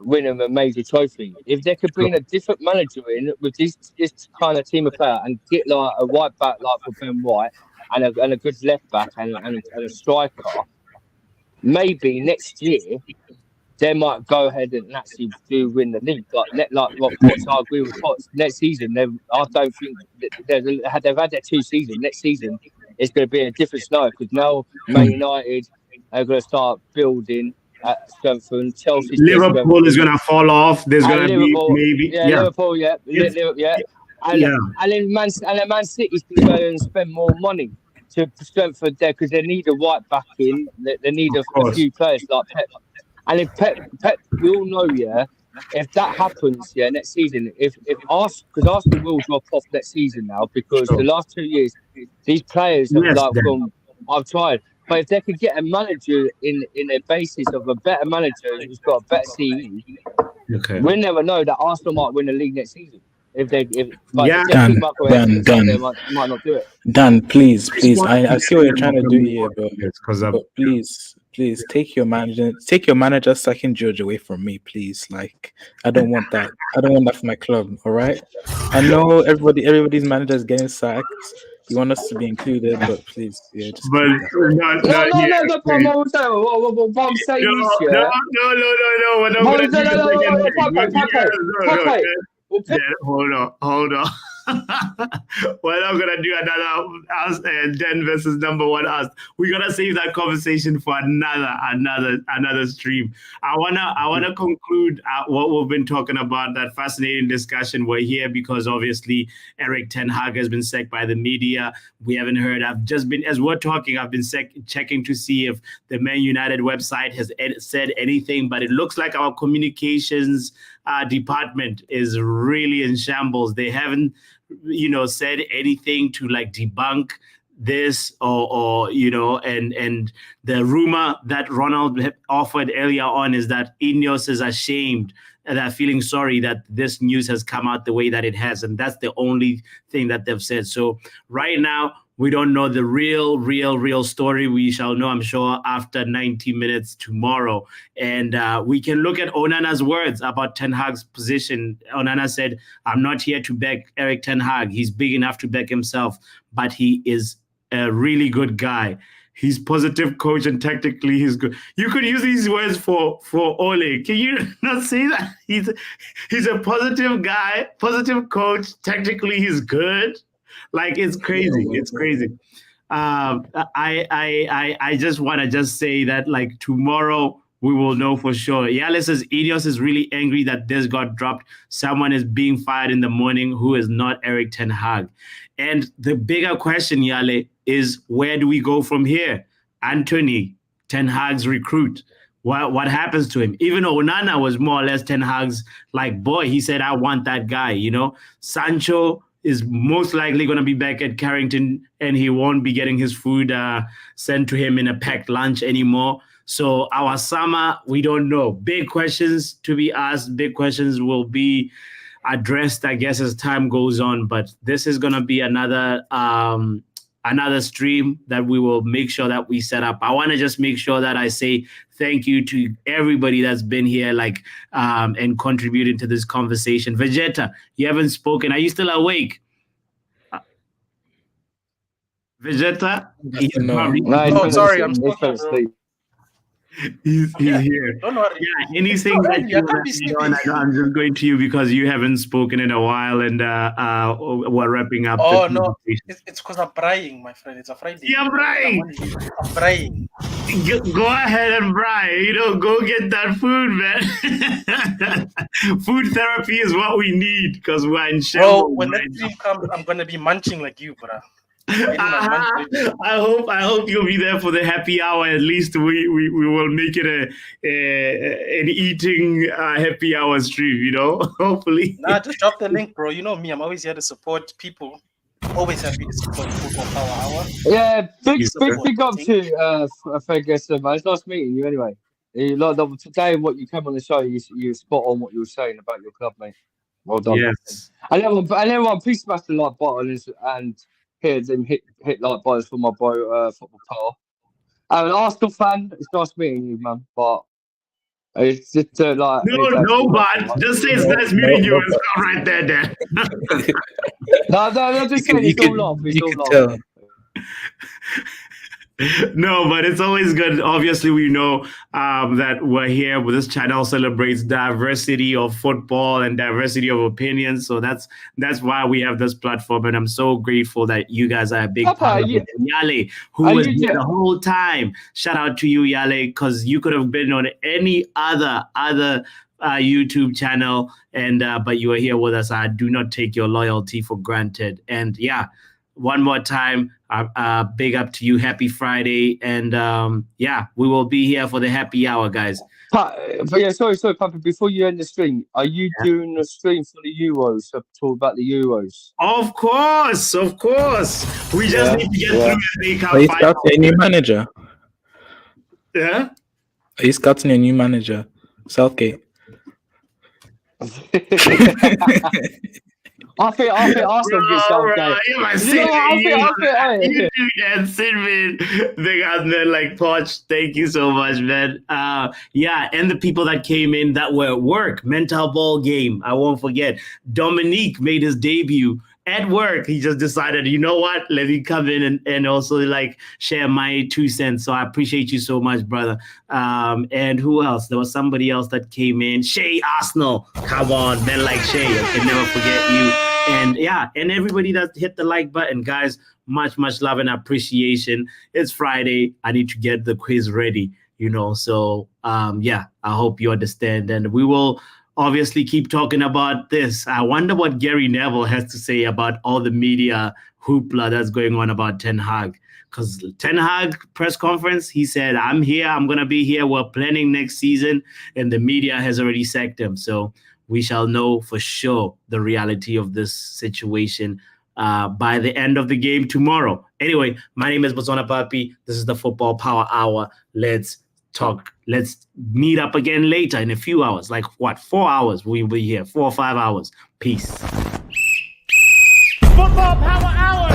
him a major trophy. If they could bring a different manager in with this kind of team of player and get like a right back like for Ben White and a good left back and a striker, maybe next year they might go ahead and actually do win the league. Like what Potts, I agree with Potts. Next season, I don't think they've had their 2 seasons. Next season it's going to be a different scenario because now Man United are going to start building. Strengthen Chelsea. Liverpool is going to fall off. There's going to be maybe Liverpool, and then Man City's going to go and spend more money to strengthen there because they need a right back in. They need a few players like Pep. And if Pep, we all know, if that happens, next season, because Arsenal will drop off next season now because the last 2 years these players have I've tried. But if they could get a manager in a basis of a better manager who's got a better CE, we never know that Arsenal might win the league next season. If Dan, they might not do it. Dan, please, I see what you're trying to do here, but please take your manager sucking George away from me, please. Like, I don't want that. I don't want that for my club. All right. I know everybody's manager is getting sacked. You want us to be included, but please, just. But No. What I'm saying is, Hold on. We're not gonna do another Den versus number one us. We're gonna save that conversation for another stream. I wanna conclude what we've been talking about. That fascinating discussion. We're here because obviously Eriktenhag has been sacked by the media. We haven't heard. I've just been, as we're talking, I've been checking to see if the Man United website has said anything, but it looks like our communications department is really in shambles. They haven't said anything to like debunk this or and the rumor that Ronald offered earlier on is that Ineos is ashamed and they're feeling sorry that this news has come out the way that it has, and that's the only thing that they've said. So right now we don't know the real story. We shall know, I'm sure, after 90 minutes tomorrow. And we can look at Onana's words about Ten Hag's position. Onana said, I'm not here to beg Erik Ten Hag. He's big enough to beg himself, but he is a really good guy. He's positive coach and technically he's good. You could use these words for Ole. Can you not say that? He's a positive guy, positive coach. Technically he's good. Like it's crazy. It's crazy. I just want to just say that like tomorrow we will know for sure. Yale says Ineos is really angry that this got dropped. Someone is being fired in the morning who is not eriktenhag. And the bigger question, Yale, is where do we go from here? Antony, Ten Hag's recruit. What happens to him? Even Onana was more or less Ten Hag's like boy. He said, I want that guy, you know. Sancho is most likely going to be back at Carrington and he won't be getting his food sent to him in a packed lunch anymore. So our summer, we don't know. Big questions to be asked. Big questions will be addressed, I guess, as time goes on. But this is going to be another stream that we will make sure that we set up. I want to just make sure that I say thank you to everybody that's been here, and contributing to this conversation. Vegeta, you haven't spoken. Are you still awake? Vegeta? Sorry, I'm still asleep. He's here. Don't worry. Yeah, anything that you want to say on, I'm just going to you because you haven't spoken in a while and we're wrapping up. Oh, no. It's because I'm crying, my friend. It's a Friday. Yeah, I'm crying. I'm crying. Go ahead and Bry. Go get that food, man. Food therapy is what we need because we're in shambles. Bro, when that dream comes, I'm going to be munching like you, bro. I hope you'll be there for the happy hour. At least we will make it an eating happy hour stream, you know. Hopefully. Nah, just drop the link, bro. You know me, I'm always here to support people. Always happy to support Football Power Hour. Yeah, big up to Ferguson, man. It's nice meeting you anyway. Today, what you came on the show, you spot on what you were saying about your club, mate. Well done. Yes. And everyone, please smash the like button and hit like buttons for my boy Football Power. I'm an Arsenal fan. It's nice meeting you, man. But it's just like just say it's nice meeting you. It's not right there, Dan. No, just saying it's all love. It's all love. No, but it's always good. Obviously, we know that we're here. This channel celebrates diversity of football and diversity of opinions. So that's why we have this platform. And I'm so grateful that you guys are a big part of it. Yale, who was here the whole time. Shout out to you, Yale, because you could have been on any other YouTube channel, and but you are here with us. I do not take your loyalty for granted. And yeah, one more time, big up to you. Happy Friday. And we will be here for the happy hour, guys. Sorry, Papa, before you end the stream, are you doing a stream for the Euros? Talk about the Euros. Of course. We just need to get through the Cup. Are you scouting a new manager? Yeah? Are you scouting a new manager? Southgate. I think Arsenal get Southgate. You and Sidman, they got there like Poch. Thank you so much, man. And the people that came in that were at work, mental ball game. I won't forget. Dominique made his debut at work. He just decided, you know what? Let me come in and also like share my 2 cents. So I appreciate you so much, brother. And who else? There was somebody else that came in. Shay Arsenal. Come on, men like Shay. I can never forget you. And and everybody that hit the like button, guys, much love and appreciation. It's Friday. I need to get the quiz ready, you know. So I hope you understand. And we will obviously keep talking about this. I wonder what Gary Neville has to say about all the media hoopla that's going on about Ten Hag. Because Ten Hag press conference, he said, I'm here. I'm going to be here. We're planning next season. And the media has already sacked him. So we shall know for sure the reality of this situation by the end of the game tomorrow. Anyway, my name is botswanapapi. This is the Football Power Hour. Let's talk. Let's meet up again later in a few hours. 4 hours? We'll be here. 4 or 5 hours. Peace. Football Power Hour.